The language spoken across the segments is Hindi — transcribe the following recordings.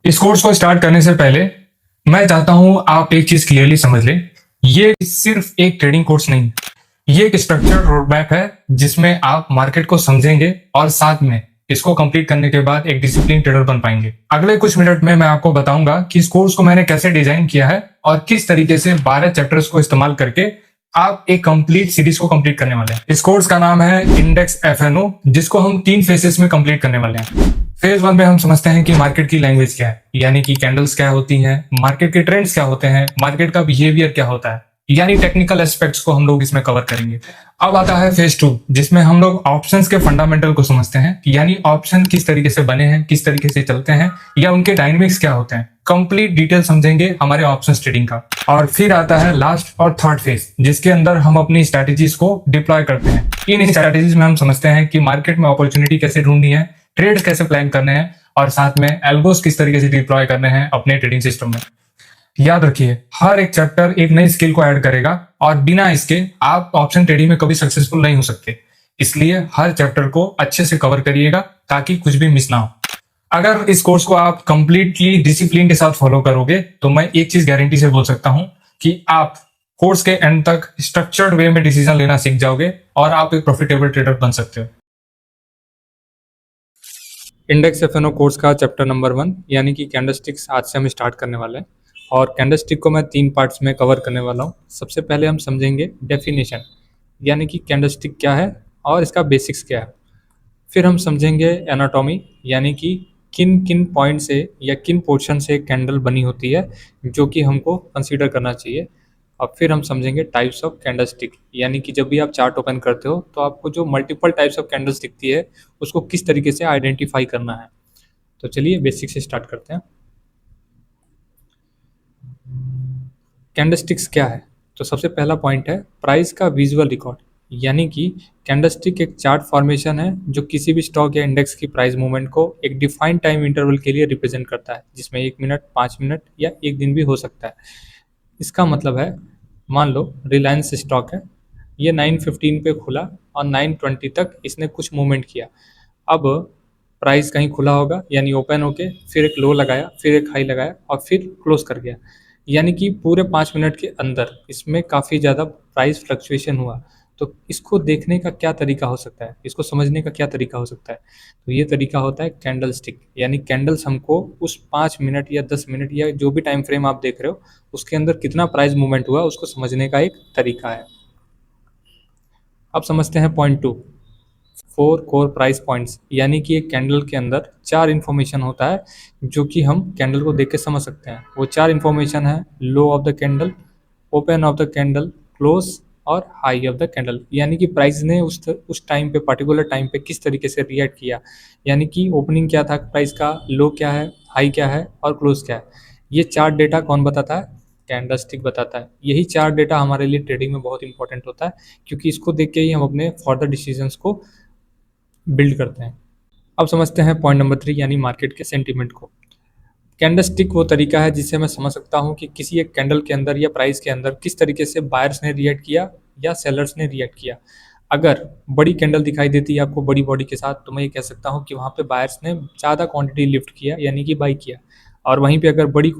इस कोर्स को स्टार्ट करने से पहले मैं चाहता हूं आप एक चीज क्लियरली समझ लें। ये सिर्फ एक ट्रेडिंग कोर्स नहीं है, ये एक स्ट्रक्चर्ड रोड मैप है जिसमें आप मार्केट को समझेंगे और साथ में इसको कंप्लीट करने के बाद एक डिसिप्लिन ट्रेडर बन पाएंगे। अगले कुछ मिनट में मैं आपको बताऊंगा कि इस कोर्स को मैंने कैसे डिजाइन किया है और किस तरीके से 12 चैप्टर्स को इस्तेमाल करके आप एक कंप्लीट सीरीज को कंप्लीट करने वाले हैं। इस कोर्स का नाम है इंडेक्स एफएनओ, जिसको हम 3 फेजेस में कंप्लीट करने वाले हैं। फेज 1 में हम समझते हैं कि मार्केट की लैंग्वेज क्या है, यानी कि कैंडल्स क्या होती हैं, मार्केट के ट्रेंड्स क्या होते हैं, मार्केट का बिहेवियर क्या होता है, यानी टेक्निकल एस्पेक्ट्स को हम लोग इसमें कवर करेंगे। अब आता है फेज 2, जिसमें हम लोग ऑप्शंस के फंडामेंटल को समझते हैं, यानी ऑप्शन किस तरीके से बने हैं, किस तरीके से चलते हैं, या उनके डायनेमिक्स क्या होते हैं। कंप्लीट डिटेल समझेंगे हमारे ऑप्शंस ट्रेडिंग का। और फिर आता है लास्ट और थर्ड फेज, जिसके अंदर हम अपनी स्ट्रैटेजीज को डिप्लॉय करते हैं। इन स्ट्रैटेजीज में हम समझते हैं कि मार्केट में अपॉर्चुनिटी कैसे ढूंढनी है, ट्रेड्स कैसे प्लान करने हैं, और साथ में एल्गोस किस तरीके से डिप्लॉय करने हैं अपने ट्रेडिंग सिस्टम में। याद रखिए, हर एक चैप्टर एक नई स्किल को ऐड करेगा और बिना इसके आप ऑप्शन ट्रेडिंग में कभी सक्सेसफुल नहीं हो सकते। इसलिए हर चैप्टर को अच्छे से कवर करिएगा ताकि कुछ भी मिस ना हो। अगर इस कोर्स को आप कंप्लीटली डिसिप्लिन के साथ फॉलो करोगे तो मैं एक चीज गारंटी से बोल सकता हूं कि आप कोर्स के एंड तक स्ट्रक्चर्ड वे में डिसीजन लेना सीख जाओगे और आप एक प्रॉफिटेबल ट्रेडर बन सकते हो। इंडेक्स एफएनओ कोर्स का चैप्टर नंबर 1 यानी कि कैंडलस्टिक्स आज से हम स्टार्ट करने वाले हैं और कैंडलस्टिक को मैं 3 पार्ट्स में कवर करने वाला हूँ। सबसे पहले हम समझेंगे डेफिनेशन, यानी कि कैंडलस्टिक क्या है और इसका बेसिक्स क्या है। फिर हम समझेंगे एनाटॉमी, यानी कि किन किन पॉइंट से या किन पोर्शन से कैंडल बनी होती है जो कि हमको कंसीडर करना चाहिए। और फिर हम समझेंगे टाइप्स ऑफ कैंडलस्टिक, यानी कि जब भी आप चार्ट ओपन करते हो तो आपको जो मल्टीपल टाइप्स ऑफ कैंडल्स दिखती है उसको किस तरीके से आइडेंटिफाई करना है। तो चलिए बेसिक से स्टार्ट करते हैं। कैंडलस्टिक्स क्या है? तो सबसे पहला पॉइंट है प्राइस का विजुअल रिकॉर्ड, यानी कि कैंडलस्टिक एक चार्ट फॉर्मेशन है जो किसी भी स्टॉक या इंडेक्स की प्राइस मूवमेंट को एक डिफाइंड टाइम इंटरवल के लिए रिप्रेजेंट करता है, जिसमें 1 मिनट, 5 मिनट या एक दिन भी हो सकता है। इसका मतलब है, मान लो रिलायंस स्टॉक है, ये 9:15 पे खुला और 9:20 तक इसने कुछ मूवमेंट किया। अब प्राइस कहीं खुला होगा, यानी ओपन होके फिर एक लो लगाया, फिर एक हाई लगाया और फिर क्लोज कर गया, यानी कि पूरे 5 मिनट के अंदर इसमें काफ़ी ज़्यादा प्राइस फ्लक्चुएशन हुआ। तो इसको देखने का क्या तरीका हो सकता है, इसको समझने का क्या तरीका हो सकता है? तो ये तरीका होता है कैंडल स्टिक, यानी कैंडल्स हमको उस 5 मिनट या 10 मिनट या जो भी टाइम फ्रेम आप देख रहे हो उसके अंदर कितना प्राइस मूवमेंट हुआ उसको समझने का एक तरीका है। अब समझते हैं पॉइंट 2, 4 कोर प्राइस पॉइंट्स, यानी कि एक कैंडल के अंदर 4 इन्फॉर्मेशन होता है जो कि हम कैंडल को देख के समझ सकते हैं। वो 4 इन्फॉर्मेशन है low of the candle, open of the candle, close और हाई ऑफ द कैंडल, यानी कि प्राइस ने उस टाइम पे, पर्टिकुलर टाइम पे किस तरीके से रिएक्ट किया, यानी कि ओपनिंग क्या था प्राइस का, लो क्या है, हाई क्या है और क्लोज क्या है। ये 4 डेटा कौन बताता है? कैंडलस्टिक बताता है। यही 4 डेटा हमारे लिए ट्रेडिंग में बहुत इंपॉर्टेंट होता है, क्योंकि इसको देख के ही हम अपने फर्दर डिसीजंस को बिल्ड करते हैं। अब समझते हैं पॉइंट नंबर 3, यानी मार्केट के सेंटीमेंट को। कैंडलस्टिक वो तरीका है जिससे मैं समझ सकता हूँ कि किसी एक कैंडल के अंदर या प्राइस के अंदर किस तरीके से बायर्स ने रिएक्ट किया या सेलर्स ने रिएक्ट किया। अगर बड़ी कैंडल दिखाई देती है आपको बड़ी बॉडी के साथ, तो मैं ये कह सकता हूँ कि वहाँ पे बायर्स ने ज़्यादा क्वांटिटी लिफ्ट किया, यानी कि बाई किया। और वहीं पे अगर बड़ी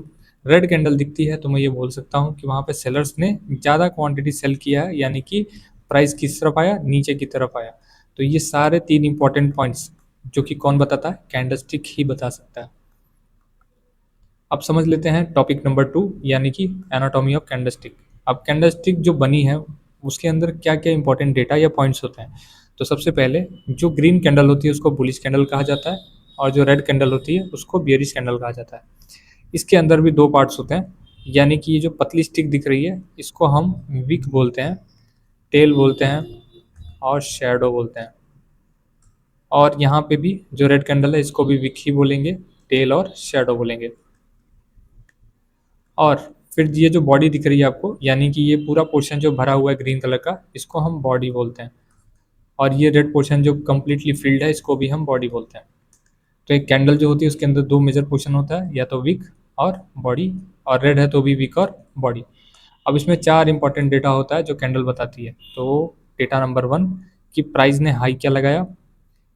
रेड कैंडल दिखती है तो मैं ये बोल सकता हूँ कि वहाँ पे सेलर्स ने ज़्यादा क्वांटिटी सेल किया है, यानी कि प्राइस किस तरफ आया, नीचे की तरफ आया। तो ये सारे 3 इंपॉर्टेंट पॉइंट्स जो कि कौन बताता है? कैंडलस्टिक ही बता सकता है। अब समझ लेते हैं टॉपिक नंबर 2, यानी कि एनाटॉमी ऑफ कैंडलस्टिक। अब कैंडलस्टिक जो बनी है उसके अंदर क्या क्या इंपॉर्टेंट डेटा या पॉइंट्स होते हैं। तो सबसे पहले जो ग्रीन कैंडल होती है उसको बुलिश कैंडल कहा जाता है और जो रेड कैंडल होती है उसको बियरिश कैंडल कहा जाता है। इसके अंदर भी 2 पार्ट्स होते हैं, यानी कि ये जो पतली स्टिक दिख रही है इसको हम विक बोलते हैं, टेल बोलते हैं और शैडो बोलते हैं। और यहाँ पे भी जो रेड कैंडल है इसको भी विक ही बोलेंगे, टेल और शैडो बोलेंगे। और फिर ये जो बॉडी दिख रही है आपको, यानी कि ये पूरा पोर्शन जो भरा हुआ है ग्रीन कलर का, इसको हम बॉडी बोलते हैं। और ये रेड पोर्शन जो कम्प्लीटली फिल्ड है इसको भी हम बॉडी बोलते हैं। तो एक कैंडल जो होती है उसके अंदर 2 मेजर पोर्शन होता है, या तो विक और बॉडी, और रेड है तो भी विक और बॉडी। अब इसमें 4 इंपॉर्टेंट डेटा होता है जो कैंडल बताती है। तो डेटा नंबर 1 कि प्राइस ने हाई क्या लगाया,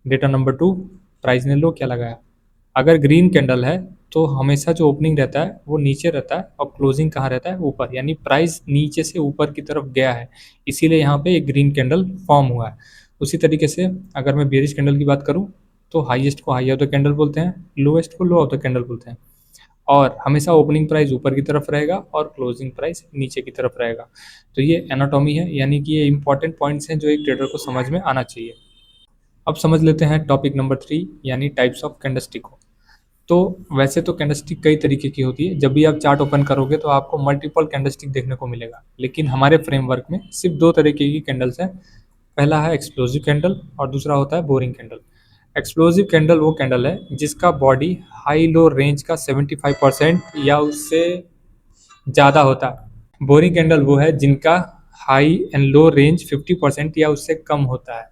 डेटा नंबर 2 प्राइस ने लो क्या लगाया। अगर ग्रीन कैंडल है तो हमेशा जो ओपनिंग रहता है वो नीचे रहता है और क्लोजिंग कहाँ रहता है, ऊपर, यानी प्राइस नीचे से ऊपर की तरफ गया है, इसीलिए यहाँ पे एक ग्रीन कैंडल फॉर्म हुआ है। उसी तरीके से अगर मैं बेरिश कैंडल की बात करूँ तो हाईएस्ट को हाई ऑफ द कैंडल बोलते हैं, लोएस्ट को लो ऑफ द कैंडल बोलते हैं, और हमेशा ओपनिंग प्राइस ऊपर की तरफ रहेगा और क्लोजिंग प्राइस नीचे की तरफ रहेगा। तो ये एनाटॉमी है, यानी कि ये इंपॉर्टेंट पॉइंट्स हैं जो एक ट्रेडर को समझ में आना चाहिए। अब समझ लेते हैं टॉपिक नंबर 3, यानी टाइप्स ऑफ कैंडलस्टिक को। तो वैसे तो कैंडलस्टिक कई तरीके की होती है, जब भी आप चार्ट ओपन करोगे तो आपको मल्टीपल कैंडलस्टिक देखने को मिलेगा, लेकिन हमारे फ्रेमवर्क में सिर्फ दो तरीके की कैंडल्स हैं। पहला है एक्सप्लोजिव कैंडल और दूसरा होता है बोरिंग कैंडल। एक्सप्लोजिव कैंडल वो कैंडल है जिसका बॉडी हाई लो रेंज का 75% या उससे ज़्यादा होता है। बोरिंग कैंडल वो है जिनका हाई एंड लो रेंज 50% या उससे कम होता है।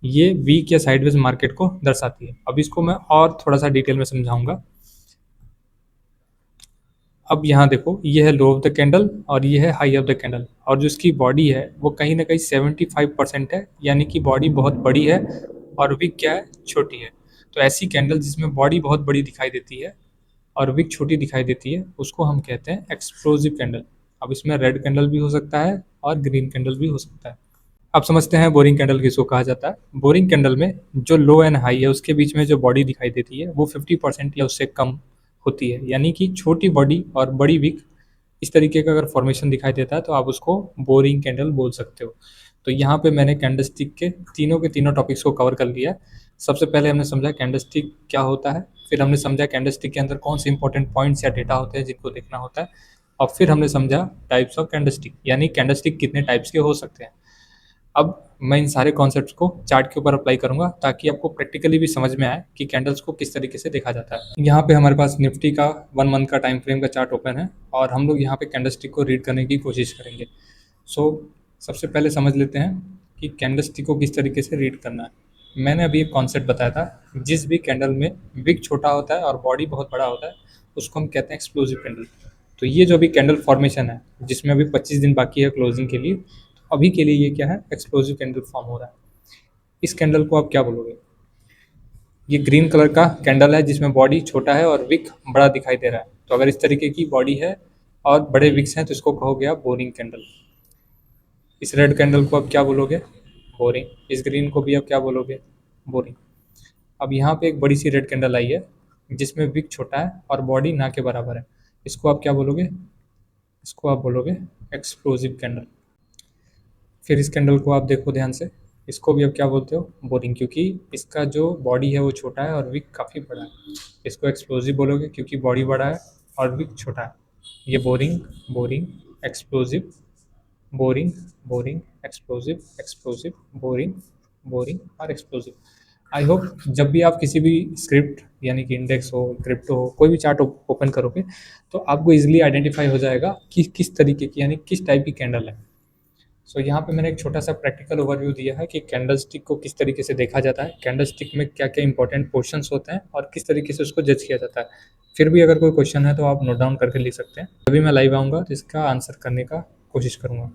ये वीक या साइडवेज मार्केट को दर्शाती है। अब इसको मैं और थोड़ा सा डिटेल में समझाऊंगा। अब यहाँ देखो, ये है लो ऑफ द कैंडल और ये है हाई ऑफ द कैंडल, और जो इसकी बॉडी है वो कहीं ना कहीं 75% है, यानी कि बॉडी बहुत बड़ी है और विक क्या है, छोटी है। तो ऐसी कैंडल जिसमें बॉडी बहुत बड़ी दिखाई देती है और विक छोटी दिखाई देती है उसको हम कहते हैं एक्सप्लोजिव कैंडल। अब इसमें रेड कैंडल भी हो सकता है और ग्रीन कैंडल भी हो सकता है। अब समझते हैं बोरिंग कैंडल किसको कहा जाता है। बोरिंग कैंडल में जो लो एंड हाई है उसके बीच में जो बॉडी दिखाई देती है वो 50% या उससे कम होती है, यानी कि छोटी बॉडी और बड़ी विक, इस तरीके का अगर फॉर्मेशन दिखाई देता है तो आप उसको बोरिंग कैंडल बोल सकते हो। तो यहाँ पे मैंने कैंडलस्टिक के तीनों टॉपिक्स को कवर कर लिया है। सबसे पहले हमने समझा कैंडलस्टिक क्या होता है, फिर हमने समझा कैंडलस्टिक के अंदर कौन से इंपॉर्टेंट पॉइंट्स या डेटा होते हैं जिनको देखना होता है, और फिर हमने समझा टाइप्स ऑफ कैंडलस्टिक, यानी कैंडलस्टिक कितने टाइप्स के हो सकते हैं। अब मैं इन सारे कॉन्सेप्ट्स को चार्ट के ऊपर अप्लाई करूंगा ताकि आपको प्रैक्टिकली भी समझ में आए कि कैंडल्स को किस तरीके से देखा जाता है। यहाँ पे हमारे पास निफ्टी का 1 मंथ का टाइम फ्रेम का चार्ट ओपन है और हम लोग यहाँ पे कैंडलस्टिक को रीड करने की कोशिश करेंगे। सो सबसे पहले समझ लेते हैं कि कैंडलस्टिक को किस तरीके से रीड करना है। मैंने अभी एक कॉन्सेप्ट बताया था, जिस भी कैंडल में विक छोटा होता है और बॉडी बहुत बड़ा होता है उसको हम कहते हैं एक्सप्लोजिव कैंडल। तो ये जो अभी कैंडल फॉर्मेशन है जिसमें अभी 25 दिन बाकी है क्लोजिंग के लिए, तो अभी के लिए ये क्या है, एक्सप्लोजिव कैंडल फॉर्म हो रहा है। इस कैंडल को आप क्या बोलोगे? ये ग्रीन कलर का कैंडल है जिसमें बॉडी छोटा है और विक बड़ा दिखाई दे रहा है। तो अगर इस तरीके की बॉडी है और बड़े विक्स हैं तो इसको कहोगे आप बोरिंग कैंडल। इस रेड कैंडल को आप क्या बोलोगे? बोरिंग। इस ग्रीन को भी आप क्या बोलोगे? बोरिंग। अब यहाँ पे एक बड़ी सी रेड कैंडल आई है जिसमें विक छोटा है और बॉडी ना के बराबर है, इसको आप क्या बोलोगे? इसको आप बोलोगे एक्सप्लोजिव कैंडल। फिर इस कैंडल को आप देखो ध्यान से, इसको भी आप क्या बोलते हो? बोरिंग, क्योंकि इसका जो बॉडी है वो छोटा है और विक काफ़ी बड़ा है। इसको एक्सप्लोजिव बोलोगे क्योंकि बॉडी बड़ा है और विक छोटा है। ये boring, boring, explosive, boring, boring, explosive, explosive, boring, boring और एक्सप्लोजिव। आई होप जब भी आप किसी भी स्क्रिप्ट यानी कि इंडेक्स हो, क्रिप्टो हो, कोई भी चार्ट ओपन करोगे तो आपको इजीली आइडेंटिफाई हो जाएगा कि किस तरीके की यानी किस टाइप की कैंडल है। सो यहाँ पे मैंने एक छोटा सा प्रैक्टिकल ओवरव्यू दिया है कि कैंडल स्टिक को किस तरीके से देखा जाता है, कैंडल स्टिक में क्या क्या इंपॉर्टेंट पोर्शंस होते हैं और किस तरीके से उसको जज किया जाता है। फिर भी अगर कोई क्वेश्चन है तो आप नोट डाउन करके लिख सकते हैं। अभी मैं लाइव आऊँगा तो इसका आंसर करने का कोशिश करूँगा।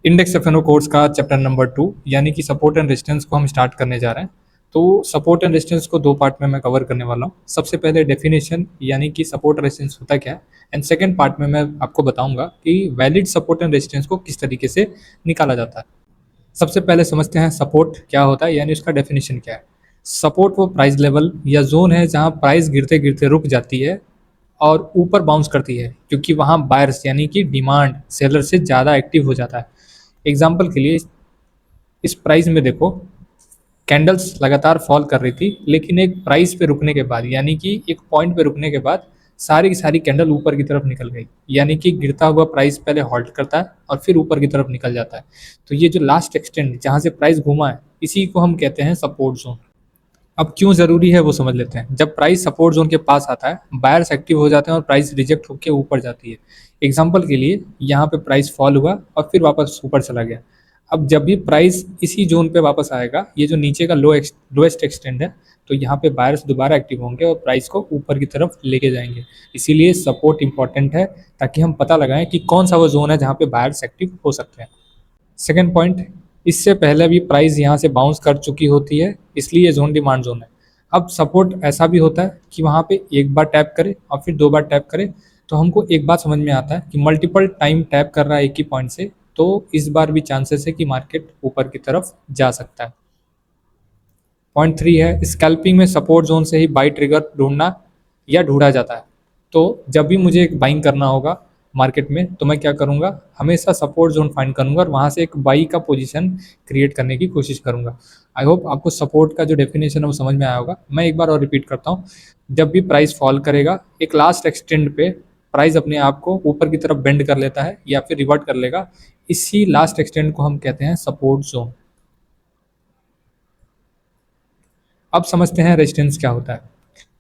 इंडेक्स एफ कोर्स का चैप्टर नंबर 2 यानी कि सपोर्ट एंड रेजिस्टेंस को हम स्टार्ट करने जा रहे हैं। तो सपोर्ट एंड रेजिस्टेंस को दो पार्ट में मैं कवर करने वाला हूँ। सबसे पहले डेफिनेशन यानी कि सपोर्ट रेजिस्टेंस होता क्या है, एंड सेकंड पार्ट में मैं आपको बताऊंगा कि वैलिड सपोर्ट एंड रेजिस्टेंस को किस तरीके से निकाला जाता है। सबसे पहले समझते हैं सपोर्ट क्या होता है, यानी उसका डेफिनेशन क्या है। सपोर्ट वो प्राइस लेवल या जोन है जहाँ प्राइस गिरते गिरते रुक जाती है और ऊपर बाउंस करती है, क्योंकि वहाँ बायर्स यानी कि डिमांड सेलर से ज़्यादा एक्टिव हो जाता है। एग्जाम्पल के लिए इस प्राइस में देखो, कैंडल्स लगातार फॉल कर रही थी, लेकिन एक प्राइस पे रुकने के बाद यानी कि एक पॉइंट पे रुकने के बाद सारी की सारी कैंडल ऊपर की तरफ निकल गई, यानी कि गिरता हुआ प्राइस पहले हॉल्ट करता है और फिर ऊपर की तरफ निकल जाता है। तो ये जो लास्ट एक्सटेंड जहाँ से प्राइस घूमा है इसी को हम कहते हैं सपोर्ट जोन। अब क्यों ज़रूरी है वो समझ लेते हैं। जब प्राइस सपोर्ट जोन के पास आता है बायर्स एक्टिव हो जाते हैं और प्राइस रिजेक्ट होकर ऊपर जाती है। एग्जाम्पल के लिए यहाँ पे प्राइस फॉल हुआ और फिर वापस ऊपर चला गया। अब जब भी प्राइस इसी जोन पे वापस आएगा, ये जो नीचे का लोएस्ट एक्सटेंड है, तो यहाँ पे बायर्स दोबारा एक्टिव होंगे और प्राइस को ऊपर की तरफ लेके जाएंगे। इसीलिए सपोर्ट इंपॉर्टेंट है ताकि हम पता लगाएं कि कौन सा वो जोन है जहाँ पे बायर्स एक्टिव हो सकते हैं। सेकंड पॉइंट, इससे पहले भी प्राइस यहाँ से बाउंस कर चुकी होती है, इसलिए ये जोन डिमांड जोन है। अब सपोर्ट ऐसा भी होता है कि वहाँ पे एक बार टैप करे और फिर दो बार टैप करे, तो हमको एक बात समझ में आता है कि मल्टीपल टाइम टैप कर रहा है एक ही पॉइंट से, तो इस बार भी चांसेस है कि मार्केट ऊपर की तरफ जा सकता है। पॉइंट थ्री है, स्कैल्पिंग में सपोर्ट जोन से ही बाई ट्रिगर ढूंढना या ढूंढा जाता है। तो जब भी मुझे एक बाइंग करना होगा मार्केट में, तो मैं क्या करूंगा, हमेशा सपोर्ट जोन फाइंड करूंगा और वहां से एक बाई का पोजीशन क्रिएट करने की कोशिश करूंगा। आई होप आपको सपोर्ट का जो डेफिनेशन है वो समझ में आया होगा। मैं एक बार और रिपीट करता हूँ, जब भी प्राइस फॉल करेगा, एक लास्ट एक्सटेंड पे प्राइस अपने आप को ऊपर की तरफ बेंड कर लेता है या फिर रिवर्ट कर लेगा, इसी लास्ट एक्सटेंड को हम कहते हैं सपोर्ट जोन। अब समझते हैं रेजिस्टेंस क्या होता है।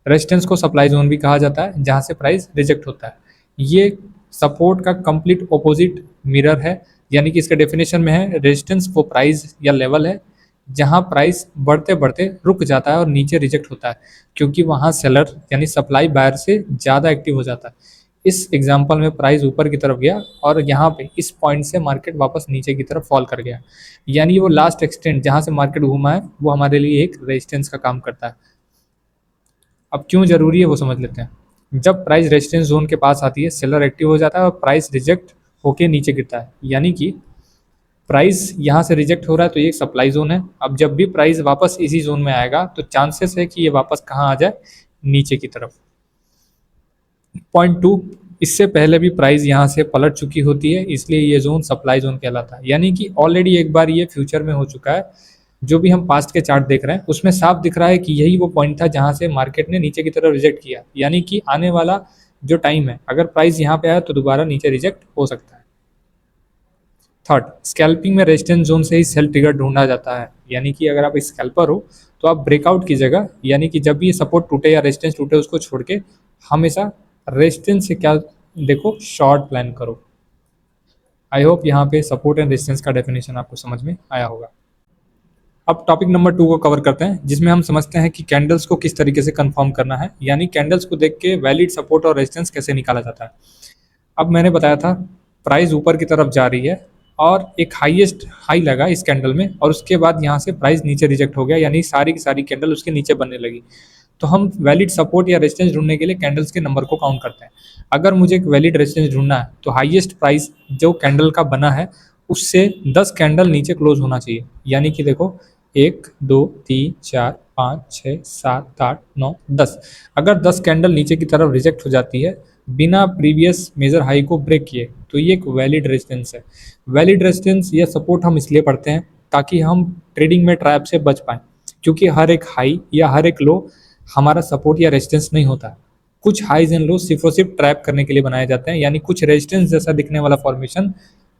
रेजिस्टेंस को सप्लाई जोन भी कहा जाता है, जहां से प्राइस रिजेक्ट होता है। ये सपोर्ट का कंप्लीट ऑपोजिट मिरर है, यानी कि इसका डेफिनेशन में है, रेजिस्टेंस वो प्राइस या लेवल है जहां प्राइस बढ़ते बढ़ते रुक जाता है और नीचे रिजेक्ट होता है, क्योंकि वहां सेलर यानी सप्लाई बायर से ज़्यादा एक्टिव हो जाता है। इस एग्जांपल में प्राइस ऊपर की तरफ गया और यहाँ पे इस पॉइंट से मार्केट वापस नीचे की तरफ फॉल कर गया, यानी वो लास्ट एक्सटेंड जहाँ से मार्केट घूमा है वो हमारे लिए एक रेजिस्टेंस का काम करता है। अब क्यों जरूरी है वो समझ लेते हैं। जब प्राइस रेजिस्टेंस जोन के पास आती है, सेलर एक्टिव हो जाता है और प्राइस रिजेक्ट होके नीचे गिरता है, यानी कि प्राइस यहाँ से रिजेक्ट हो रहा है तो ये एक सप्लाई जोन है। अब जब भी प्राइस वापस इसी जोन में आएगा तो चांसेस है कि ये वापस कहाँ आ जाए, नीचे की तरफ। पॉइंट टू, इससे पहले भी प्राइस यहाँ से पलट चुकी होती है, इसलिए ये जोन सप्लाई जोन कहलाता है, यानी कि ऑलरेडी एक बार ये फ्यूचर में हो चुका है। जो भी हम पास्ट के चार्ट देख रहे हैं उसमें साफ दिख रहा है कि यही वो पॉइंट था जहां से मार्केट ने नीचे की तरफ रिजेक्ट किया, यानी कि आने वाला जो टाइम है, अगर प्राइस यहाँ पे आया तो दोबारा नीचे रिजेक्ट हो सकता है। थर्ड, स्कैल्पिंग में रेजिस्टेंस जोन से ही सेल ट्रिगर ढूंढा जाता है, यानी कि अगर आप स्कैल्पर हो तो आप ब्रेकआउट की जगह, यानी कि जब भी ये सपोर्ट टूटे या रेजिस्टेंस टूटे उसको छोड़ के हमेशा रेजिस्टेंस से क्या देखो, शॉर्ट प्लान करो। आई होप यहाँ पे सपोर्ट एंड रेजिस्टेंस का डेफिनेशन आपको समझ में आया होगा। अब टॉपिक नंबर 2 को कवर करते हैं, जिसमें हम समझते हैं कि कैंडल्स को किस तरीके से कंफर्म करना है, यानी कैंडल्स को देख के वैलिड सपोर्ट और रेजिस्टेंस कैसे निकाला जाता है। अब मैंने बताया था प्राइस ऊपर की तरफ जा रही है और एक हाईएस्ट हाई लगा इस कैंडल में और उसके बाद यहाँ से प्राइस नीचे रिजेक्ट हो गया, यानी सारी की सारी कैंडल उसके नीचे बनने लगी। तो हम वैलिड सपोर्ट या रेजिस्टेंस ढूंढने के लिए कैंडल्स के नंबर को काउंट करते हैं। अगर मुझे एक वैलिड रेजिस्टेंस ढूंढना है तो हाईएस्ट प्राइस जो कैंडल का बना है उससे 10 कैंडल नीचे क्लोज होना चाहिए, यानी कि देखो 1 2 3 4 5 6 7 8 9 10। अगर 10 कैंडल नीचे की तरफ रिजेक्ट हो जाती है बिना प्रीवियस मेजर हाई को ब्रेक किए, तो ये एक वैलिड रेजिस्टेंस है। वैलिड रेजिस्टेंस या सपोर्ट हम इसलिए पढ़ते हैं ताकि हम ट्रेडिंग में ट्रैप से बच पाएँ, क्योंकि हर एक हाई या हर एक लो हमारा सपोर्ट या रेजिस्टेंस नहीं होता। कुछ हाईज एंड लो सिर्फ और सिर्फ ट्रैप करने के लिए बनाए जाते हैं, यानी कुछ रेजिस्टेंस जैसा दिखने वाला फॉर्मेशन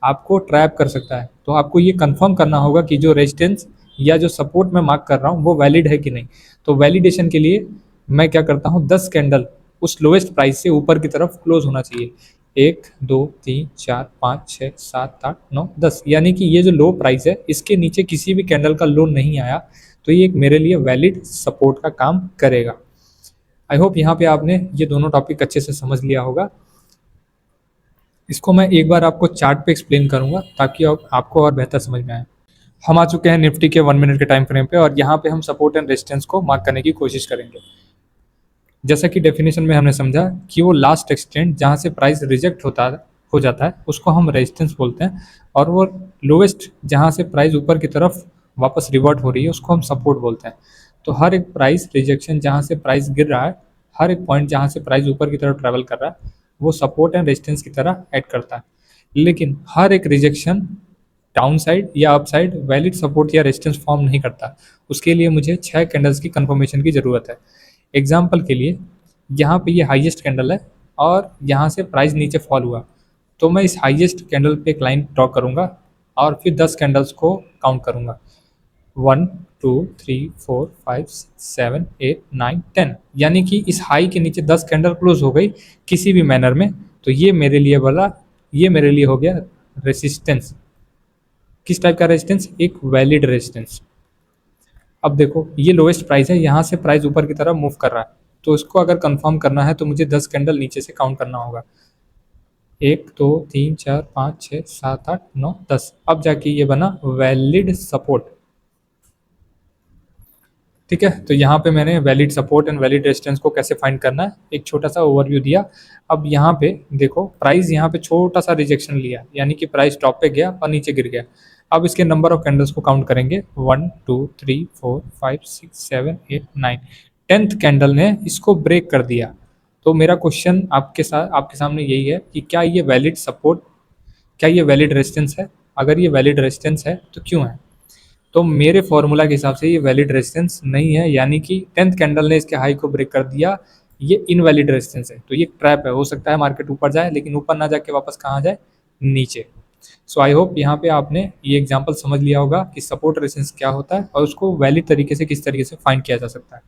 आपको ट्रैप कर सकता है। तो आपको ये कंफर्म करना होगा कि जो रेजिस्टेंस या जो सपोर्ट मैं मार्क कर रहा हूँ वो वैलिड है कि नहीं। तो वैलिडेशन के लिए मैं क्या करता हूँ, 10 कैंडल उस लोएस्ट प्राइस से ऊपर की तरफ क्लोज होना चाहिए। 1 2 3 4 5 6 7 8 9 10, यानी कि ये जो लो प्राइस है इसके नीचे किसी भी कैंडल का लो नहीं आया, तो ये एक मेरे लिए वैलिड सपोर्ट का काम करेगा। आई होप यहाँ पे आपने ये दोनों टॉपिक अच्छे से समझ लिया होगा। इसको मैं एक बार आपको चार्ट पे एक्सप्लेन करूंगा ताकि आपको और बेहतर समझ में आए। हम आ चुके हैं निफ्टी के 1 मिनट के टाइम फ्रेम पे और यहाँ पे हम सपोर्ट एंड रेजिस्टेंस को मार्क करने की कोशिश करेंगे। जैसा कि डेफिनेशन में हमने समझा कि वो लास्ट एक्सटेंड जहाँ से प्राइस रिजेक्ट हो जाता है उसको हम रेजिस्टेंस बोलते हैं, और वो लोएस्ट जहाँ से प्राइस ऊपर की तरफ वापस रिवर्ट हो रही है उसको हम सपोर्ट बोलते हैं। तो हर एक प्राइस रिजेक्शन जहाँ से प्राइस गिर रहा है, हर एक पॉइंट जहाँ से प्राइस ऊपर की तरफ ट्रैवल कर रहा है, वो सपोर्ट एंड रेजिस्टेंस की तरह ऐड करता है। लेकिन हर एक रिजेक्शन डाउन साइड या अप साइड वैलिड सपोर्ट या रेजिस्टेंस फॉर्म नहीं करता। उसके लिए मुझे 6 कैंडल्स की कंफर्मेशन की ज़रूरत है। एग्जाम्पल के लिए यहाँ पे ये हाईएस्ट कैंडल है और यहाँ से प्राइस नीचे फॉल हुआ, तो मैं इस हाईएस्ट कैंडल पे एक लाइन ड्रॉ करूँगा और फिर 10 कैंडल्स को काउंट करूँगा। 1 2 3 4 5 6 7 8 9 10, यानी कि इस हाई के नीचे 10 कैंडल क्लोज हो गई किसी भी मैनर में, तो ये मेरे लिए हो गया रेसिस्टेंस। किस टाइप का रेजिस्टेंस, एक वैलिड रेजिस्टेंस। अब देखो ये लोएस्ट प्राइस है, यहाँ से प्राइस ऊपर की तरफ मूव कर रहा है, तो इसको अगर कंफर्म करना है तो मुझे 10 कैंडल नीचे से काउंट करना होगा। 1 2 3 4 5 6 7 8 9 10, अब जाके ये बना वैलिड सपोर्ट। ठीक है, तो यहाँ पे मैंने valid support and valid resistance को कैसे फाइंड करना है एक छोटा सा ओवरव्यू दिया। अब यहाँ पे देखो प्राइस यहाँ पे छोटा सा रिजेक्शन लिया, यानी कि प्राइस टॉप पे गया और नीचे गिर गया। अब इसके नंबर ऑफ कैंडल्स को काउंट करेंगे, 1 2 3 4 5 6 7 8 9, 10th कैंडल ने इसको ब्रेक कर दिया। तो मेरा क्वेश्चन आपके सामने यही है कि क्या ये वैलिड सपोर्ट, क्या ये वैलिड रेजिस्टेंस है? अगर ये वैलिड रेजिस्टेंस है तो क्यों है? तो मेरे फॉर्मूला के हिसाब से ये वैलिड रेजिस्टेंस नहीं है, यानी कि 10th कैंडल ने इसके हाई को ब्रेक कर दिया, ये इनवैलिड रेजिस्टेंस है। तो ये ट्रैप है, हो सकता है मार्केट ऊपर जाए लेकिन ऊपर ना जाके वापस कहाँ जाए, नीचे। सो आई होप यहाँ पे आपने ये एग्जांपल समझ लिया होगा कि सपोर्ट रेजिस्टेंस क्या होता है और उसको वैलिड तरीके से किस तरीके से फाइंड किया जा सकता है।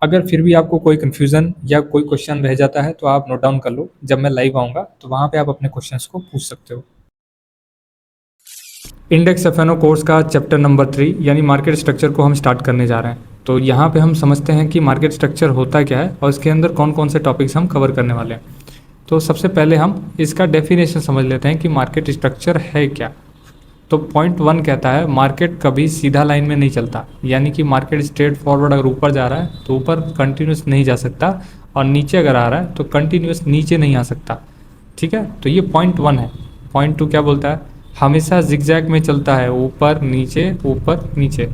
अगर फिर भी आपको कोई कन्फ्यूज़न या कोई क्वेश्चन रह जाता है तो आप नोट डाउन कर लो, जब मैं लाइव आऊँगा तो वहाँ पे आप अपने क्वेश्चंस को पूछ सकते हो। इंडेक्स एफ कोर्स का चैप्टर नंबर 3 यानी मार्केट स्ट्रक्चर को हम स्टार्ट करने जा रहे हैं। तो यहाँ पे हम समझते हैं कि मार्केट स्ट्रक्चर होता क्या है और इसके अंदर कौन कौन से टॉपिक्स हम कवर करने वाले हैं। तो सबसे पहले हम इसका डेफिनेशन समझ लेते हैं कि मार्केट स्ट्रक्चर है क्या। तो पॉइंट 1 कहता है मार्केट कभी सीधा लाइन में नहीं चलता, यानी कि मार्केट स्ट्रेट फॉरवर्ड अगर ऊपर जा रहा है तो ऊपर कंटिन्यूस नहीं जा सकता, और नीचे अगर आ रहा है तो कंटिन्यूस नीचे नहीं आ सकता। ठीक है, तो ये पॉइंट 1 है। पॉइंट 2 क्या बोलता है, हमेशा जिगजैग में चलता है, ऊपर नीचे।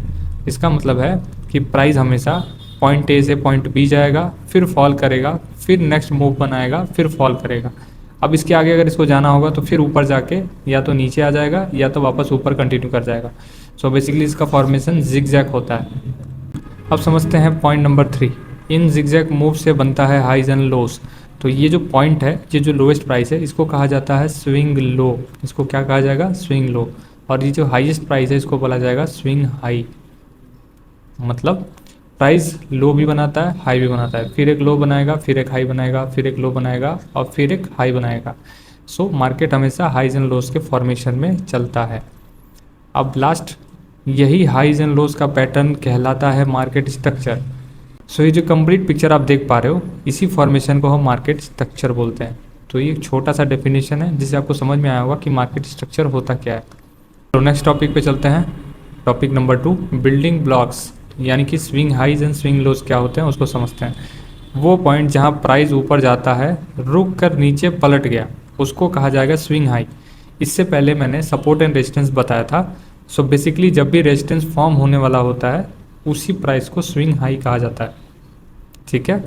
इसका मतलब है कि प्राइस हमेशा पॉइंट ए से पॉइंट बी जाएगा, फिर फॉल करेगा, फिर नेक्स्ट मूव बनाएगा, फिर फॉल करेगा। अब इसके आगे अगर इसको जाना होगा तो फिर ऊपर जाके या तो नीचे आ जाएगा या तो वापस ऊपर कंटिन्यू कर जाएगा। सो बेसिकली इसका फॉर्मेशन जिगजैग होता है। अब समझते हैं पॉइंट नंबर 3, इन जिगजैग मूव से बनता है हाइज एंड लोस। तो ये जो पॉइंट है, ये जो लोएस्ट प्राइस है, इसको कहा जाता है स्विंग लो। इसको क्या कहा जाएगा, स्विंग लो। और ये जो हाईएस्ट प्राइस है इसको बोला जाएगा स्विंग हाई। मतलब प्राइस लो भी बनाता है, हाई भी बनाता है, फिर एक लो बनाएगा, फिर एक हाई बनाएगा, फिर एक लो बनाएगा और फिर एक हाई बनाएगा। सो मार्केट हमेशा हाइज एंड लोस के फॉर्मेशन में चलता है। अब लास्ट, यही हाइज एंड लोस का पैटर्न कहलाता है मार्केट स्ट्रक्चर। सो ये जो कंप्लीट पिक्चर आप देख पा रहे हो, इसी फॉर्मेशन को हम मार्केट स्ट्रक्चर बोलते हैं। तो ये एक छोटा सा डेफिनेशन है जिससे आपको समझ में आया होगा कि मार्केट स्ट्रक्चर होता क्या है। तो नेक्स्ट टॉपिक पे चलते हैं, टॉपिक नंबर 2, बिल्डिंग ब्लॉक्स, यानी कि स्विंग हाइज एंड स्विंग लोज क्या होते हैं उसको समझते हैं। वो पॉइंट जहाँ प्राइस ऊपर जाता है, रुक कर नीचे पलट गया, उसको कहा जाएगा स्विंग हाई। इससे पहले मैंने सपोर्ट एंड रेजिस्टेंस बताया था। सो बेसिकली जब भी रेजिस्टेंस फॉर्म होने वाला होता है उसी प्राइस को स्विंग हाई कहा जाता है। ठीक है,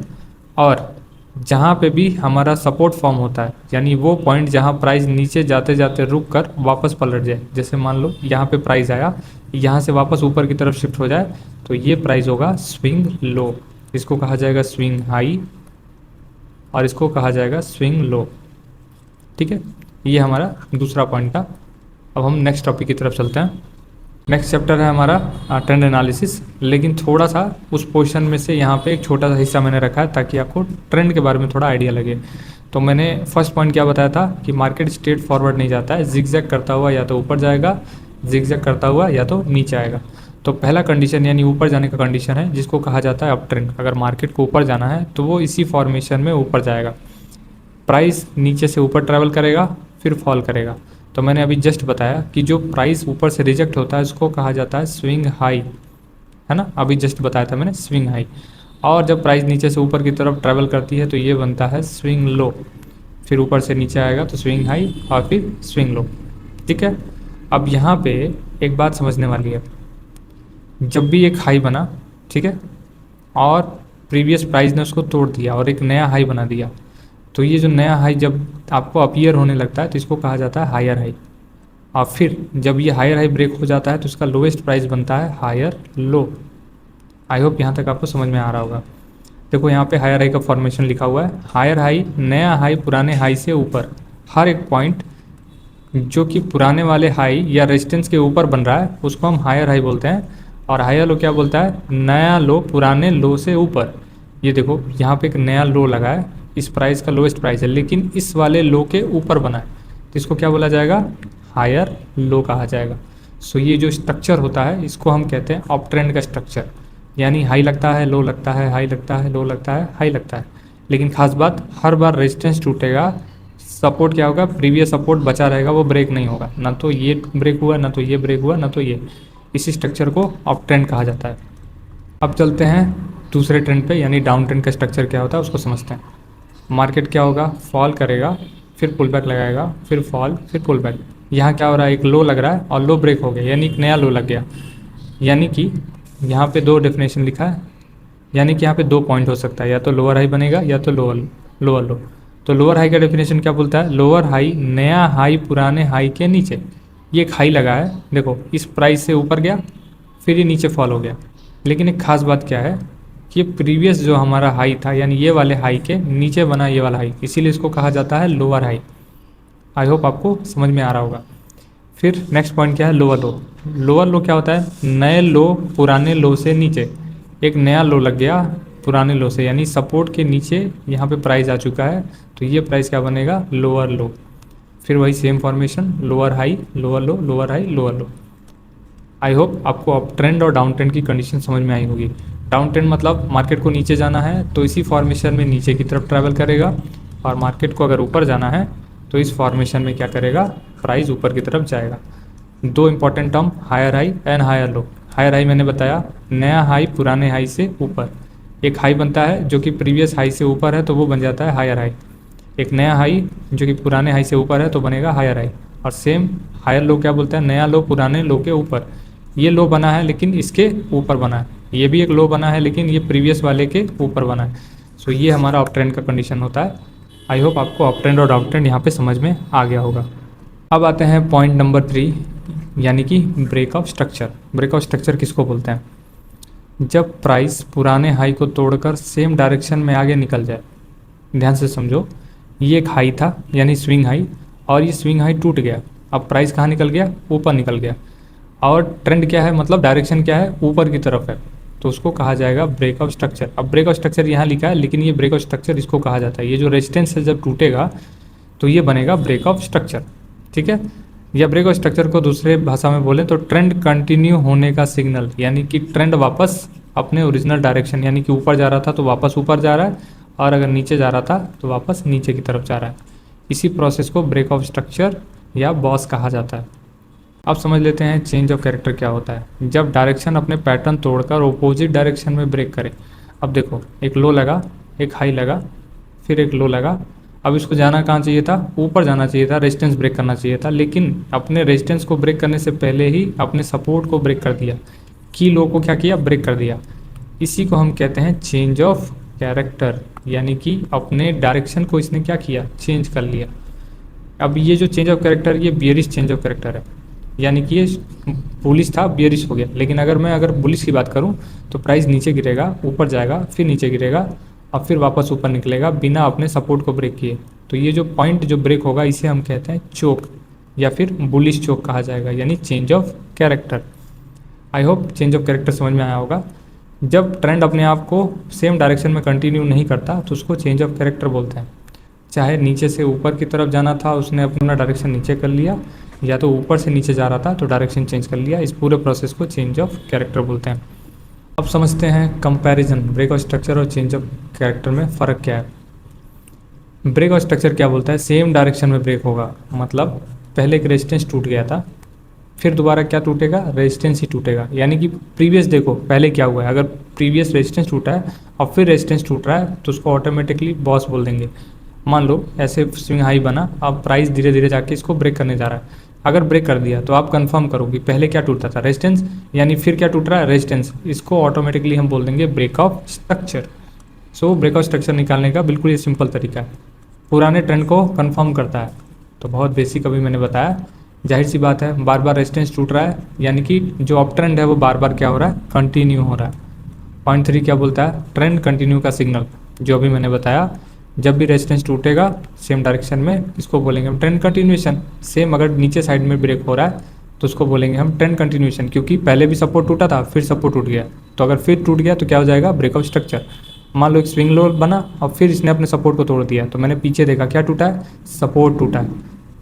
और जहाँ पे भी हमारा सपोर्ट फॉर्म होता है, यानी वो पॉइंट जहाँ प्राइस नीचे जाते जाते रुक कर वापस पलट जाए, जैसे मान लो यहाँ पे प्राइस आया, यहाँ से वापस ऊपर की तरफ शिफ्ट हो जाए, तो ये प्राइस होगा स्विंग लो। इसको कहा जाएगा स्विंग हाई और इसको कहा जाएगा स्विंग लो। ठीक है, ये हमारा दूसरा पॉइंट था। अब हम नेक्स्ट टॉपिक की तरफ चलते हैं। नेक्स्ट चैप्टर है हमारा ट्रेंड एनालिसिस, लेकिन थोड़ा सा उस पोर्शन में से यहाँ पे एक छोटा सा हिस्सा मैंने रखा है ताकि आपको ट्रेंड के बारे में थोड़ा आइडिया लगे। तो मैंने फर्स्ट पॉइंट क्या बताया था कि मार्केट स्ट्रेट फॉरवर्ड नहीं जाता है, जिगजैग करता हुआ या तो ऊपर जाएगा, जिगजैग करता हुआ या तो नीचे आएगा। तो पहला कंडीशन यानी ऊपर जाने का कंडीशन है जिसको कहा जाता है अप ट्रेंड। अगर मार्केट को ऊपर जाना है तो वो इसी फॉर्मेशन में ऊपर जाएगा, प्राइस नीचे से ऊपर ट्रैवल करेगा, फिर फॉल करेगा। तो मैंने अभी जस्ट बताया कि जो प्राइस ऊपर से रिजेक्ट होता है उसको कहा जाता है स्विंग हाई, है ना, अभी जस्ट बताया था मैंने स्विंग हाई। और जब प्राइस नीचे से ऊपर की तरफ ट्रैवल करती है तो ये बनता है स्विंग लो, फिर ऊपर से नीचे आएगा तो स्विंग हाई और फिर स्विंग लो। ठीक है, अब यहाँ पे एक बात समझने वाली है, जब भी एक हाई बना, ठीक है, और प्रीवियस प्राइस ने उसको तोड़ दिया और एक नया हाई बना दिया, तो ये जो नया हाई जब आपको अपीयर होने लगता है तो इसको कहा जाता है हायर हाई। और फिर जब ये हायर हाई ब्रेक हो जाता है तो इसका लोएस्ट प्राइस बनता है हायर लो। आई होप यहाँ तक आपको समझ में आ रहा होगा। देखो यहाँ पे हायर हाई का फॉर्मेशन लिखा हुआ है, हायर हाई नया हाई पुराने हाई से ऊपर, हर एक पॉइंट जो कि पुराने वाले हाई या रेजिस्टेंस के ऊपर बन रहा है उसको हम हायर हाई बोलते हैं। और हायर लो क्या बोलता है, नया लो पुराने लो से ऊपर। ये देखो यहाँ पे एक नया लो लगा है, इस प्राइस का लोएस्ट प्राइस है लेकिन इस वाले लो के ऊपर बना है, तो इसको क्या बोला जाएगा, हायर लो कहा जाएगा। सो ये जो स्ट्रक्चर होता है इसको हम कहते हैं अप ट्रेंड का स्ट्रक्चर, यानी हाई लगता है, लो लगता है, हाई लगता है, लो लगता है, हाई लगता है। लेकिन खास बात, हर बार रेजिस्टेंस टूटेगा, सपोर्ट क्या होगा, प्रीवियस सपोर्ट बचा रहेगा, वो ब्रेक नहीं होगा। ना तो ये ब्रेक हुआ, ना तो ये ब्रेक हुआ, ना तो ये। इसी स्ट्रक्चर को अप ट्रेंड कहा जाता है। अब चलते हैं दूसरे ट्रेंड पे, यानी डाउन ट्रेंड का स्ट्रक्चर क्या होता है उसको समझते हैं। मार्केट क्या होगा, फॉल करेगा, फिर पुल बैक लगाएगा, फिर फॉल, फिर पुल बैक। यहाँ क्या हो रहा है, एक लो लग रहा है और लो ब्रेक हो गया, यानी एक नया लो लग गया। यानी कि यहाँ पे दो डेफिनेशन लिखा है, यानी कि यहाँ पे 2 पॉइंट हो सकता है, या तो लोअर हाई बनेगा या तो लोअर लोअर लो। तो लोअर हाई का डेफिनेशन क्या बोलता है, लोअर हाई नया हाई पुराने हाई के नीचे। ये एक हाई लगा है, देखो इस प्राइस से ऊपर गया, फिर ये नीचे फॉल हो गया। लेकिन एक खास बात क्या है कि ये प्रीवियस जो हमारा हाई था, यानी ये वाले हाई के नीचे बना ये वाला हाई, इसीलिए इसको कहा जाता है लोअर हाई। आई होप आपको समझ में आ रहा होगा। फिर नेक्स्ट पॉइंट क्या है, लोअर लो। लोअर लो क्या होता है, नए लो पुराने लो से नीचे। एक नया लो लग गया पुराने लो से, यानी सपोर्ट के नीचे यहाँ पे प्राइस आ चुका है, तो ये प्राइस क्या बनेगा, लोअर लो। फिर वही same formation, lower high lower low, lower high lower low. I hope आपको अप ट्रेंड और डाउन ट्रेंड की कंडीशन समझ में आई होगी। डाउन ट्रेंड मतलब मार्केट को नीचे जाना है तो इसी फॉर्मेशन में नीचे की तरफ ट्रैवल करेगा, और मार्केट को अगर ऊपर जाना है तो इस फॉर्मेशन में क्या करेगा, प्राइस ऊपर की तरफ जाएगा। 2 important term, higher high and higher low. Higher high मैंने बताया, नया हाई पुराने हाई से ऊपर। एक हाई बनता है जो कि प्रीवियस हाई से ऊपर है तो वो बन जाता है हायर हाई। एक नया हाई जो कि पुराने हाई से ऊपर है तो बनेगा हायर हाई। और सेम हायर लो क्या बोलता है, नया लो पुराने लो के ऊपर। ये लो बना है लेकिन इसके ऊपर बना है, ये भी एक लो बना है लेकिन ये प्रीवियस वाले के ऊपर बना है। सो ये हमारा अप ट्रेंड का कंडीशन होता है। आई होप आपको अप ट्रेंड और डाउन ट्रेंड यहाँ पे समझ में आ गया होगा। अब आते हैं पॉइंट नंबर 3, यानी कि break of structure. Break of structure किसको बोलते हैं, जब प्राइस पुराने हाई को तोड़कर सेम डायरेक्शन में आगे निकल जाए। ध्यान से समझो, ये एक हाई था यानी स्विंग हाई, और ये स्विंग हाई टूट गया। अब प्राइस कहाँ निकल गया, ऊपर निकल गया। और ट्रेंड क्या है, मतलब डायरेक्शन क्या है, ऊपर की तरफ है, तो उसको कहा जाएगा ब्रेक ऑफ स्ट्रक्चर। अब ब्रेक ऑफ स्ट्रक्चर यहाँ लिखा है, लेकिन ये ब्रेक ऑफ स्ट्रक्चर इसको कहा जाता है। ये जो रेजिस्टेंस है जब टूटेगा तो ये बनेगा ब्रेक ऑफ स्ट्रक्चर, ठीक है। या ब्रेक ऑफ स्ट्रक्चर को दूसरे भाषा में बोलें तो ट्रेंड कंटिन्यू होने का सिग्नल, यानी कि ट्रेंड वापस अपने ओरिजिनल डायरेक्शन, यानी कि ऊपर जा रहा था तो वापस ऊपर जा रहा है, और अगर नीचे जा रहा था तो वापस नीचे की तरफ जा रहा है। इसी प्रोसेस को ब्रेक ऑफ स्ट्रक्चर या बॉस कहा जाता है। अब समझ लेते हैं चेंज ऑफ कैरेक्टर क्या होता है, जब डायरेक्शन अपने पैटर्न तोड़कर ऑपोजिट डायरेक्शन में ब्रेक करे। अब देखो, एक लो लगा, एक हाई लगा, फिर एक लो लगा। अब इसको जाना कहाँ चाहिए था, ऊपर जाना चाहिए था, रेजिस्टेंस ब्रेक करना चाहिए था, लेकिन अपने रेजिस्टेंस को ब्रेक करने से पहले ही अपने सपोर्ट को ब्रेक कर दिया, की लो को क्या किया, ब्रेक कर दिया। इसी को हम कहते हैं चेंज ऑफ कैरेक्टर, यानी कि अपने डायरेक्शन को इसने क्या किया, चेंज कर लिया। अब ये जो चेंज ऑफ कैरेक्टर, ये बियरिश चेंज ऑफ कैरेक्टर है, यानी कि ये बुलिश था, बियरिश हो गया। लेकिन अगर बुलिश की बात करूं तो प्राइस नीचे गिरेगा, ऊपर जाएगा, फिर नीचे गिरेगा, और फिर वापस ऊपर निकलेगा बिना अपने सपोर्ट को ब्रेक किए। तो ये जो पॉइंट जो ब्रेक होगा इसे हम कहते हैं चोक, या फिर बुलिश चोक कहा जाएगा, यानी change of character. I hope change of character समझ में आया होगा। जब ट्रेंड अपने आप को सेम डायरेक्शन में कंटिन्यू नहीं करता तो उसको चेंज ऑफ कैरेक्टर बोलते हैं। चाहे नीचे से ऊपर की तरफ जाना था, उसने अपना डायरेक्शन नीचे कर लिया, या तो ऊपर से नीचे जा रहा था तो डायरेक्शन चेंज कर लिया। इस पूरे प्रोसेस को चेंज ऑफ कैरेक्टर बोलते हैं। अब समझते हैं कंपैरिजन, ब्रेक ऑफ स्ट्रक्चर और चेंज ऑफ कैरेक्टर में फ़र्क क्या है। ब्रेक ऑफ स्ट्रक्चर क्या बोलता है, सेम डायरेक्शन में ब्रेक होगा, मतलब पहले एक रेजिस्टेंस टूट गया था, फिर दोबारा क्या टूटेगा, रेजिस्टेंस ही टूटेगा। यानी कि प्रीवियस देखो पहले क्या हुआ है, अगर प्रीवियस रेजिस्टेंस टूटा है और फिर रेजिस्टेंस टूट रहा है तो उसको ऑटोमेटिकली बॉस बोल देंगे। मान लो ऐसे स्विंग हाई बना, अब प्राइस धीरे धीरे जाके इसको ब्रेक करने जा रहा है। अगर ब्रेक कर दिया तो आप कंफर्म करो कि पहले क्या टूटता था, रेजिस्टेंस, यानी फिर क्या टूट रहा है, रेजिस्टेंस। इसको ऑटोमेटिकली हम बोल देंगे break of structure. So break of structure निकालने का बिल्कुल ये सिंपल तरीका है, पुराने ट्रेंड को कंफर्म करता है। तो बहुत बेसिक अभी मैंने बताया, जाहिर सी बात है बार बार रेजिस्टेंस टूट रहा है, यानी कि जो अप ट्रेंड है वो बार बार क्या हो रहा है, कंटिन्यू हो रहा है। पॉइंट 3 क्या बोलता है, ट्रेंड कंटिन्यू का सिग्नल, जो अभी मैंने बताया, जब भी रेजिस्टेंस टूटेगा सेम डायरेक्शन में, इसको बोलेंगे हम ट्रेंड कंटिन्यूएशन। सेम अगर नीचे साइड में ब्रेक हो रहा है तो उसको बोलेंगे हम ट्रेंड कंटिन्यूएशन, क्योंकि पहले भी सपोर्ट टूटा था फिर सपोर्ट टूट गया, तो अगर फिर टूट गया तो क्या हो जाएगा, ब्रेक ऑफ स्ट्रक्चर। मान लो एक स्विंग लो बना और फिर इसने अपने सपोर्ट को तोड़ दिया, तो मैंने पीछे देखा क्या टूटा है, सपोर्ट टूटा है,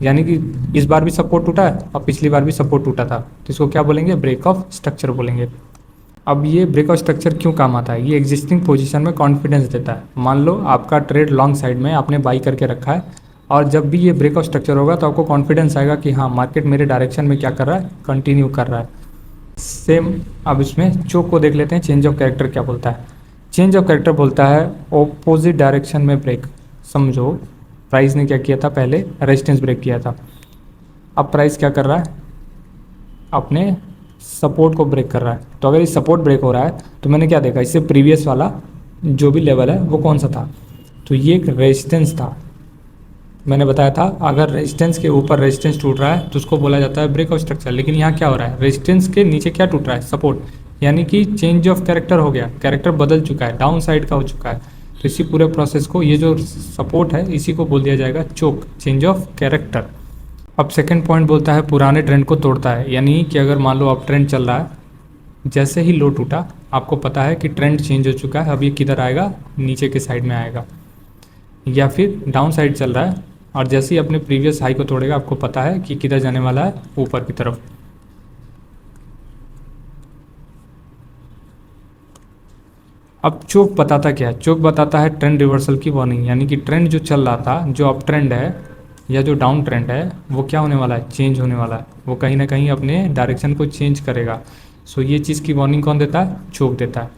यानी कि इस बार भी सपोर्ट टूटा है और पिछली बार भी सपोर्ट टूटा था, तो इसको क्या बोलेंगे, ब्रेक ऑफ स्ट्रक्चर बोलेंगे। अब ये ब्रेकआउट स्ट्रक्चर क्यों काम आता है? ये एग्जिस्टिंग पोजीशन में कॉन्फिडेंस देता है। मान लो आपका ट्रेड लॉन्ग साइड में आपने बाई करके रखा है, और जब भी ये ब्रेकआउट स्ट्रक्चर होगा तो आपको कॉन्फिडेंस आएगा कि हाँ, मार्केट मेरे डायरेक्शन में क्या कर रहा है, कंटिन्यू कर रहा है। सेम अब इसमें चोक को देख लेते हैं, चेंज ऑफ कैरेक्टर क्या बोलता है। चेंज ऑफ कैरेक्टर बोलता है ऑपोजिट डायरेक्शन में ब्रेक। समझो प्राइस ने क्या किया था, पहले रेजिस्टेंस ब्रेक किया था, अब प्राइस क्या कर रहा है, अपने सपोर्ट को ब्रेक कर रहा है। तो अगर ये सपोर्ट ब्रेक हो रहा है तो मैंने क्या देखा, इससे प्रीवियस वाला जो भी लेवल है वो कौन सा था, तो ये एक रेजिस्टेंस था। मैंने बताया था अगर रेजिस्टेंस के ऊपर रेजिस्टेंस टूट रहा है तो उसको बोला जाता है ब्रेकआउट स्ट्रक्चर। लेकिन यहाँ क्या हो रहा है, रेजिस्टेंस के नीचे क्या टूट रहा है, सपोर्ट, यानी कि चेंज ऑफ कैरेक्टर हो गया, कैरेक्टर बदल चुका है, डाउन साइड का हो चुका है। तो इसी पूरे प्रोसेस को, ये जो सपोर्ट है इसी को बोल दिया जाएगा चोक, चेंज ऑफ कैरेक्टर। अब सेकंड पॉइंट बोलता है पुराने ट्रेंड को तोड़ता है, यानी कि अगर मान लो अब ट्रेंड चल रहा है, जैसे ही लो टूटा आपको पता है कि ट्रेंड चेंज हो चुका है, अब ये किधर आएगा, नीचे के साइड में आएगा, या फिर डाउन साइड चल रहा है और जैसे ही अपने प्रीवियस हाई को तोड़ेगा आपको पता है कि किधर जाने वाला है, ऊपर की तरफ। अब चोक बताता क्या है, चोक बताता है ट्रेंड रिवर्सल की वार्निंग, यानी कि ट्रेंड जो चल रहा था, जो अप ट्रेंड है या जो डाउन ट्रेंड है, वो क्या होने वाला है, चेंज होने वाला है, वो कहीं ना कहीं अपने डायरेक्शन को चेंज करेगा। सो ये चीज़ की वार्निंग कौन देता है, चोक देता है।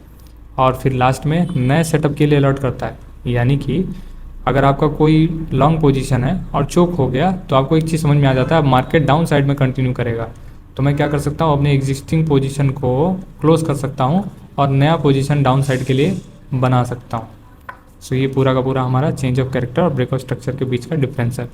और फिर लास्ट में नए सेटअप के लिए अलर्ट करता है, यानी कि अगर आपका कोई लॉन्ग पोजीशन है और चोक हो गया तो आपको एक चीज़ समझ में आ जाता है, मार्केट डाउन साइड में कंटिन्यू करेगा, तो मैं क्या कर सकता हूँ, अपने एग्जिस्टिंग पोजीशन को क्लोज कर सकता हूँ और नया पोजीशन डाउन साइड के लिए बना सकता हूँ। सो ये पूरा का पूरा हमारा चेंज ऑफ कैरेक्टर और ब्रेकआउट स्ट्रक्चर के बीच का डिफरेंस है।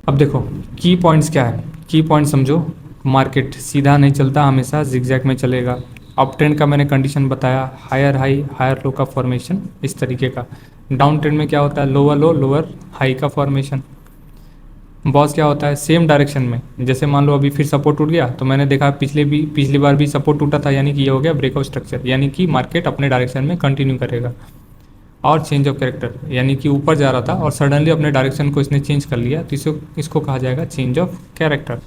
अब देखो की पॉइंट्स क्या है, की पॉइंट समझो, मार्केट सीधा नहीं चलता, हमेशा जिगजैग में चलेगा। अप ट्रेंड का मैंने कंडीशन बताया, हायर हाई हायर लो का फॉर्मेशन इस तरीके का। डाउन ट्रेंड में क्या होता है, लोअर लो लोअर हाई का फॉर्मेशन। बॉस क्या होता है, सेम डायरेक्शन में, जैसे मान लो अभी फिर सपोर्ट टूट गया तो मैंने देखा पिछली बार भी सपोर्ट टूटा था, यानी कि ये हो गया ब्रेकआउट स्ट्रक्चर, यानी कि मार्केट अपने डायरेक्शन में कंटिन्यू करेगा। और चेंज ऑफ कैरेक्टर, यानी कि ऊपर जा रहा था और सडनली अपने डायरेक्शन को इसने चेंज कर लिया, तो इसको कहा जाएगा चेंज ऑफ कैरेक्टर।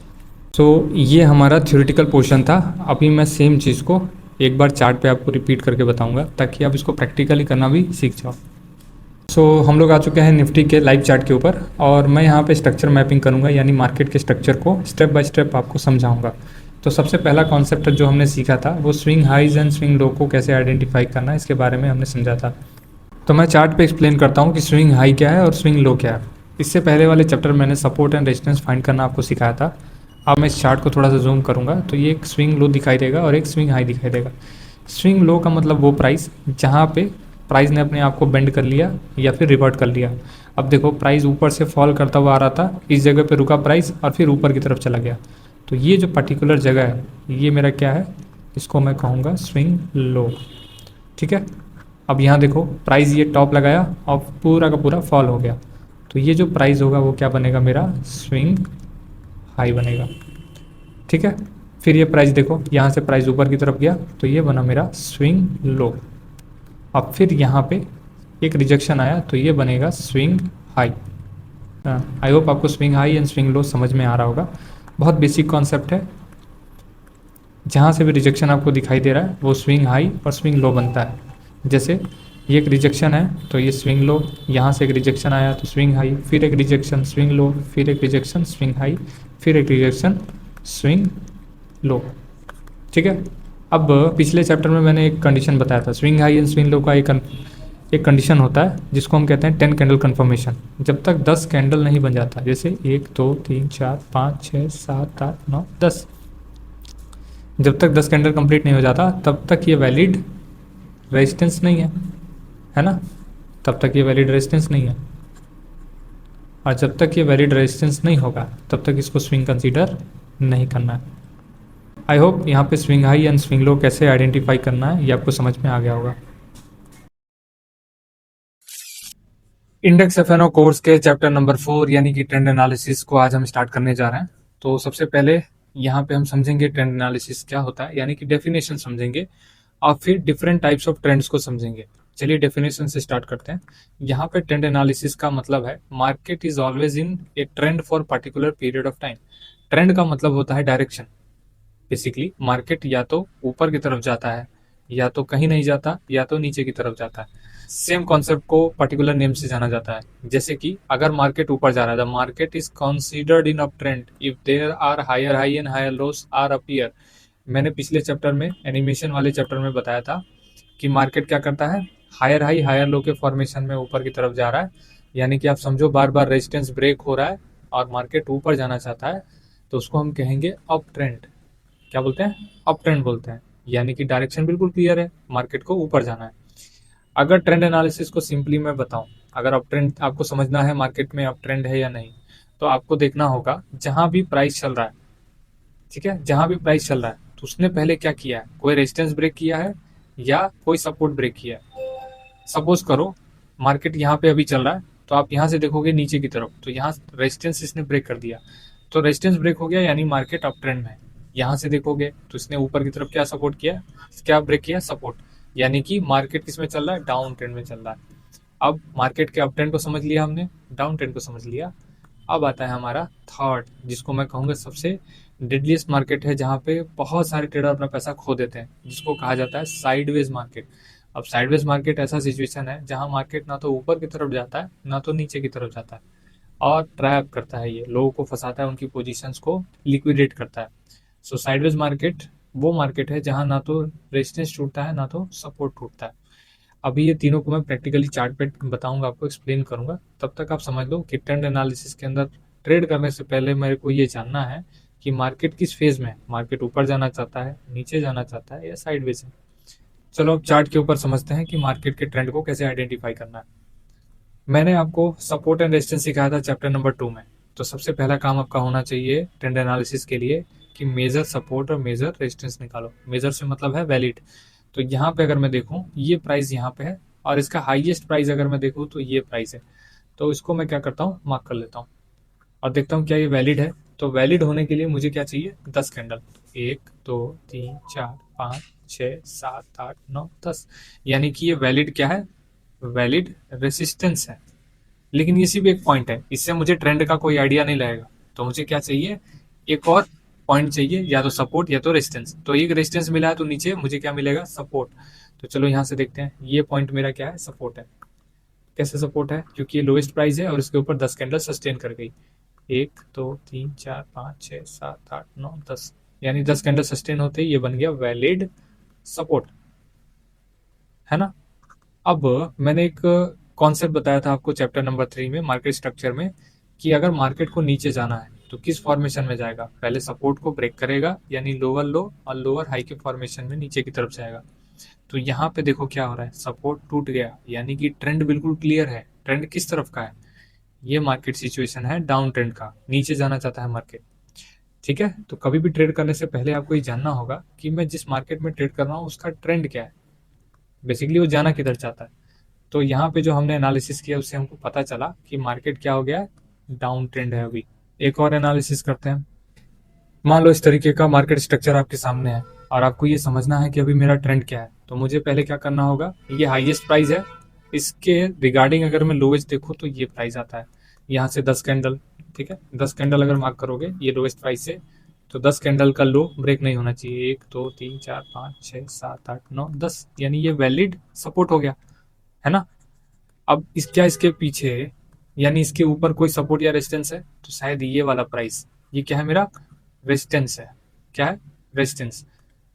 सो ये हमारा थ्योरेटिकल पोर्शन था। अभी मैं सेम चीज़ को एक बार चार्ट पे आपको रिपीट करके बताऊंगा ताकि आप इसको प्रैक्टिकली करना भी सीख जाओ। सो हम लोग आ चुके हैं निफ्टी के लाइव चार्ट के ऊपर, और मैं यहाँ पे स्ट्रक्चर मैपिंग करूँगा, यानी मार्केट के स्ट्रक्चर को स्टेप बाय स्टेप आपको समझाऊंगा। तो सबसे पहला कॉन्सेप्ट जो हमने सीखा था वो swing highs and swing low को कैसे आइडेंटिफाई करना है, इसके बारे में हमने समझा था। तो मैं चार्ट पे एक्सप्लेन करता हूँ कि स्विंग हाई क्या है और स्विंग लो क्या है। इससे पहले वाले चैप्टर मैंने सपोर्ट एंड रेजिस्टेंस फाइंड करना आपको सिखाया था। अब मैं इस चार्ट को थोड़ा सा जूम करूँगा तो ये एक स्विंग लो दिखाई देगा और एक स्विंग हाई दिखाई देगा। स्विंग लो का मतलब वो प्राइस जहाँ पे प्राइस ने अपने आप को बेंड कर लिया या फिर रिवर्ट कर लिया। अब देखो प्राइस ऊपर से फॉल करता हुआ आ रहा था, इस जगह पे रुका प्राइस और फिर ऊपर की तरफ चला गया। तो ये जो पर्टिकुलर जगह है ये मेरा क्या है, इसको मैं कहूँगा स्विंग लो। ठीक है, अब यहाँ देखो प्राइस ये टॉप लगाया और पूरा का पूरा फॉल हो गया, तो ये जो प्राइस होगा वो क्या बनेगा, मेरा स्विंग हाई बनेगा। ठीक है, फिर ये प्राइस देखो यहाँ से प्राइस ऊपर की तरफ गया तो ये बना मेरा स्विंग लो। अब फिर यहाँ पे एक रिजेक्शन आया तो ये बनेगा स्विंग हाई। आई होप आपको स्विंग हाई एंड स्विंग लो समझ में आ रहा होगा। बहुत बेसिक कॉन्सेप्ट है, जहाँ से भी रिजेक्शन आपको दिखाई दे रहा है वो स्विंग हाई और स्विंग लो बनता है। जैसे ये एक रिजेक्शन है तो ये स्विंग लो, यहाँ से एक रिजेक्शन आया तो स्विंग हाई, फिर एक रिजेक्शन स्विंग लो, फिर एक रिजेक्शन स्विंग हाई, फिर एक रिजेक्शन स्विंग लो। ठीक है, अब पिछले चैप्टर में मैंने एक कंडीशन बताया था, स्विंग हाई एंड स्विंग लो का एक कंडीशन होता है जिसको हम कहते हैं 10 कैंडल कन्फर्मेशन। जब तक 10 कैंडल नहीं बन जाता, जैसे 1 2 3 4 5 6 7 8 9 10, जब तक 10 कैंडल कंप्लीट नहीं हो जाता तब तक ये वैलिड रेजिस्टेंस नहीं है ना, तब तक ये वैलिड रेजिस्टेंस नहीं है। और जब तक ये वैलिड रेजिस्टेंस नहीं होगा तब तक इसको स्विंग कंसीडर नहीं करना है। आई होप यहाँ पे स्विंग हाई एंड स्विंग लो कैसे आइडेंटिफाई करना है ये आपको समझ में आ गया होगा। इंडेक्स एफएनओ कोर्स के चैप्टर नंबर 4 यानी कि ट्रेंड एनालिसिस को आज हम स्टार्ट करने जा रहे हैं। तो सबसे पहले यहाँ पे हम समझेंगे ट्रेंड एनालिसिस क्या होता है, यानी कि डेफिनेशन समझेंगे और फिर डिफरेंट टाइप्स ऑफ ट्रेंड्स को समझेंगे। चलिए डेफिनेशन से स्टार्ट करते हैं। यहाँ पे ट्रेंड एनालिसिस का मतलब है market is always in A trend for particular period of time. Trend का मतलब होता है डायरेक्शन। बेसिकली मार्केट या तो ऊपर की तरफ जाता है या तो कहीं नहीं जाता या तो नीचे की तरफ जाता है। सेम कॉन्सेप्ट को पर्टिकुलर नेम से जाना जाता है। जैसे कि अगर मार्केट ऊपर जा रहा है, the market is considered in up trend if there are higher high and higher lows are appear. मैंने पिछले चैप्टर में, एनिमेशन वाले चैप्टर में बताया था कि मार्केट क्या करता है, हायर हाई हायर लो के फॉर्मेशन में ऊपर की तरफ जा रहा है। यानी कि आप समझो बार बार रेजिस्टेंस ब्रेक हो रहा है और मार्केट ऊपर जाना चाहता है, तो उसको हम कहेंगे अप ट्रेंड। क्या बोलते हैं? अप ट्रेंड बोलते हैं। यानी कि डायरेक्शन बिल्कुल क्लियर है, मार्केट को ऊपर जाना है। अगर ट्रेंड एनालिसिस को सिंपली मैं बताऊं, अगर अप ट्रेंड आपको समझना है मार्केट में अप ट्रेंड है या नहीं, तो आपको देखना होगा जहां भी प्राइस चल रहा है, ठीक है, जहां भी प्राइस चल रहा है तो उसने पहले क्या किया है, कोई रेजिस्टेंस ब्रेक किया है या कोई सपोर्ट ब्रेक किया है। सपोज करो मार्केट यहाँ पे अभी चल रहा है, तो आप यहाँ से देखोगे नीचे की तरफ, तो यहाँ रेजिस्टेंस इसने ब्रेक कर दिया, तो रेजिस्टेंस ब्रेक हो गया यानी मार्केट अप ट्रेंड में है। यहाँ से देखोगे तो इसने ऊपर की तरफ क्या सपोर्ट किया, क्या ब्रेक किया, सपोर्ट। यानी कि मार्केट किस में चल रहा है, डाउन ट्रेंड में चल रहा है। अब मार्केट के अप ट्रेंड को समझ लिया हमने, डाउन ट्रेंड को समझ लिया। अब आता है हमारा थर्ड, जिसको मैं कहूँगा सबसे डेडलीस्ट मार्केट है, जहाँ पे बहुत सारे ट्रेडर अपना पैसा खो देते हैं, जिसको कहा जाता है साइडवेज मार्केट। अब साइडवेज मार्केट ऐसा सिचुएशन है जहाँ मार्केट ना तो ऊपर की तरफ जाता है ना तो नीचे की तरफ जाता है, और ट्रैप करता है, ये लोगों को फंसाता है, उनकी पोजीशंस को लिक्विडेट करता है। सो साइडवेज मार्केट वो मार्केट है जहाँ ना तो रेजिस्टेंस टूटता है ना तो सपोर्ट टूटता है। अभी ये तीनों को मैं प्रैक्टिकली चार्ट पे बताऊंगा, आपको एक्सप्लेन करूंगा, तब तक आप समझ लो कि ट्रेंड एनालिसिस के अंदर ट्रेड करने से पहले मेरे को ये जानना है कि मार्केट किस फेज में है, मार्केट ऊपर जाना चाहता है, नीचे जाना चाहता है या साइडवेज है। चलो अब चार्ट के ऊपर समझते हैं कि मार्केट के ट्रेंड को कैसे आइडेंटिफाई करना है। मैंने आपको सपोर्ट एंड रेजिस्टेंस सिखाया था चैप्टर नंबर 2 में। तो सबसे पहला काम आपका होना चाहिए ट्रेंड एनालिसिस के लिए कि मेजर सपोर्ट और मेजर रेजिस्टेंस निकालो। मेजर से मतलब है वैलिड। तो यहाँ पे अगर मैं देखूँ ये प्राइस यहाँ पे है और इसका हाईएस्ट प्राइस अगर मैं देखूँ तो ये प्राइस है, तो इसको मैं क्या करता हूँ, मार्क कर लेता हूँ और देखता हूँ क्या ये वैलिड है। तो वैलिड होने के लिए मुझे क्या चाहिए, 10 कैंडल, 1 2 3 4 5 6 7 8 9 10। यानी कि ये वैलिड क्या है, वैलिड रेसिस्टेंस है। लेकिन ये सिर्फ एक पॉइंट है, इससे मुझे ट्रेंड का कोई आइडिया नहीं लगेगा। तो मुझे क्या चाहिए, एक और पॉइंट चाहिए, या तो सपोर्ट या तो रेजिस्टेंस। तो एक रेजिस्टेंस मिला है तो नीचे मुझे क्या मिलेगा, सपोर्ट। तो चलो यहाँ से देखते हैं, ये पॉइंट मेरा क्या है, सपोर्ट है। कैसे सपोर्ट है, क्योंकि ये लोएस्ट प्राइस है और इसके ऊपर 10 कैंडल सस्टेन कर गई। 1 2 3 4 5 6 7 8 9 10, यानी 10 कैंडल सस्टेन होते ही ये बन गया वैलिड सपोर्ट, है ना। अब मैंने एक कॉन्सेप्ट बताया था आपको चैप्टर नंबर 3 में, मार्केट स्ट्रक्चर में, कि अगर मार्केट को नीचे जाना है तो किस फॉर्मेशन में जाएगा, पहले सपोर्ट को ब्रेक करेगा यानी लोअर लो और लोअर हाई के फॉर्मेशन में नीचे की तरफ जाएगा। तो यहाँ पे देखो क्या हो रहा है, सपोर्ट टूट गया यानी कि ट्रेंड बिल्कुल क्लियर है। ट्रेंड किस तरफ का है, ये मार्केट सिचुएशन है डाउन ट्रेंड का, नीचे जाना चाहता है मार्केट। ठीक है, तो कभी भी ट्रेड करने से पहले आपको ये जानना होगा कि मैं जिस मार्केट में ट्रेड कर रहा हूँ उसका ट्रेंड क्या है, बेसिकली वो जाना किधर चाहता है। तो यहाँ पे जो हमने एनालिसिस किया उससे हमको पता चला कि मार्केट क्या हो गया, डाउन ट्रेंड है अभी। एक और एनालिसिस करते हैं। मान लो इस तरीके का मार्केट स्ट्रक्चर आपके सामने है और आपको ये समझना है कि अभी मेरा ट्रेंड क्या है। तो मुझे पहले क्या करना होगा, ये हाईएस्ट प्राइस है, इसके रिगार्डिंग अगर मैं लोवेस्ट देखूँ तो ये प्राइस आता है, यहाँ से 10 कैंडल, ठीक है, 10 कैंडल अगर मार्क करोगे ये लोवेस्ट प्राइस से, तो 10 कैंडल का लो ब्रेक नहीं होना चाहिए। 1 2 3 4 5 6 7 8 9 10, यानी ये वैलिड सपोर्ट हो गया, है ना। अब इसके पीछे यानी इसके ऊपर कोई सपोर्ट या रेजिस्टेंस है, तो शायद ये वाला प्राइस, ये क्या है, मेरा रेजिस्टेंस है। क्या है, रेजिस्टेंस।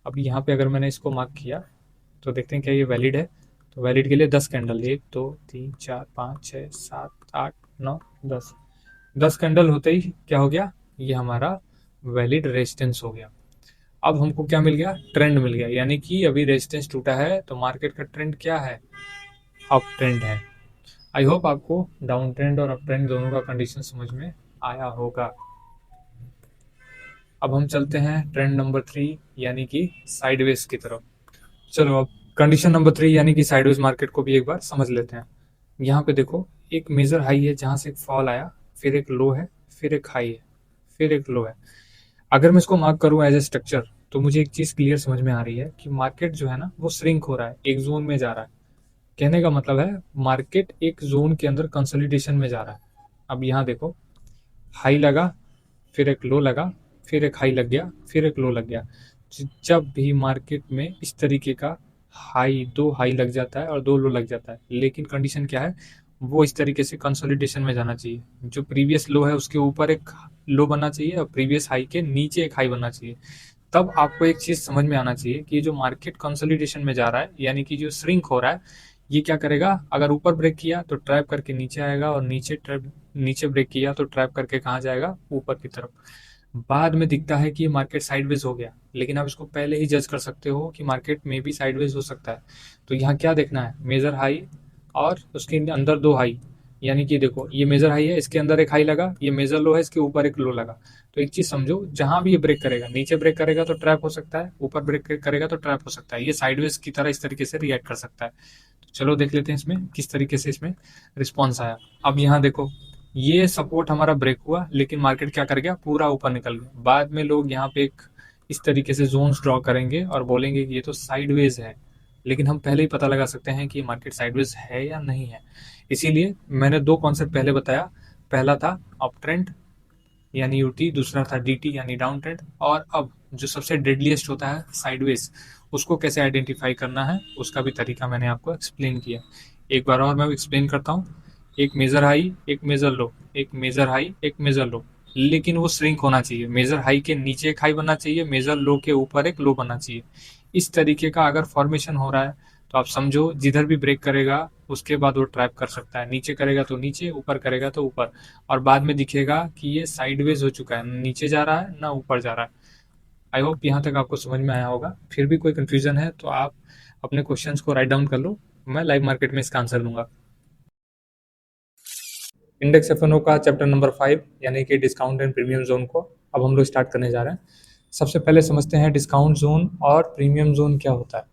अब यहाँ पे अगर मैंने इसको मार्क किया तो देखते हैं क्या ये वैलिड है। तो वैलिड के लिए 10 कैंडल, 1 2 3 4 5 6 7 8 9 10, 10 कैंडल होते ही क्या हो गया, ये हमारा वैलिड रेजिस्टेंस हो गया। अब हमको क्या मिल गया, ट्रेंड मिल गया, यानी कि अभी रेजिस्टेंस टूटा है तो मार्केट का ट्रेंड क्या है, अप ट्रेंड है। आई होप आपको डाउन ट्रेंड और अप ट्रेंड दोनों का कंडीशन समझ में आया होगा। अब हम चलते हैं ट्रेंड नंबर 3 यानी कि साइडवेज की तरफ। चलो अब कंडीशन नंबर 3 यानी कि साइडवेज मार्केट को भी एक बार समझ लेते हैं। यहाँ पे देखो एक मेजर हाई है जहाँ से एक फॉल आया, फिर एक लो है, फिर एक हाई है, फिर एक लो है। अगर मैं इसको मार्क करूँ एज ए स्ट्रक्चर तो मुझे एक चीज़ क्लियर समझ में आ रही है कि मार्केट जो है ना वो श्रिंक हो रहा है, एक जोन में जा रहा है। कहने का मतलब है मार्केट एक जोन के अंदर कंसोलिडेशन में जा रहा है। अब यहाँ देखो हाई लगा, फिर एक लो लगा, फिर एक हाई लग गया, फिर एक लो लग गया। जब भी मार्केट में इस तरीके का हाई, 2 हाई लग जाता है और 2 लो लग जाता है, लेकिन कंडीशन क्या है, वो इस तरीके से कंसोलिडेशन में जाना चाहिए। जो प्रीवियस लो है उसके ऊपर एक लो बनना चाहिए और प्रीवियस हाई के नीचे एक हाई बनना चाहिए। तब आपको एक चीज़ समझ में आना चाहिए कि जो मार्केट कंसोलिडेशन में जा रहा है, यानी कि जो श्रिंक हो रहा है, ये क्या करेगा, अगर ऊपर ब्रेक किया तो ट्रैप करके नीचे आएगा और नीचे ब्रेक किया तो ट्रैप करके कहाँ जाएगा, ऊपर की तरफ। बाद में दिखता है कि मार्केट साइडवेज हो गया, लेकिन आप इसको पहले ही जज कर सकते हो कि मार्केट में भी साइडवेज हो सकता है। तो यहाँ क्या देखना है, मेजर हाई और उसके अंदर 2 हाई, यानी कि देखो ये मेजर हाई है, इसके अंदर एक हाई लगा, ये मेजर लो है, इसके ऊपर एक लो लगा। तो एक चीज समझो, जहां भी ये ब्रेक करेगा, नीचे ब्रेक करेगा तो ट्रैप हो सकता है, ऊपर ब्रेक करेगा तो ट्रैप हो सकता है, ये साइडवेज की तरह इस तरीके से रिएक्ट कर सकता है। तो चलो देख लेते हैं इसमें किस तरीके से इसमें रिस्पॉन्स आया। अब यहाँ देखो, ये सपोर्ट हमारा ब्रेक हुआ, लेकिन मार्केट क्या कर गया, पूरा ऊपर निकल गया। बाद में लोग यहाँ पे एक इस तरीके से जोन्स ड्रॉ करेंगे और बोलेंगे कि ये तो साइडवेज है, लेकिन हम पहले ही पता लगा सकते हैं कि मार्केट साइडवेज है या नहीं है। इसीलिए मैंने 2 कॉन्सेप्ट पहले बताया। पहला था अप ट्रेंड यानी यूटी, दूसरा था डीटी यानी डाउन ट्रेंड, और अब जो सबसे डेडलीस्ट होता है साइडवेज, उसको कैसे आइडेंटिफाई करना है उसका भी तरीका मैंने आपको एक्सप्लेन किया। एक बार और मैं एक्सप्लेन करता हूँ। एक मेजर हाई, एक मेजर लो, एक मेजर हाई, एक मेजर लो, लेकिन वो श्रिंक होना चाहिए। मेजर हाई के नीचे एक हाई बनना चाहिए, मेजर लो के ऊपर एक लो बनना चाहिए। इस तरीके का अगर फॉर्मेशन हो रहा है तो आप समझो जिधर भी ब्रेक करेगा उसके बाद वो ट्रैप कर सकता है, नीचे करेगा तो नीचे, ऊपर करेगा तो ऊपर, और बाद में दिखेगा कि ये साइडवेज हो चुका है, नीचे जा रहा है ना ऊपर जा रहा है। आई होप यहाँ तक आपको समझ में आया होगा। फिर भी कोई कंफ्यूजन है तो आप अपने क्वेश्चंस को राइट डाउन कर लो, मैं लाइव मार्केट में इसका आंसर दूंगा। इंडेक्स एफ का चैप्टर नंबर 5 यानी कि डिस्काउंट एंड प्रीमियम जोन को अब हम लोग स्टार्ट करने जा रहे हैं। सबसे पहले समझते हैं डिस्काउंट जोन और प्रीमियम जोन क्या होता है।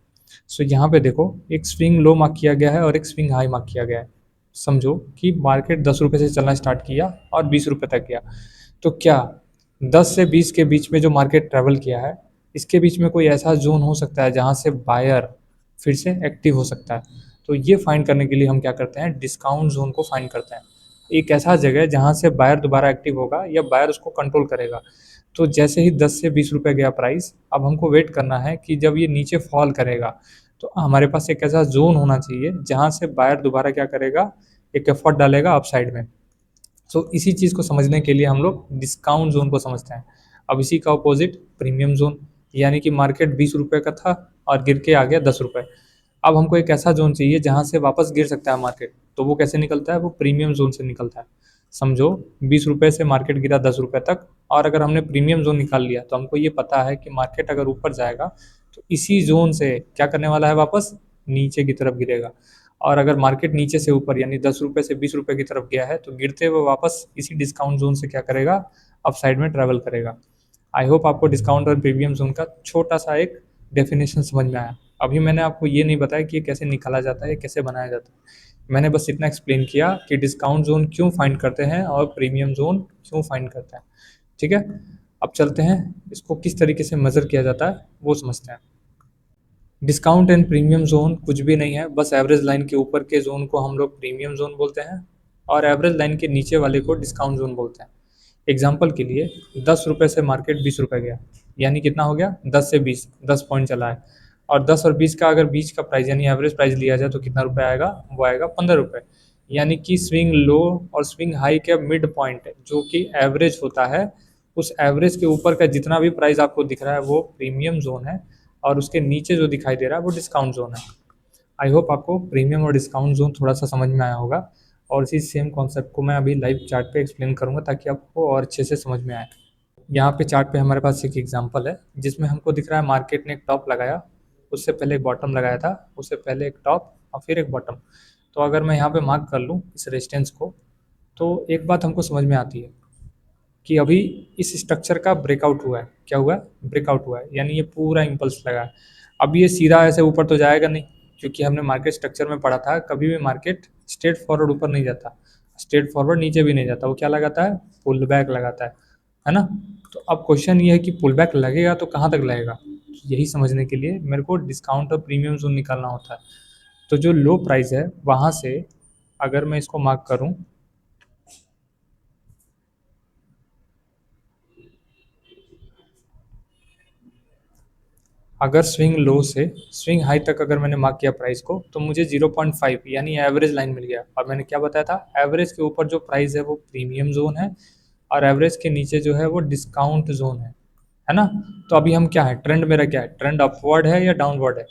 सो यहाँ पे देखो, एक स्विंग लो मार्क किया गया है और एक स्विंग हाई मार्क किया गया है। समझो कि मार्केट 10 रुपये से चलना स्टार्ट किया और 20 रुपये तक गया। तो क्या 10 से 20 के बीच में जो मार्केट ट्रेवल किया है, इसके बीच में कोई ऐसा जोन हो सकता है जहाँ से बायर फिर से एक्टिव हो सकता है? तो ये फाइंड करने के लिए हम क्या करते हैं, डिस्काउंट जोन को फाइंड करते हैं। एक ऐसा जगह जहाँ से बायर दोबारा एक्टिव होगा या बायर उसको कंट्रोल करेगा। तो जैसे ही 10 से 20 रुपये गया प्राइस, अब हमको वेट करना है कि जब ये नीचे फॉल करेगा तो हमारे पास एक ऐसा जोन होना चाहिए जहाँ से बायर दोबारा क्या करेगा, एक एफर्ट डालेगा अपसाइड में। सो इसी चीज़ को समझने के लिए हम लोग डिस्काउंट जोन को समझते हैं। अब इसी का अपोजिट प्रीमियम जोन, यानी कि मार्केट 20 रुपये का था और गिर के आ गया 10 रुपये। अब हमको एक ऐसा जोन चाहिए जहाँ से वापस गिर सकता है मार्केट। तो वो कैसे निकलता है, वो प्रीमियम जोन से निकलता है। समझो 20 रुपये से मार्केट गिरा 10 रुपये तक, और अगर हमने प्रीमियम जोन निकाल लिया तो हमको ये पता है कि मार्केट अगर ऊपर जाएगा तो इसी जोन से क्या करने वाला है, वापस नीचे की तरफ गिरेगा। और अगर मार्केट नीचे से ऊपर यानी 10 रुपये से 20 रुपये की तरफ गया है तो गिरते हुए वापस इसी डिस्काउंट जोन से क्या करेगा, अप साइड में ट्रैवल करेगा। आई होप आपको डिस्काउंट और प्रीमियम जोन का छोटा सा एक डेफिनेशन समझ में आया। अभी मैंने आपको ये नहीं बताया कि ये कैसे निकाला जाता है, कैसे बनाया जाता है। मैंने बस इतना एक्सप्लेन किया कि डिस्काउंट जोन क्यों फाइंड करते हैं और प्रीमियम जोन क्यों फाइंड करते हैं। ठीक है, अब चलते हैं इसको किस तरीके से मेजर किया जाता है वो समझते हैं। डिस्काउंट एंड प्रीमियम जोन कुछ भी नहीं है, बस एवरेज लाइन के ऊपर के जोन को हम लोग प्रीमियम जोन बोलते हैं और एवरेज लाइन के नीचे वाले को डिस्काउंट जोन बोलते हैं। एग्जाम्पल के लिए 10 रुपये से मार्केट 20 रुपये गया, यानी कितना हो गया, 10 से 20, 10 पॉइंट चला है। और 10 और 20 का अगर बीच का प्राइस यानी एवरेज प्राइस लिया जाए तो कितना रुपये आएगा, वो आएगा 15 रुपये। यानी कि स्विंग लो और स्विंग हाई के मिड पॉइंट जो कि एवरेज होता है, उस एवरेज के ऊपर का जितना भी प्राइस आपको दिख रहा है वो प्रीमियम जोन है, और उसके नीचे जो दिखाई दे रहा है वो डिस्काउंट जोन है। आई होप आपको प्रीमियम और डिस्काउंट जोन थोड़ा सा समझ में आया होगा, और इसी सेम कॉन्सेप्ट को मैं अभी लाइव चार्ट पे एक्सप्लेन करूंगा ताकि आपको और अच्छे से समझ में आए। यहाँ पे चार्ट पे हमारे पास एक एग्जांपल है जिसमें हमको दिख रहा है मार्केट ने एक टॉप लगाया, उससे पहले एक बॉटम लगाया था, उससे पहले एक टॉप और फिर एक बॉटम। तो अगर मैं यहाँ पे मार्क कर लूँ इस रेजिस्टेंस को, तो एक बात हमको समझ में आती है कि अभी इस स्ट्रक्चर का ब्रेकआउट हुआ है। क्या हुआ है, ब्रेकआउट हुआ है, यानी ये पूरा इम्पल्स लगा है। अब ये सीधा ऐसे ऊपर तो जाएगा नहीं, क्योंकि हमने मार्केट स्ट्रक्चर में पढ़ा था कभी भी मार्केट स्ट्रेट फॉरवर्ड ऊपर नहीं जाता, स्ट्रेट फॉरवर्ड नीचे भी नहीं जाता, वो क्या लगाता है, पुल बैक लगाता है ना। तो अब क्वेश्चन ये है कि पुल बैक लगेगा तो कहाँ तक लगेगा, तो यही समझने के लिए मेरे को डिस्काउंट और प्रीमियम जोन निकालना होता है। तो जो लो प्राइस है वहाँ से अगर मैं इसको मार्क करूँ, अगर स्विंग लो से स्विंग हाई तक अगर मैंने मार्क किया प्राइस को, तो मुझे 0.5 यानी एवरेज लाइन मिल गया। और मैंने क्या बताया था, एवरेज के ऊपर जो प्राइस है वो प्रीमियम जोन है, और एवरेज के नीचे जो है वो डिस्काउंट जोन है ना। तो अभी हम क्या है, ट्रेंड मेरा क्या है, ट्रेंड अपवर्ड है या डाउनवर्ड है?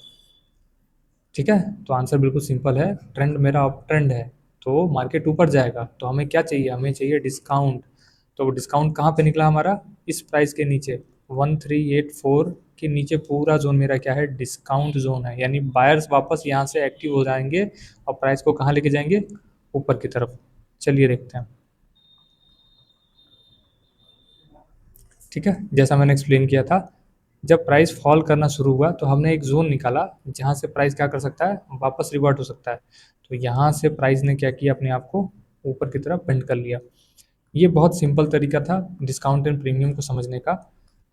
ठीक है, तो आंसर बिल्कुल सिंपल है, ट्रेंड मेरा अप ट्रेंड है, तो मार्केट ऊपर जाएगा। तो हमें क्या चाहिए, हमें चाहिए डिस्काउंट। तो डिस्काउंट कहाँ पे निकला हमारा, इस प्राइस के नीचे 1384 के नीचे पूरा जोन मेरा क्या है, डिस्काउंट जोन है। यानी बायर्स वापस यहाँ से एक्टिव हो जाएंगे और प्राइस को कहाँ लेके जाएंगे, ऊपर की तरफ। चलिए देखते हैं। ठीक है, जैसा मैंने एक्सप्लेन किया था, जब प्राइस फॉल करना शुरू हुआ तो हमने एक जोन निकाला जहाँ से प्राइस क्या कर सकता है, वापस रिवर्ट हो सकता है। तो यहाँ से प्राइस ने क्या किया, अपने आप को ऊपर की तरफ बेंड कर लिया। ये बहुत सिंपल तरीका था डिस्काउंट एंड प्रीमियम को समझने का।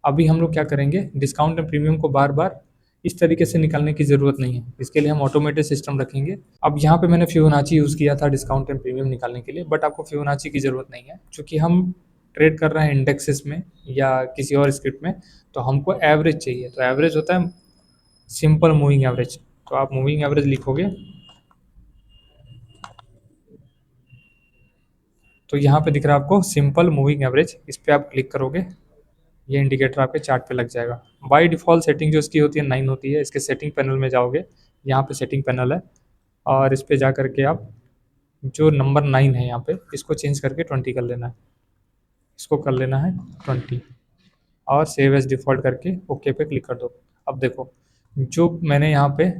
अभी हम लोग क्या करेंगे, डिस्काउंट एंड प्रीमियम को बार बार इस तरीके से निकालने की ज़रूरत नहीं है, इसके लिए हम ऑटोमेटेड सिस्टम रखेंगे। अब यहाँ पे मैंने फिबोनाची यूज़ किया था डिस्काउंट एंड प्रीमियम निकालने के लिए, बट आपको फिबोनाची की ज़रूरत नहीं है, क्योंकि हम ट्रेड कर रहे हैं इंडेक्सेस में या किसी और स्क्रिप्ट में। तो हमको एवरेज चाहिए, तो एवरेज होता है सिंपल मूविंग एवरेज। तो आप मूविंग एवरेज लिखोगे, तो यहाँ पे दिख रहा है आपको सिंपल मूविंग एवरेज, इस पर आप क्लिक करोगे, ये इंडिकेटर आपके चार्ट पे लग जाएगा। बाय डिफ़ॉल्ट सेटिंग जो इसकी होती है 9 होती है। इसके सेटिंग पैनल में जाओगे, यहाँ पे सेटिंग पैनल है, और इस पे जा करके आप जो नंबर 9 है यहाँ पे, इसको चेंज करके 20 कर लेना है, इसको कर लेना है 20, और सेव एज डिफ़ॉल्ट करके ओके पे क्लिक कर दो। अब देखो, जो मैंने यहाँ पे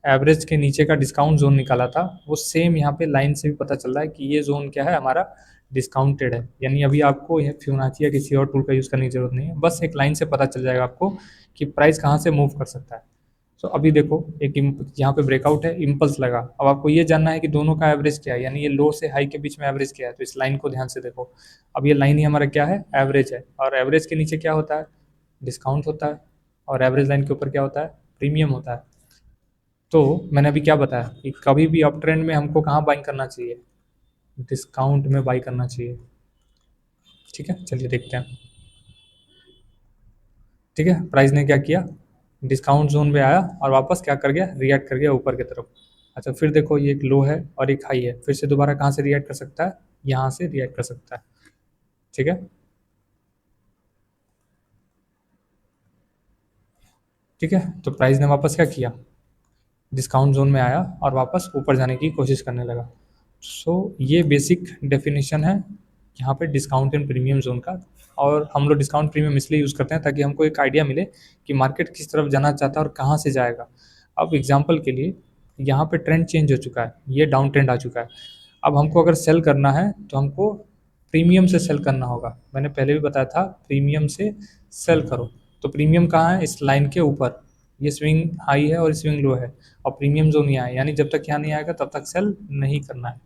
एवरेज के नीचे का डिस्काउंट जोन निकाला था, वो सेम यहाँ पे लाइन से भी पता चल रहा है कि ये जोन क्या है, हमारा डिस्काउंटेड है। यानी अभी आपको यह फिबोनाची या किसी और टूल का यूज़ करने की जरूरत नहीं है, बस एक लाइन से पता चल जाएगा आपको कि प्राइस कहाँ से मूव कर सकता है। तो अभी देखो, एक यहाँ पे ब्रेकआउट है, इम्पल्स लगा। अब आपको ये जानना है कि दोनों का एवरेज क्या है, यानी ये लो से हाई के बीच में एवरेज क्या है। तो इस लाइन को ध्यान से देखो, अब ये लाइन ही हमारा क्या है, एवरेज है, और एवरेज के नीचे क्या होता है, डिस्काउंट होता है, और एवरेज लाइन के ऊपर क्या होता है, प्रीमियम होता है। तो मैंने अभी क्या बताया कि कभी भी अप ट्रेंड में हमको कहाँ बाइंग करना चाहिए, डिस्काउंट में बाई करना चाहिए। ठीक है, चलिए देखते हैं। ठीक है, प्राइस ने क्या किया, डिस्काउंट जोन में आया और वापस क्या कर गया, रिएक्ट कर गया ऊपर की तरफ। अच्छा, फिर देखो, ये एक लो है और एक हाई है, फिर से दोबारा कहाँ से रिएक्ट कर सकता है, यहाँ से रिएक्ट कर सकता है। ठीक है, ठीक है, तो प्राइस ने वापस क्या किया, डिस्काउंट जोन में आया और वापस ऊपर जाने की कोशिश करने लगा। सो ये बेसिक डेफिनेशन है यहाँ पे डिस्काउंट एंड प्रीमियम जोन का। और हम लोग डिस्काउंट प्रीमियम इसलिए यूज़ करते हैं ताकि हमको एक आइडिया मिले कि मार्केट किस तरफ जाना चाहता है और कहाँ से जाएगा। अब एग्जांपल के लिए, यहाँ पे ट्रेंड चेंज हो चुका है, ये डाउन ट्रेंड आ चुका है। अब हमको अगर सेल करना है तो हमको प्रीमियम से सेल करना होगा। मैंने पहले भी बताया था, प्रीमियम से सेल करो। तो प्रीमियम कहाँ है, इस लाइन के ऊपर, ये स्विंग हाई है और स्विंग लो है, और प्रीमियम जोन यहाँ है, यानी जब तक यहाँ नहीं आएगा तब तक सेल नहीं करना है।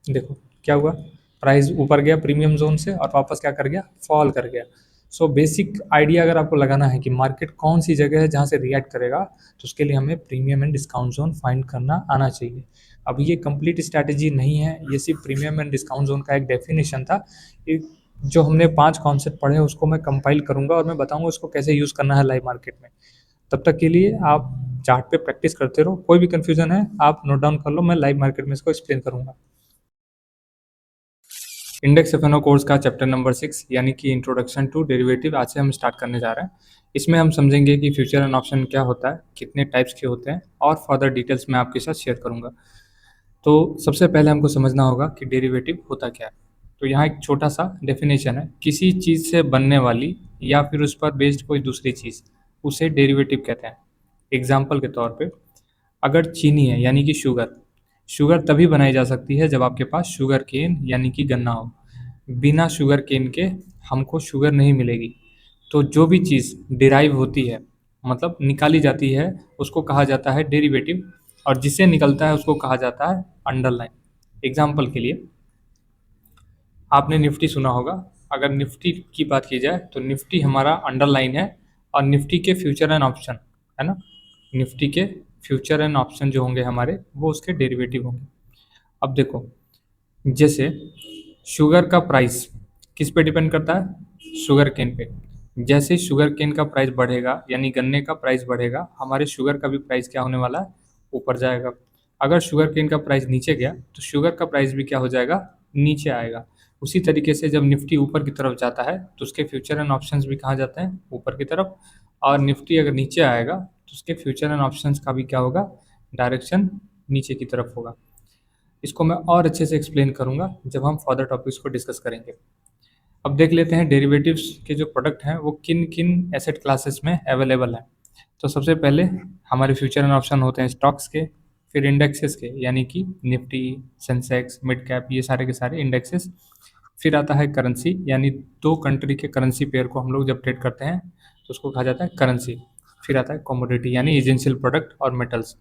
देखो क्या हुआ, प्राइस ऊपर गया प्रीमियम जोन से और वापस क्या कर गया, फॉल कर गया। सो बेसिक आइडिया अगर आपको लगाना है कि मार्केट कौन सी जगह है जहाँ से रिएक्ट करेगा, तो उसके लिए हमें premium and discount zone find करना आना चाहिए। अब ये कंप्लीट स्ट्रैटेजी नहीं है, ये सिर्फ प्रीमियम एंड डिस्काउंट जोन का एक डेफिनेशन था। जो हमने 5 कॉन्सेप्ट पढ़े उसको मैं कंपाइल करूंगा और मैं बताऊंगा उसको कैसे यूज़ करना है लाइव मार्केट में। तब तक के लिए आप चार्ट पे प्रैक्टिस करते रहो, कोई भी कंफ्यूजन है आप नोट डाउन कर लो, मैं लाइव मार्केट में इसको एक्सप्लेन करूंगा। इंडेक्स एफ कोर्स का चैप्टर नंबर 6 यानी कि इंट्रोडक्शन टू डेरिवेटिव आज से हम स्टार्ट करने जा रहे हैं। इसमें हम समझेंगे कि फ्यूचर एंड ऑप्शन क्या होता है, कितने टाइप्स के होते हैं, और फर्दर डिटेल्स मैं आपके साथ शेयर करूंगा। तो सबसे पहले हमको समझना होगा कि डेरिवेटिव होता क्या है। तो यहाँ एक छोटा सा डेफिनेशन है, किसी चीज़ से बनने वाली या फिर उस पर बेस्ड कोई दूसरी चीज़, उसे डेरिवेटिव कहते हैं। एग्जाम्पल के तौर पे, अगर चीनी है यानी कि शुगर, शुगर तभी बनाई जा सकती है जब आपके पास शुगर केन यानी कि गन्ना हो। बिना शुगर केन के हमको शुगर नहीं मिलेगी। तो जो भी चीज़ डिराइव होती है, मतलब निकाली जाती है, उसको कहा जाता है डेरिवेटिव, और जिसे निकलता है उसको कहा जाता है अंडरलाइन। एग्जाम्पल के लिए, आपने निफ्टी सुना होगा। अगर निफ्टी की बात की जाए तो निफ्टी हमारा अंडरलाइन है, और निफ्टी के फ्यूचर एंड ऑप्शन, है ना, निफ्टी के फ्यूचर एंड ऑप्शन जो होंगे हमारे, वो उसके डेरिवेटिव होंगे। अब देखो, जैसे शुगर का प्राइस किस पे डिपेंड करता है, शुगर केन पे। जैसे ही शुगर केन का प्राइस बढ़ेगा यानी गन्ने का प्राइस बढ़ेगा, हमारे शुगर का भी प्राइस क्या होने वाला है, ऊपर जाएगा। अगर शुगर केन का प्राइस नीचे गया तो शुगर का प्राइस भी क्या हो जाएगा, नीचे आएगा। उसी तरीके से जब निफ्टी ऊपर की तरफ जाता है तो उसके फ्यूचर एंड ऑप्शंस भी कहाँ जाते हैं, ऊपर की तरफ। और निफ्टी अगर नीचे आएगा तो उसके फ्यूचर एंड ऑप्शंस का भी क्या होगा, डायरेक्शन नीचे की तरफ होगा। इसको मैं और अच्छे से एक्सप्लेन करूंगा जब हम फर्दर टॉपिक्स को डिस्कस करेंगे। अब देख लेते हैं डेरिवेटिव्स के जो प्रोडक्ट हैं वो किन किन एसेट क्लासेस में अवेलेबल हैं। तो सबसे पहले हमारे फ्यूचर एंड ऑप्शन होते हैं स्टॉक्स के, फिर इंडेक्सेस के यानी कि निफ्टी, सेंसेक्स, मिड कैप, ये सारे के सारे इंडेक्सेस। फिर आता है करेंसी, यानी दो कंट्री के करेंसी पेयर को हम लोग जब ट्रेड करते हैं तो उसको कहा जाता है करेंसी। फिर आता है कमोडिटी यानी एजेंशियल प्रोडक्ट और मेटल्स।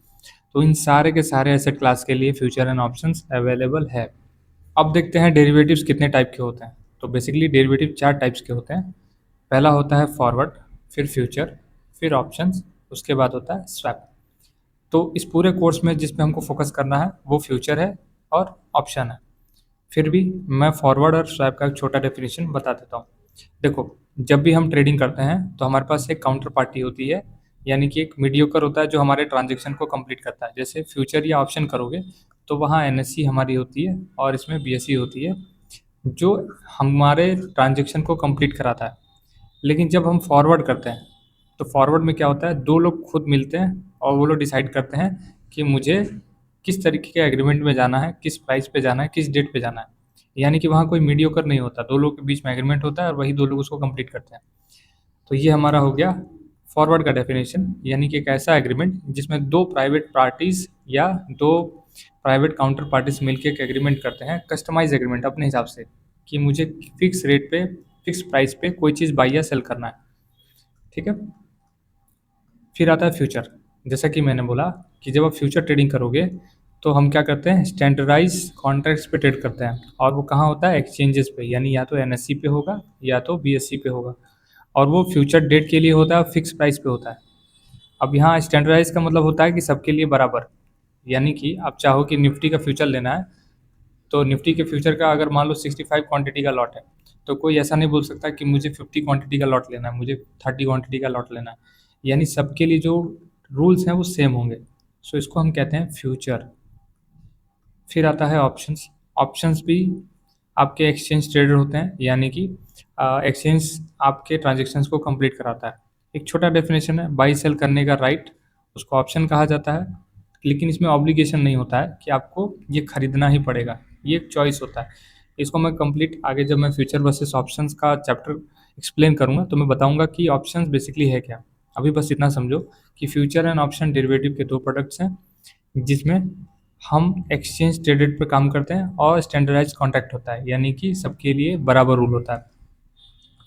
तो इन सारे के सारे एसेट क्लास के लिए फ्यूचर एंड ऑप्शंस अवेलेबल है। अब देखते हैं डेरिवेटिव्स कितने टाइप के होते हैं। तो बेसिकली डेरिवेटिव चार टाइप्स के होते हैं। पहला होता है फॉरवर्ड, फिर फ्यूचर, फिर ऑप्शंस, उसके बाद होता है स्वैप। तो इस पूरे कोर्स में जिस पे हमको फोकस करना है वो फ्यूचर है और ऑप्शन है। फिर भी मैं फॉरवर्ड और स्वैप का एक छोटा डेफिनेशन बता देता हूँ। देखो, जब भी हम ट्रेडिंग करते हैं तो हमारे पास एक काउंटर पार्टी होती है, यानी कि एक मीडियोकर होता है जो हमारे ट्रांजेक्शन को कंप्लीट करता है। जैसे फ्यूचर या ऑप्शन करोगे तो वहाँ एनएससी हमारी होती है और इसमें बीएसई होती है जो हमारे ट्रांजेक्शन को कंप्लीट कराता है। लेकिन जब हम फॉरवर्ड करते हैं तो फॉरवर्ड में क्या होता है, दो लोग खुद मिलते हैं और वो लोग डिसाइड करते हैं कि मुझे किस तरीके के एग्रीमेंट में जाना है, किस प्राइस पे जाना है, किस डेट पे जाना है। यानी कि वहाँ कोई मीडियोकर नहीं होता, दो लोग के बीच में एग्रीमेंट होता है और वही दो लोग उसको कंप्लीट करते हैं। तो ये हमारा हो गया फॉरवर्ड का डेफिनेशन, यानी कि एक ऐसा एग्रीमेंट जिसमें दो प्राइवेट पार्टीज या दो प्राइवेट काउंटर पार्टीज मिलकर एक एग्रीमेंट करते हैं, कस्टमाइज एग्रीमेंट अपने हिसाब से, कि मुझे फिक्स रेट पे, फिक्स प्राइस पे कोई चीज़ बाई या सेल करना है। ठीक है। फिर आता है फ्यूचर। जैसा कि मैंने बोला कि जब आप फ्यूचर ट्रेडिंग करोगे तो हम क्या करते हैं, स्टैंडर्डाइज कॉन्ट्रैक्ट्स पे ट्रेड करते हैं। और वो कहाँ होता है, एक्सचेंजेस पे, यानी या तो एनएससी पे होगा या तो बीएससी पे होगा। और वो फ्यूचर डेट के लिए होता है, फिक्स प्राइस पे होता है। अब यहाँ स्टैंडर्डाइज का मतलब होता है कि सबके लिए बराबर। यानी कि आप चाहो कि निफ्टी का फ्यूचर लेना है तो निफ्टी के फ्यूचर का अगर मान लो 65 क्वांटिटी का लॉट है तो कोई ऐसा नहीं बोल सकता कि मुझे 50 क्वांटिटी का लॉट लेना है, मुझे 30 क्वांटिटी का लॉट लेना है। यानी सबके लिए जो रूल्स हैं वो सेम होंगे। सो इसको हम कहते हैं फ्यूचर। फिर आता है ऑप्शंस। ऑप्शंस भी आपके एक्सचेंज ट्रेडर होते हैं, यानी कि एक्सचेंज आपके ट्रांजेक्शन्स को कंप्लीट कराता है। एक छोटा डेफिनेशन है, बाई सेल करने का राइट, उसको ऑप्शन कहा जाता है। लेकिन इसमें ऑब्लिगेशन नहीं होता है कि आपको ये खरीदना ही पड़ेगा, ये एक चॉइस होता है। इसको मैं कंप्लीट आगे जब मैं फ्यूचर वर्सेस ऑप्शंस का चैप्टर एक्सप्लेन करूंगा तो मैं बताऊंगा कि ऑप्शंस बेसिकली है क्या। अभी बस इतना समझो कि फ्यूचर एंड ऑप्शन डेरिवेटिव के दो प्रोडक्ट्स हैं जिसमें हम एक्सचेंज ट्रेडेड पे काम करते हैं और स्टैंडर्डाइज कॉन्ट्रैक्ट होता है, यानी कि सबके लिए बराबर रूल होता है।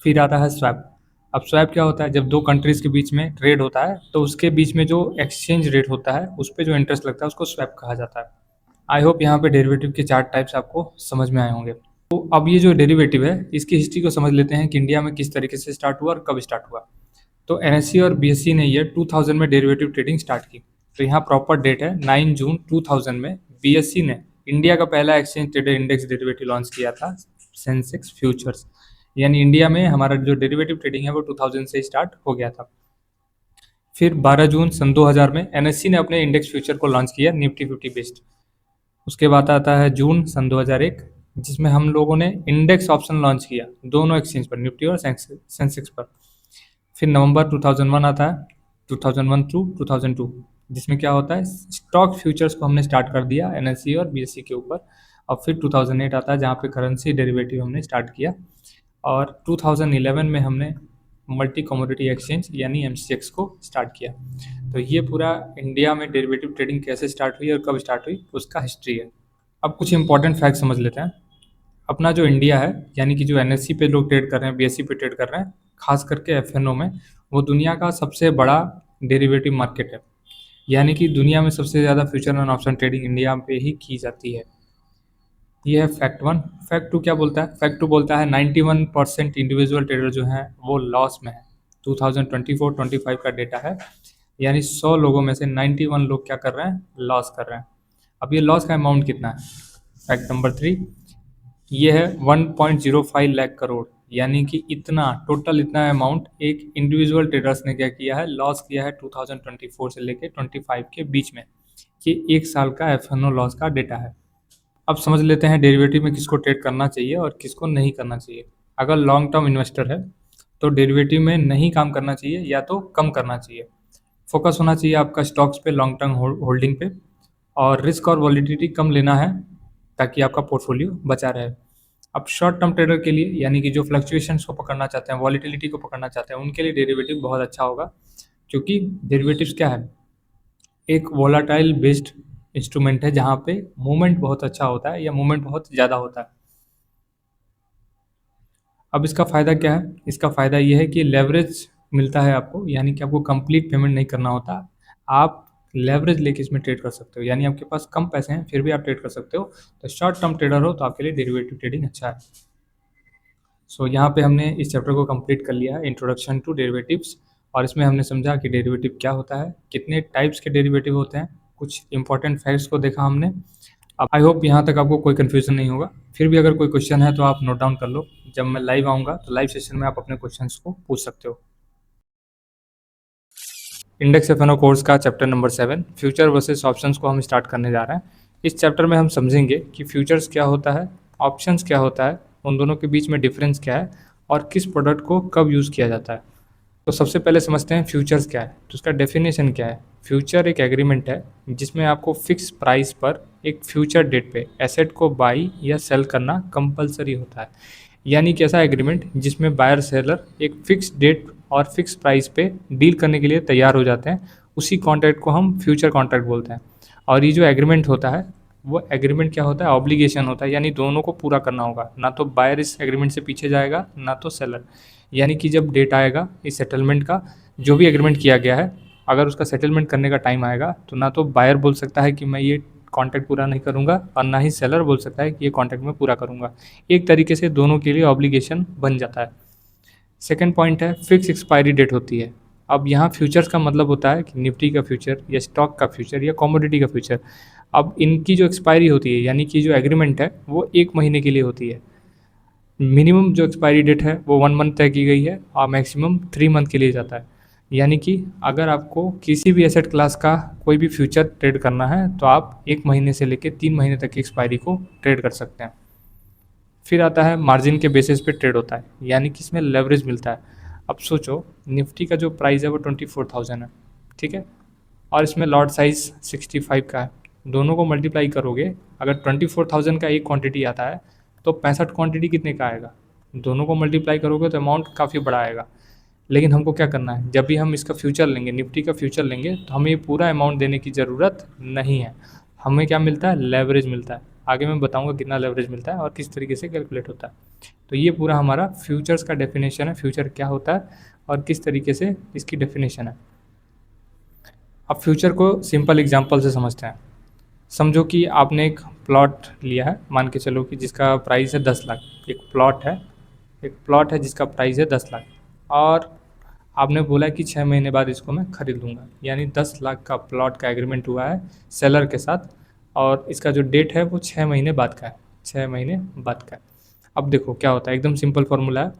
फिर आता है स्वैप। अब स्वैप क्या होता है, जब दो कंट्रीज के बीच में ट्रेड होता है तो उसके बीच में जो एक्सचेंज रेट होता है उस पर जो इंटरेस्ट लगता है उसको स्वैप कहा जाता है। आई होप यहाँ पे डेरिवेटिव के चार टाइप्स आपको समझ में आए होंगे। तो अब ये जो डेरिवेटिव है इसकी हिस्ट्री को समझ लेते हैं कि इंडिया में किस तरीके से स्टार्ट हुआ और कब स्टार्ट हुआ। तो एनएससी और बीएससी ने ये 2000 में डेरिवेटिव ट्रेडिंग स्टार्ट की। तो यहाँ प्रॉपर डेट है 9 जून 2000 में बीएससी ने इंडिया का पहला exchange traded index derivative launch किया था, सेंसेक्स फ्यूचर्स। यानी इंडिया में हमारा जो डेरिवेटिव ट्रेडिंग है वो 2000 से स्टार्ट हो गया था। फिर 12 जून सन 2000 में एनएससी ने अपने इंडेक्स फ्यूचर को लॉन्च किया निफ्टी 50 बेस्ड। उसके बाद आता है जून सन 2001 जिसमें हम लोगों ने इंडेक्स ऑप्शन लॉन्च किया दोनों एक्सचेंज पर, निफ्टी और सेंसेक्स पर। फिर नवंबर 2001 आता है, 2001 टू 2002, जिसमें क्या होता है, स्टॉक फ्यूचर्स को हमने स्टार्ट कर दिया एनएससी और बीएससी के ऊपर। और फिर 2008 आता है जहाँ पे करेंसी डेरिवेटिव हमने स्टार्ट किया। और 2011 में हमने मल्टी कमोडिटी एक्सचेंज यानी एमसीएक्स को स्टार्ट किया। तो ये पूरा इंडिया में डेरिवेटिव ट्रेडिंग कैसे स्टार्ट हुई और कब स्टार्ट हुई उसका हिस्ट्री है। अब कुछ इंपॉर्टेंट फैक्ट समझ लेते हैं। अपना जो इंडिया है, यानी कि जो एनएससी पे लोग ट्रेड कर रहे हैं, बीएससी पे ट्रेड कर रहे हैं, खास करके एफएनओ में, वो दुनिया का सबसे बड़ा डेरिवेटिव मार्केट है। यानी कि दुनिया में सबसे ज़्यादा future and option trading India पे ही की जाती है। ये है फैक्ट वन। फैक्ट टू क्या बोलता है, फैक्ट टू बोलता है 91% इंडिविजुअल ट्रेडर जो हैं वो लॉस में है। 2024-25 का डेटा है, यानी 100 लोगों में से 91 लोग क्या कर रहे हैं, लॉस कर रहे हैं। अब ये लॉस का अमाउंट कितना है। फैक्ट नंबर थ्री, ये है 1.05 लाख करोड़, यानी कि इतना टोटल इतना अमाउंट एक इंडिविजुअल ट्रेडर्स ने क्या किया है, लॉस किया है 2024 से लेके 25 के बीच में। ये एक साल का एफ लॉस का डेटा है। अब समझ लेते हैं डेरिवेटिव में किसको ट्रेड करना चाहिए और किसको नहीं करना चाहिए। अगर लॉन्ग टर्म इन्वेस्टर है तो डेरिवेटिव में नहीं काम करना चाहिए या तो कम करना चाहिए। फोकस होना चाहिए आपका स्टॉक्स पे, लॉन्ग टर्म होल्डिंग पे, और रिस्क और वॉलिडिटी कम लेना है ताकि आपका पोर्टफोलियो बचा रहे। अब शॉर्ट टर्म ट्रेडर के लिए, यानी कि जो फ्लक्चुएशंस को पकड़ना चाहते हैं, वॉलिटिलिटी को पकड़ना चाहते हैं, उनके लिए डेरिवेटिव बहुत अच्छा होगा। क्योंकि डेरिवेटिव्स क्या है, एक वोलाटाइल बेस्ड इंस्ट्रूमेंट है जहाँ पे मूवमेंट बहुत अच्छा होता है या मूवमेंट बहुत ज़्यादा होता है। अब इसका फ़ायदा क्या है, इसका फ़ायदा ये है कि लेवरेज मिलता है आपको, यानी कि आपको कंप्लीट पेमेंट नहीं करना होता। आप लेवरेज लेके इसमें ट्रेड कर सकते हो, यानी आपके पास कम पैसे हैं फिर भी आप ट्रेड कर सकते हो। तो शॉर्ट टर्म ट्रेडर हो तो आपके लिए डेरिवेटिव ट्रेडिंग अच्छा है। सो यहाँ पे हमने इस चैप्टर को कंप्लीट कर लिया है, इंट्रोडक्शन टू डेरिवेटिव्स। और इसमें हमने समझा कि डेरिवेटिव क्या होता है, कितने टाइप्स के डेरिवेटिव होते हैं, कुछ इंपॉर्टेंट फैक्ट्स को देखा हमने। अब आई होप यहाँ तक आपको कोई कन्फ्यूजन नहीं होगा। फिर भी अगर कोई क्वेश्चन है तो आप नोट डाउन कर लो, जब मैं लाइव आऊँगा तो लाइव सेशन में आप अपने क्वेश्चंस को पूछ सकते हो। इंडेक्स एफ कोर्स का chapter number 7 future versus options को हम स्टार्ट करने जा रहे हैं। इस चैप्टर में हम समझेंगे कि फ्यूचर्स क्या होता है, ऑप्शंस क्या होता है, उन दोनों के बीच में डिफरेंस क्या है और किस प्रोडक्ट को कब यूज़ किया जाता है। तो सबसे पहले समझते हैं फ्यूचर्स क्या है, तो उसका डेफिनेशन क्या है। फ्यूचर एक एग्रीमेंट है जिसमें आपको फिक्स प्राइस पर एक फ्यूचर डेट पे एसेट को बाई या सेल करना कंपलसरी होता है। यानी कि ऐसा एग्रीमेंट जिसमें बायर सेलर एक फिक्स डेट और फिक्स प्राइस पे डील करने के लिए तैयार हो जाते हैं, उसी कॉन्ट्रैक्ट को हम फ्यूचर कॉन्ट्रैक्ट बोलते हैं। और ये जो एग्रीमेंट होता है वो एग्रीमेंट क्या होता है, ऑब्लिगेशन होता है, यानी दोनों को पूरा करना होगा। ना तो बायर इस एग्रीमेंट से पीछे जाएगा ना तो सेलर। यानी कि जब डेट आएगा इस सेटलमेंट का, जो भी एग्रीमेंट किया गया है, अगर उसका सेटलमेंट करने का टाइम आएगा तो ना तो बायर बोल सकता है कि मैं ये कॉन्ट्रैक्ट पूरा नहीं करूँगा और ना ही सेलर बोल सकता है कि ये कॉन्ट्रैक्ट मैं पूरा करूँगा। एक तरीके से दोनों के लिए ऑब्लिगेशन बन जाता है। सेकेंड पॉइंट है फिक्स एक्सपायरी डेट होती है। अब यहाँ फ्यूचर्स का मतलब होता है कि निफ्टी का फ्यूचर या स्टॉक का फ्यूचर या कमोडिटी का फ्यूचर। अब इनकी जो एक्सपायरी होती है, यानी कि जो एग्रीमेंट है वो 1 महीने के लिए होती है। मिनिमम जो एक्सपायरी डेट है वो 1 मंथ तय की गई है और मैक्सिमम 3 मंथ के लिए जाता है। यानी कि अगर आपको किसी भी एसेट क्लास का कोई भी फ्यूचर ट्रेड करना है तो आप 1 महीने से लेकर 3 महीने तक की एक्सपायरी को ट्रेड कर सकते हैं। फिर आता है मार्जिन के बेसिस पे ट्रेड होता है, यानी कि इसमें लेवरेज मिलता है। अब सोचो निफ्टी का जो प्राइस है वो 24,000 है, ठीक है, और इसमें लॉट साइज़ 65 का है। दोनों को मल्टीप्लाई करोगे, अगर 24,000 का एक क्वांटिटी आता है तो 65 क्वांटिटी कितने का आएगा। दोनों को मल्टीप्लाई करोगे तो अमाउंट काफ़ी बड़ा आएगा। लेकिन हमको क्या करना है, जब भी हम इसका फ्यूचर लेंगे, निफ्टी का फ्यूचर लेंगे, तो हमें ये पूरा अमाउंट देने की ज़रूरत नहीं है। हमें क्या मिलता है, लेवरेज मिलता है। आगे मैं बताऊंगा कितना लेवरेज मिलता है और किस तरीके से कैलकुलेट होता है। तो ये पूरा हमारा फ्यूचर्स का डेफिनेशन है, फ्यूचर क्या होता है और किस तरीके से इसकी डेफिनेशन है। अब फ्यूचर को सिंपल एग्जांपल से समझते हैं। समझो कि आपने एक प्लॉट लिया है, मान के चलो कि जिसका प्राइस है 10 लाख। एक प्लॉट है जिसका प्राइस है 10 लाख, और आपने बोला कि 6 महीने बाद इसको मैं खरीद लूँगा। यानी 10 लाख का प्लॉट का एग्रीमेंट हुआ है सेलर के साथ, और इसका जो डेट है वो 6 महीने बाद का है, 6 महीने बाद का है। अब देखो क्या होता है, एकदम सिंपल फार्मूला है।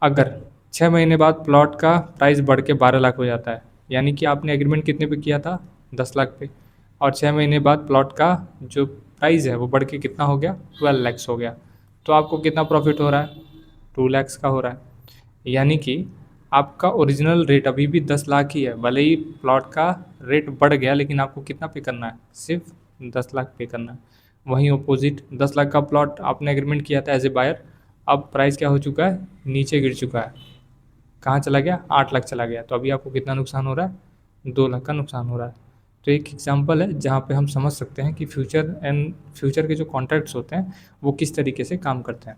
अगर 6 महीने बाद प्लॉट का प्राइस बढ़ के 12 लाख हो जाता है, यानी कि आपने एग्रीमेंट कितने पे किया था, 10 लाख पे, और 6 महीने बाद प्लॉट का जो प्राइस है वो बढ़ के कितना हो गया, 12 लैक्स हो गया, तो आपको कितना प्रॉफिट हो रहा है, 2 लैक्स का हो रहा है। यानी कि आपका ओरिजिनल रेट अभी भी 10 लाख ही है, भले ही प्लॉट का रेट बढ़ गया, लेकिन आपको कितना पे करना है, सिर्फ 10 लाख पे करना है। वहीं अपोजिट 10 लाख का प्लॉट आपने एग्रीमेंट किया था एज ए बायर, अब प्राइस क्या हो चुका है, नीचे गिर चुका है, कहाँ चला गया, 8 लाख चला गया, तो अभी आपको कितना नुकसान हो रहा है, 2 लाख का नुकसान हो रहा है। तो एक एग्जांपल है जहाँ पे हम समझ सकते हैं कि फ्यूचर के जो कॉन्ट्रैक्ट्स होते हैं वो किस तरीके से काम करते हैं।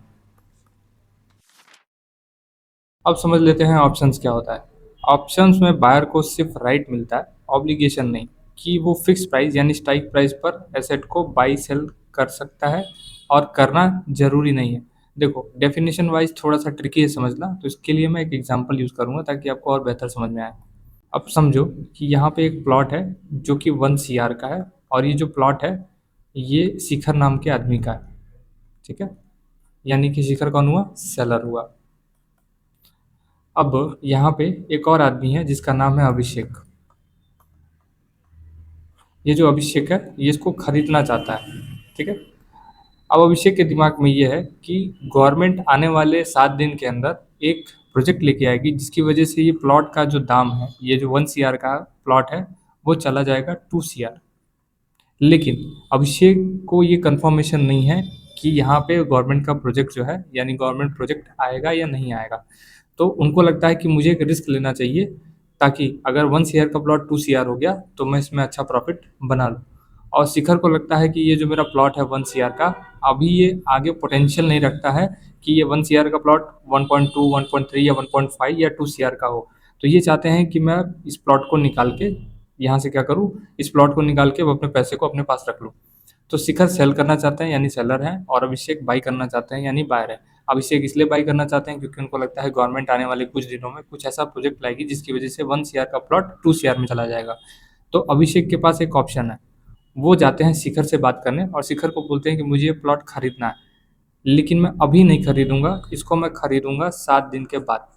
अब समझ लेते हैं ऑप्शंस क्या होता है। ऑप्शंस में बायर को सिर्फ राइट मिलता है, ऑब्लिगेशन नहीं, कि वो फिक्स प्राइस यानी स्ट्राइक प्राइस पर एसेट को बाई सेल कर सकता है, और करना जरूरी नहीं है। देखो डेफिनेशन वाइज थोड़ा सा ट्रिकी है समझना, तो इसके लिए मैं एक एग्जांपल यूज़ करूंगा ताकि आपको और बेहतर समझ में आए। अब समझो कि यहाँ पे एक प्लॉट है जो कि 1 CR का है, और ये जो प्लॉट है ये शिखर नाम के आदमी का है, ठीक है। यानी कि शिखर कौन हुआ, सेलर हुआ। अब यहाँ पे एक और आदमी है जिसका नाम है अभिषेक। ये जो अभिषेक है ये इसको खरीदना चाहता है, ठीक है। अब अभिषेक के दिमाग में ये है कि गवर्नमेंट आने वाले 7 दिन के अंदर एक प्रोजेक्ट लेके आएगी जिसकी वजह से ये प्लॉट का जो दाम है, ये जो 1 CR का प्लॉट है वो चला जाएगा 2 CR। लेकिन अभिषेक को ये कंफर्मेशन नहीं है कि यहाँ पे गवर्नमेंट का प्रोजेक्ट जो है, यानी गवर्नमेंट प्रोजेक्ट आएगा या नहीं आएगा। तो उनको लगता है कि मुझे एक रिस्क लेना चाहिए, ताकि अगर 1 CR का प्लॉट 2 CR हो गया तो मैं इसमें अच्छा प्रॉफिट बना लूँ। और शिखर को लगता है कि ये जो मेरा प्लॉट है 1 CR का, अभी ये आगे पोटेंशियल नहीं रखता है कि ये 1 CR का प्लॉट 1.2, 1.3 या 1.5 या 2 CR का हो। तो ये चाहते हैं कि मैं इस प्लॉट को निकाल के यहाँ से क्या करूँ, इस प्लॉट को निकाल के वो अपने पैसे को अपने पास रख लूँ। तो शिखर सेल करना चाहते हैं यानी सेलर है, और अभिषेक बाई करना चाहते हैं यानी बायर है। अभिषेक इसलिए बाई करना चाहते हैं क्योंकि उनको लगता है गवर्नमेंट आने वाले कुछ दिनों में कुछ ऐसा प्रोजेक्ट लाएगी जिसकी वजह से 1 CR का प्लॉट 2 CR में चला जाएगा। तो अभिषेक के पास एक ऑप्शन है, वो जाते हैं शिखर से बात करने और शिखर को बोलते हैं कि मुझे ये प्लॉट खरीदना है, लेकिन मैं अभी नहीं खरीदूंगा, इसको मैं खरीदूंगा 7 दिन के बाद,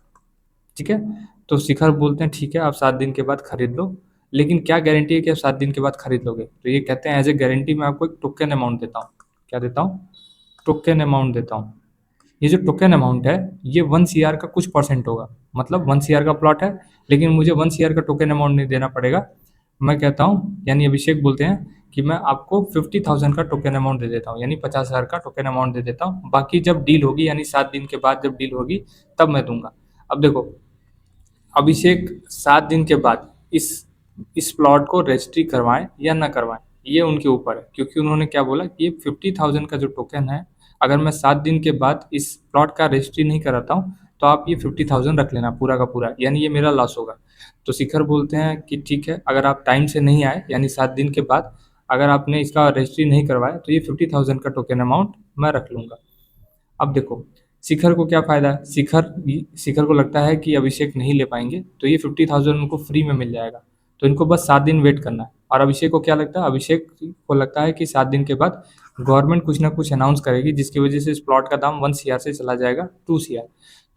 ठीक है। तो शिखर बोलते हैं ठीक है आप 7 दिन के बाद खरीद लो, लेकिन क्या गारंटी है कि आप 7 दिन के बाद खरीद लोगे। तो ये कहते हैं एज ए गारंटी मैं आपको एक टोकन अमाउंट देता हूँ। क्या देता हूँ, टोकन अमाउंट देता हूँ। ये जो टोकन अमाउंट है ये 1 CR का कुछ परसेंट होगा, मतलब 1 CR का प्लॉट है लेकिन मुझे 1 CR का टोकन अमाउंट नहीं देना पड़ेगा। मैं कहता हूँ, यानी अभिषेक बोलते हैं कि मैं आपको 50,000 का टोकन अमाउंट दे देता हूँ, यानी 50,000 का टोकन अमाउंट दे देता हूँ, बाकी जब डील होगी यानी 7 दिन के बाद जब डील होगी तब मैं दूंगा। अब देखो, अभिषेक 7 दिन के बाद इस प्लॉट को रजिस्ट्री करवाएं या ना करवाएं ये उनके ऊपर है, क्योंकि उन्होंने क्या बोला कि ये 50,000 का जो टोकन है, अगर मैं 7 दिन के बाद इस प्लॉट का रजिस्ट्री नहीं कराता हूँ तो आप ये 50,000 रख लेना पूरा का पूरा, यानी ये मेरा लॉस होगा। तो शिखर बोलते हैं कि ठीक है, अगर आप टाइम से नहीं आए यानी 7 दिन के बाद अगर आपने इसका रजिस्ट्री नहीं करवाया तो ये 50,000 का टोकन अमाउंट मैं रख लूंगा। अब देखो, शिखर को क्या फ़ायदा है, शिखर को लगता है कि अभिषेक नहीं ले पाएंगे तो ये 50,000 उनको फ्री में मिल जाएगा। तो इनको बस 7 दिन वेट करना है। और अभिषेक को क्या लगता है, अभिषेक को लगता है कि 7 दिन के बाद गवर्नमेंट कुछ ना कुछ अनाउंस करेगी जिसकी वजह से इस प्लॉट का दाम 1 CR से चला जाएगा 2 CR।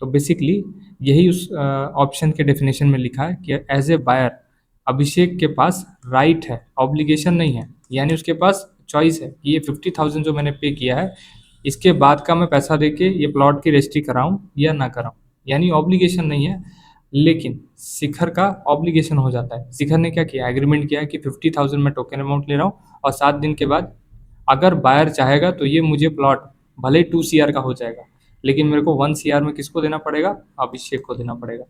तो बेसिकली यही उस ऑप्शन के डेफिनेशन में लिखा है कि एज ए बायर अभिषेक के पास राइट है, ऑब्लिगेशन नहीं है, यानी उसके पास चॉइस है कि ये 50,000 जो मैंने पे किया है इसके बाद का मैं पैसा देके ये प्लॉट की रजिस्ट्री कराऊं या ना कराऊं, यानी ऑब्लिगेशन नहीं है। लेकिन शिखर का ऑब्लिगेशन हो जाता है। शिखर ने क्या किया, एग्रीमेंट किया कि 50,000 मैं टोकन अमाउंट ले रहा हूँ और 7 दिन के बाद अगर बायर चाहेगा तो ये मुझे प्लॉट भले 2 CR का हो जाएगा, लेकिन मेरे को 1 CR में किसको देना पड़ेगा, अभिषेक को देना पड़ेगा।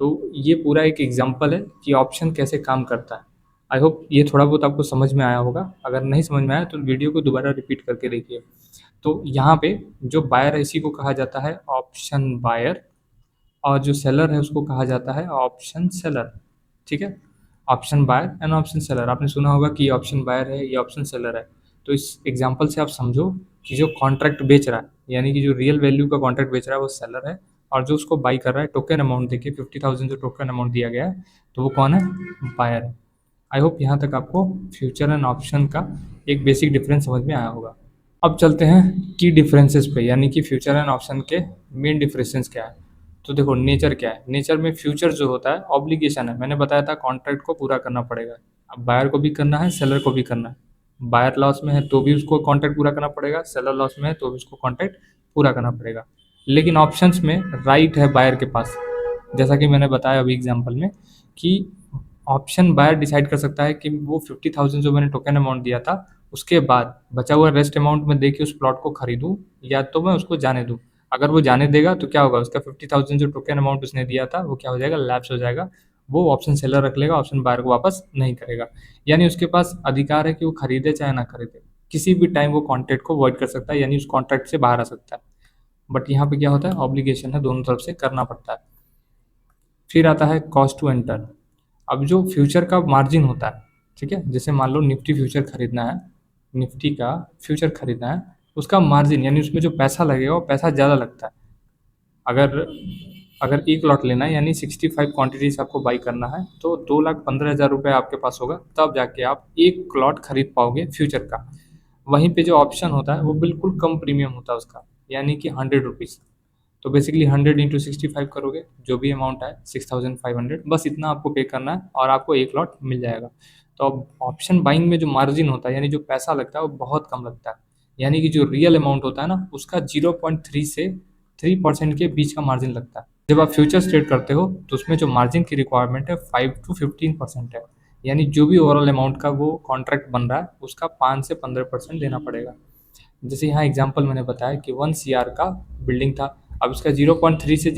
तो ये पूरा एक एग्जाम्पल है कि ऑप्शन कैसे काम करता है। आई होप ये थोड़ा बहुत आपको समझ में आया होगा, अगर नहीं समझ में आया तो वीडियो को दोबारा रिपीट करके देखिए। तो यहाँ पे जो बायर है इसी को कहा जाता है ऑप्शन बायर, और जो सेलर है उसको कहा जाता है ऑप्शन सेलर, ठीक है। Option buyer and option seller, आपने सुना होगा कि ये ऑप्शन बायर है ये ऑप्शन सेलर है। तो इस एग्जांपल से आप समझो कि जो कॉन्ट्रैक्ट बेच रहा है, यानी कि जो रियल वैल्यू का कॉन्ट्रैक्ट बेच रहा है वो सेलर है, और जो उसको बाई कर रहा है टोकन अमाउंट देके 50,000 जो टोकन अमाउंट दिया गया है तो वो कौन है, बायर है। आई होप यहाँ तक आपको फ्यूचर एंड ऑप्शन का एक बेसिक डिफरेंस समझ में आया होगा। अब चलते हैं की डिफरेंसेस पे, यानी कि फ्यूचर एंड ऑप्शन के मेन डिफरेंसेस क्या है। तो देखो, नेचर क्या है, नेचर में फ्यूचर जो होता है ऑब्लिगेशन है, मैंने बताया था कॉन्ट्रैक्ट को पूरा करना पड़ेगा। अब बायर को भी करना है सेलर को भी करना है, बायर लॉस में है तो भी उसको कॉन्ट्रैक्ट पूरा करना पड़ेगा, सेलर लॉस में है तो भी उसको कॉन्ट्रैक्ट पूरा करना पड़ेगा। लेकिन ऑप्शंस में राइट है बायर के पास, जैसा कि मैंने बताया अभी एग्जाम्पल में कि ऑप्शन बायर डिसाइड कर सकता है कि वो 50,000 जो मैंने टोकन अमाउंट दिया था उसके बाद बचा हुआ रेस्ट अमाउंट में दे के उस प्लॉट को खरीदूं या तो मैं उसको जाने दूं। अगर वो जाने देगा तो क्या होगा, उसका 50,000 जो टोकन अमाउंट उसने दिया था वो क्या हो जाएगा, लैप्स हो जाएगा। वो ऑप्शन सेलर रख लेगा, ऑप्शन बायर को वापस नहीं करेगा। यानी उसके पास अधिकार है कि वो खरीदे चाहे ना खरीदे, किसी भी टाइम वो कॉन्ट्रैक्ट को वॉइड कर सकता है, यानी उस कॉन्ट्रैक्ट से बाहर आ सकता है। बट यहाँ पे क्या होता है, ऑब्लिगेशन है, दोनों तरफ से करना पड़ता है। फिर आता है कॉस्ट टू एंटर। अब जो फ्यूचर का मार्जिन होता है, ठीक है, जैसे मान लो निफ्टी फ्यूचर खरीदना है, निफ्टी का फ्यूचर खरीदना है, उसका मार्जिन यानी उसमें जो पैसा लगेगा वो पैसा ज़्यादा लगता है। अगर अगर एक लॉट लेना है यानी 65 क्वांटिटीज आपको बाई करना है तो 2,15,000 रुपये आपके पास होगा, तब जाके आप एक लॉट खरीद पाओगे फ्यूचर का। वहीं पे जो ऑप्शन होता है वो बिल्कुल कम प्रीमियम होता है उसका, यानी कि 100 रुपीज़। तो बेसिकली 100 × 65 करोगे, जो भी अमाउंट है 6500, बस इतना आपको पे करना है और आपको एक लॉट मिल जाएगा। तो अब ऑप्शन बाइंग में जो मार्जिन होता है, यानी जो पैसा लगता है, वो बहुत कम लगता है। यानी कि जो रियल अमाउंट होता है ना, उसका 0.3 से 3% के बीच का मार्जिन लगता है। जब आप फ्यूचर्स ट्रेड करते हो तो उसमें जो मार्जिन की रिक्वायरमेंट है 5 to 15% है। यानी जो भी ओवरऑल अमाउंट का वो कॉन्ट्रैक्ट बन रहा है, उसका 5 से 15% देना पड़ेगा। जैसे यहाँ एग्जांपल मैंने बताया कि 1 CR का बिल्डिंग था। अब इसका 0.3 से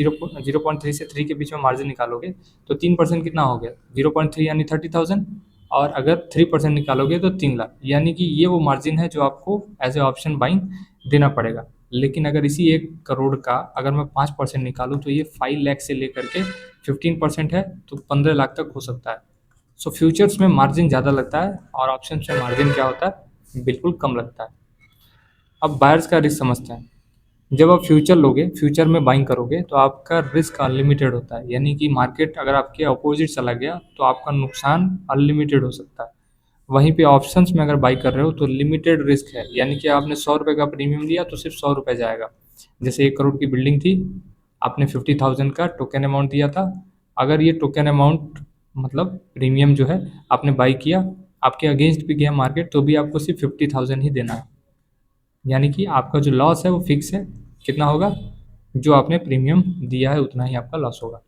3 के बीच में मार्जिन निकालोगे तो 3% कितना हो गया, 0.3 यानी 30,000, और अगर 3% निकालोगे तो 3 लाख। यानी कि ये वो मार्जिन है जो आपको एज ए ऑप्शन बाइंग देना पड़ेगा। लेकिन अगर इसी 1 करोड़ का अगर मैं 5% निकालूं तो ये 5 लाख से लेकर के 15% है, तो 15 लाख तक हो सकता है। सो फ्यूचर्स में मार्जिन ज़्यादा लगता है और ऑप्शन में मार्जिन क्या होता है, बिल्कुल कम लगता है। अब बायर्स का रिस्क समझते हैं। जब आप फ्यूचर लोगे, फ्यूचर में बाइंग करोगे तो आपका रिस्क अनलिमिटेड होता है। यानी कि मार्केट अगर आपके अपोजिट चला गया तो आपका नुकसान अनलिमिटेड हो सकता है। वहीं पे ऑप्शंस में अगर बाई कर रहे हो तो लिमिटेड रिस्क है। यानी कि आपने 100 रुपये का प्रीमियम दिया तो सिर्फ 100 रुपये जाएगा। जैसे 1 करोड़ की बिल्डिंग थी, आपने 50,000 का टोकन अमाउंट दिया था। अगर ये टोकन अमाउंट मतलब प्रीमियम जो है आपने बाई किया, आपके अगेंस्ट भी गया मार्केट, तो भी आपको सिर्फ 50,000 ही देना है। यानी कि आपका जो लॉस है वो फिक्स है, कितना होगा, जो आपने प्रीमियम दिया है उतना ही आपका लॉस होगा।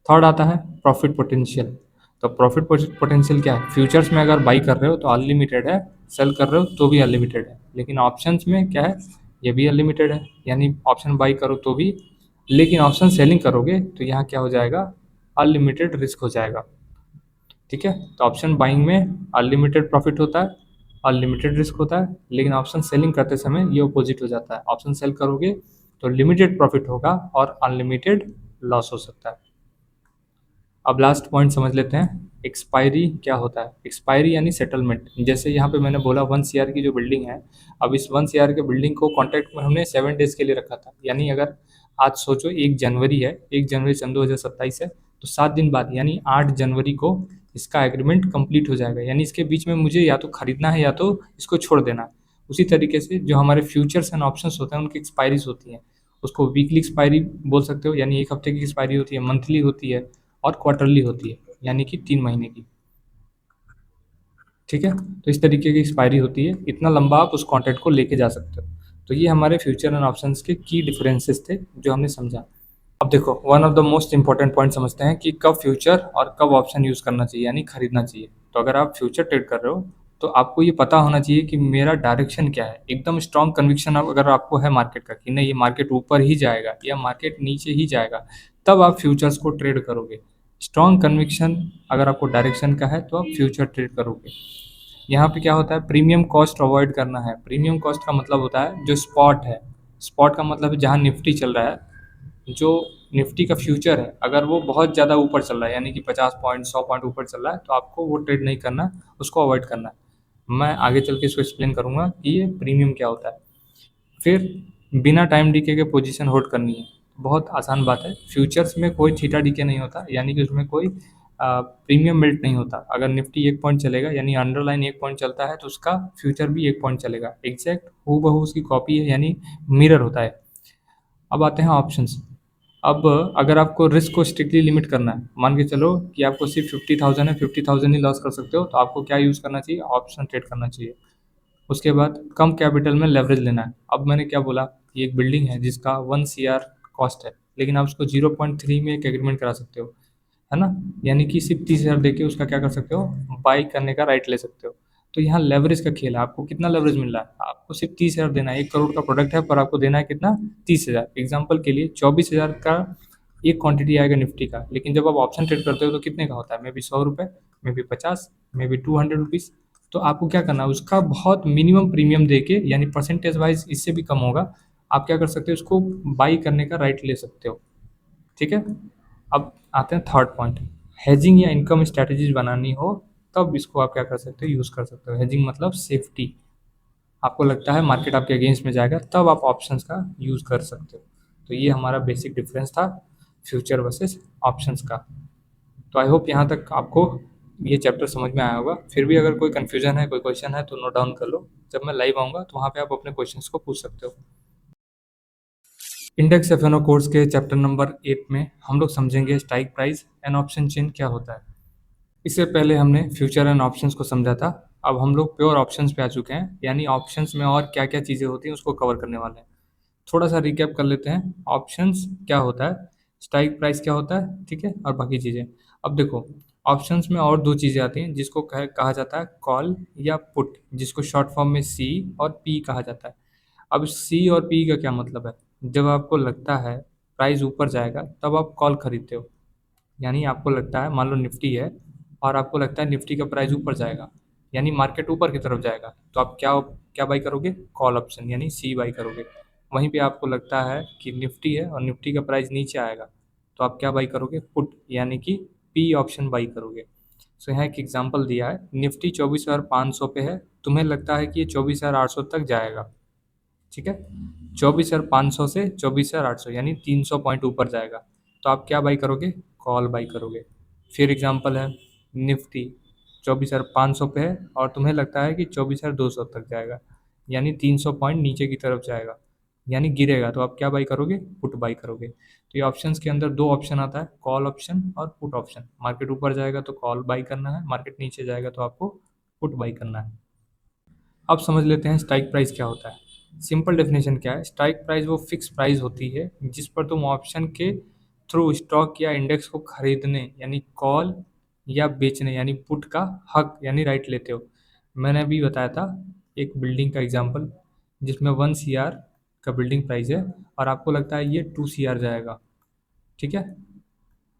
थर्ड आता है प्रॉफिट पोटेंशियल। तो प्रॉफिट पोटेंशियल क्या है, फ्यूचर्स में अगर बाई कर रहे हो तो अनलिमिटेड है, सेल कर रहे हो तो भी अनलिमिटेड है। लेकिन ऑप्शंस में क्या है, ये भी अनलिमिटेड है। यानी ऑप्शन बाई करो तो भी, लेकिन ऑप्शन सेलिंग करोगे तो यहाँ क्या हो जाएगा, अनलिमिटेड रिस्क हो जाएगा। ठीक है, तो ऑप्शन बाइंग में अनलिमिटेड प्रॉफिट होता है, अनलिमिटेड रिस्क होता है। लेकिन ऑप्शन सेलिंग करते समय ये अपोजिट हो जाता है, ऑप्शन सेल करोगे तो लिमिटेड प्रॉफिट होगा और अनलिमिटेड लॉस हो सकता है। अब लास्ट पॉइंट समझ लेते हैं, एक्सपायरी क्या होता है। एक्सपायरी यानी सेटलमेंट। जैसे यहाँ पे मैंने बोला 1 CR की जो बिल्डिंग है, अब इस 1 CR के बिल्डिंग को कॉन्ट्रैक्ट में हमने 7 डेज के लिए रखा था। यानी अगर आज सोचो 1 जनवरी है, 1 जनवरी सन 2027 है, तो 7 दिन बाद यानी 8 जनवरी को इसका एग्रीमेंट कंप्लीट हो जाएगा। यानी इसके बीच में मुझे या तो खरीदना है या तो इसको छोड़ देना है। उसी तरीके से जो हमारे फ्यूचर्स एंड ऑप्शंस होते हैं उनकी एक्सपायरीज होती हैं। उसको वीकली एक्सपायरी बोल सकते हो, यानी 1 हफ्ते की एक्सपायरी होती है, मंथली होती है और क्वार्टरली होती है, यानी कि 3 महीने की। ठीक है, तो इस तरीके की एक्सपायरी होती है, इतना लंबा आप उस कॉन्ट्रैक्ट को लेके जा सकते हो। तो ये हमारे फ्यूचर एंड ऑप्शंस के की डिफरेंसेस थे जो हमने समझा। अब देखो, one of the most important point समझते हैं कि कब फ्यूचर और कब ऑप्शन यूज़ करना चाहिए, यानी खरीदना चाहिए। तो अगर आप फ्यूचर ट्रेड कर रहे हो तो आपको ये पता होना चाहिए कि मेरा डायरेक्शन क्या है। एकदम स्ट्रॉन्ग कन्विक्शन अगर आपको है मार्केट का कि नहीं ये मार्केट ऊपर ही जाएगा या मार्केट नीचे ही जाएगा, तब आप फ्यूचर्स को ट्रेड करोगे। स्ट्रॉन्ग कन्विक्शन अगर आपको डायरेक्शन का है तो आप फ्यूचर ट्रेड करोगे। यहाँ पे क्या होता है, प्रीमियम कॉस्ट अवॉइड करना है। प्रीमियम कॉस्ट का मतलब होता है जो स्पॉट है। स्पॉट का मतलब है जहाँ निफ्टी चल रहा है, जो निफ्टी का फ्यूचर है, अगर वो बहुत ज़्यादा ऊपर चल रहा है, यानी कि 50 पॉइंट 100 पॉइंट ऊपर चल रहा है, तो आपको वो ट्रेड नहीं करना है, उसको अवॉइड करना है। मैं आगे चल के इसको एक्सप्लेन करूँगा कि ये प्रीमियम क्या होता है। फिर बिना टाइम डीके के पोजीशन होल्ड करनी है। बहुत आसान बात है, फ्यूचर्स में कोई थीटा डीके नहीं होता, यानी कि उसमें कोई प्रीमियम मिल्ट नहीं होता। अगर निफ्टी 1 पॉइंट चलेगा, यानी अंडरलाइन 1 पॉइंट चलता है, तो उसका फ्यूचर भी 1 पॉइंट चलेगा। एग्जैक्ट हूबहू उसकी कॉपी है, यानी मिरर होता है। अब आते हैं ऑप्शंस। अब अगर आपको रिस्क को स्ट्रिक्टली लिमिट करना है, मान के चलो कि आपको सिर्फ 50,000 है, 50,000 ही लॉस कर सकते हो, तो आपको क्या यूज़ करना चाहिए, ऑप्शन ट्रेड करना चाहिए। उसके बाद कम कैपिटल में लेवरेज लेना है। अब मैंने क्या बोला कि एक बिल्डिंग है जिसका 1 CR कॉस्ट है, लेकिन आप उसको 0.3 में एक एग्रीमेंट करा सकते हो, है ना। यानी कि सिर्फ 30,000 देके उसका क्या कर सकते हो, बाई करने का राइट ले सकते हो। तो यहाँ लेवरेज का खेल है, आपको कितना लेवरेज मिल रहा है, आपको सिर्फ 30,000 देना है। 1 करोड़ का प्रोडक्ट है पर आपको देना है कितना, 30,000। एग्जाम्पल के लिए 24,000 का एक क्वांटिटी आएगा निफ्टी का, लेकिन जब आप ऑप्शन ट्रेड करते हो तो कितने का होता है, मे बी 100 रुपये, may be 50, may be 200 rupees. तो आपको क्या करना है, उसका बहुत मिनिमम प्रीमियम देके, यानी परसेंटेज वाइज इससे भी कम होगा, आप क्या कर सकते हो, उसको बाई करने का राइट ले सकते हो। ठीक है, अब आते हैं थर्ड पॉइंट। हेजिंग या इनकम स्ट्रैटेजीज बनानी हो तब इसको आप क्या कर सकते हो, यूज़ कर सकते हो। हेजिंग मतलब सेफ्टी। आपको लगता है मार्केट आपके अगेंस्ट में जाएगा, तब आप ऑप्शंस का यूज़ कर सकते हो। तो ये हमारा बेसिक डिफरेंस था फ्यूचर वर्सेस ऑप्शंस का। तो आई होप यहाँ तक आपको ये चैप्टर समझ में आया होगा। फिर भी अगर कोई कन्फ्यूजन है, कोई क्वेश्चन है, तो नोट डाउन कर लो। जब मैं लाइव आऊँगा तो वहाँ पे आप अपने क्वेश्चंस को पूछ सकते हो। इंडेक्स एफ कोर्स के चैप्टर नंबर 8 में हम लोग समझेंगे strike price and option chain क्या होता है। इससे पहले हमने फ्यूचर एंड ऑप्शंस को समझा था। अब हम लोग प्योर ऑप्शंस पे आ चुके हैं, यानी ऑप्शंस में और क्या क्या चीज़ें होती हैं उसको कवर करने वाले हैं। थोड़ा सा रिकैप कर लेते हैं, ऑप्शंस क्या होता है, स्ट्राइक प्राइस क्या होता है, ठीक है, और बाकी चीज़ें। अब देखो, ऑप्शंस में और दो चीज़ें आती हैं जिसको कहा जाता है कॉल या पुट, जिसको शॉर्ट फॉर्म में सी और पी कहा जाता है। अब सी और पी का क्या मतलब है? जब आपको लगता है प्राइस ऊपर जाएगा तब आप कॉल खरीदते हो। यानी आपको लगता है, मान लो निफ्टी है और आपको लगता है निफ्टी का प्राइस ऊपर जाएगा, यानी मार्केट ऊपर की तरफ जाएगा, तो आप क्या क्या बाई करोगे? कॉल ऑप्शन यानी सी बाई करोगे। वहीं पे आपको लगता है कि निफ्टी है और निफ्टी का प्राइस नीचे आएगा, तो आप क्या बाई करोगे? पुट यानी कि पी ऑप्शन बाई करोगे। सो यहाँ एक एग्जांपल दिया है, निफ्टी 24,500 पे है, तुम्हें लगता है कि ये 24,800 तक जाएगा, ठीक है, 24,500 से 24,800 यानी 300 पॉइंट ऊपर जाएगा, तो आप क्या बाई करोगे? कॉल बाई करोगे। फिर एग्जांपल है, निफ्टी 24,500 पे है और तुम्हें लगता है कि 24,200 तक जाएगा, यानी 300 पॉइंट नीचे की तरफ जाएगा, यानी गिरेगा, तो आप क्या बाई करोगे? पुट बाई करोगे। तो ये ऑप्शंस के अंदर दो ऑप्शन आता है, कॉल ऑप्शन और पुट ऑप्शन। मार्केट ऊपर जाएगा तो कॉल बाई करना है, मार्केट नीचे जाएगा तो आपको पुट बाई करना है। अब समझ लेते हैं स्ट्राइक प्राइस क्या होता है। सिंपल डेफिनेशन क्या है? स्ट्राइक प्राइस वो फिक्स प्राइस होती है जिस पर तुम ऑप्शन के थ्रू स्टॉक या इंडेक्स को खरीदने यानी कॉल या बेचने यानी पुट का हक यानी राइट लेते हो। मैंने अभी बताया था एक बिल्डिंग का एग्जांपल, जिसमें 1 CR का बिल्डिंग प्राइस है और आपको लगता है ये 2 CR जाएगा, ठीक है,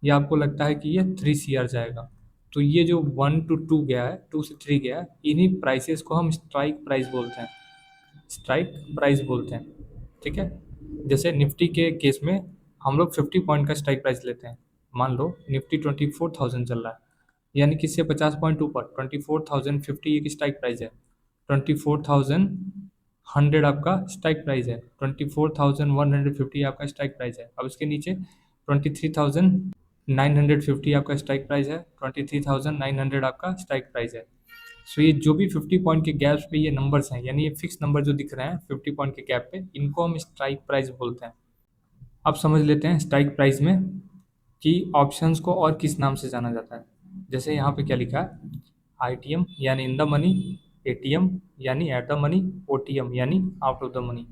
या आपको लगता है कि ये 3 CR जाएगा। तो ये जो 1 to 2 गया है, 2 से 3 गया है, इन्हीं प्राइसेस को हम स्ट्राइक प्राइस बोलते हैं, स्ट्राइक प्राइस बोलते हैं, ठीक है। जैसे निफ्टी के केस में हम लोग 50 पॉइंट का स्ट्राइक प्राइस लेते हैं। मान लो निफ्टी 24,000 चल रहा है, यानी कि इससे 50 पॉइंट ऊपर 24,050 एक स्ट्राइक प्राइस है, 24,100 आपका स्ट्राइक प्राइस है, 24,150 आपका स्ट्राइक प्राइस है। अब इसके नीचे 23,950 आपका स्ट्राइक प्राइस है, 23,900 आपका स्ट्राइक प्राइस है। सो ये जो भी 50 पॉइंट के गैप्स पे ये नंबर्स हैं, यानी ये फिक्स नंबर जो दिख रहे हैं 50 पॉइंट के गैप पे, इनको हम स्ट्राइक प्राइस बोलते हैं। अब समझ लेते हैं स्ट्राइक प्राइस में कि ऑप्शंस को और किस नाम से जाना जाता है। जैसे यहाँ पे क्या लिखा है, आईटीएम यानी इन द मनी, एटीएम यानी एट द मनी, ओटीएम यानी आउट ऑफ द मनी।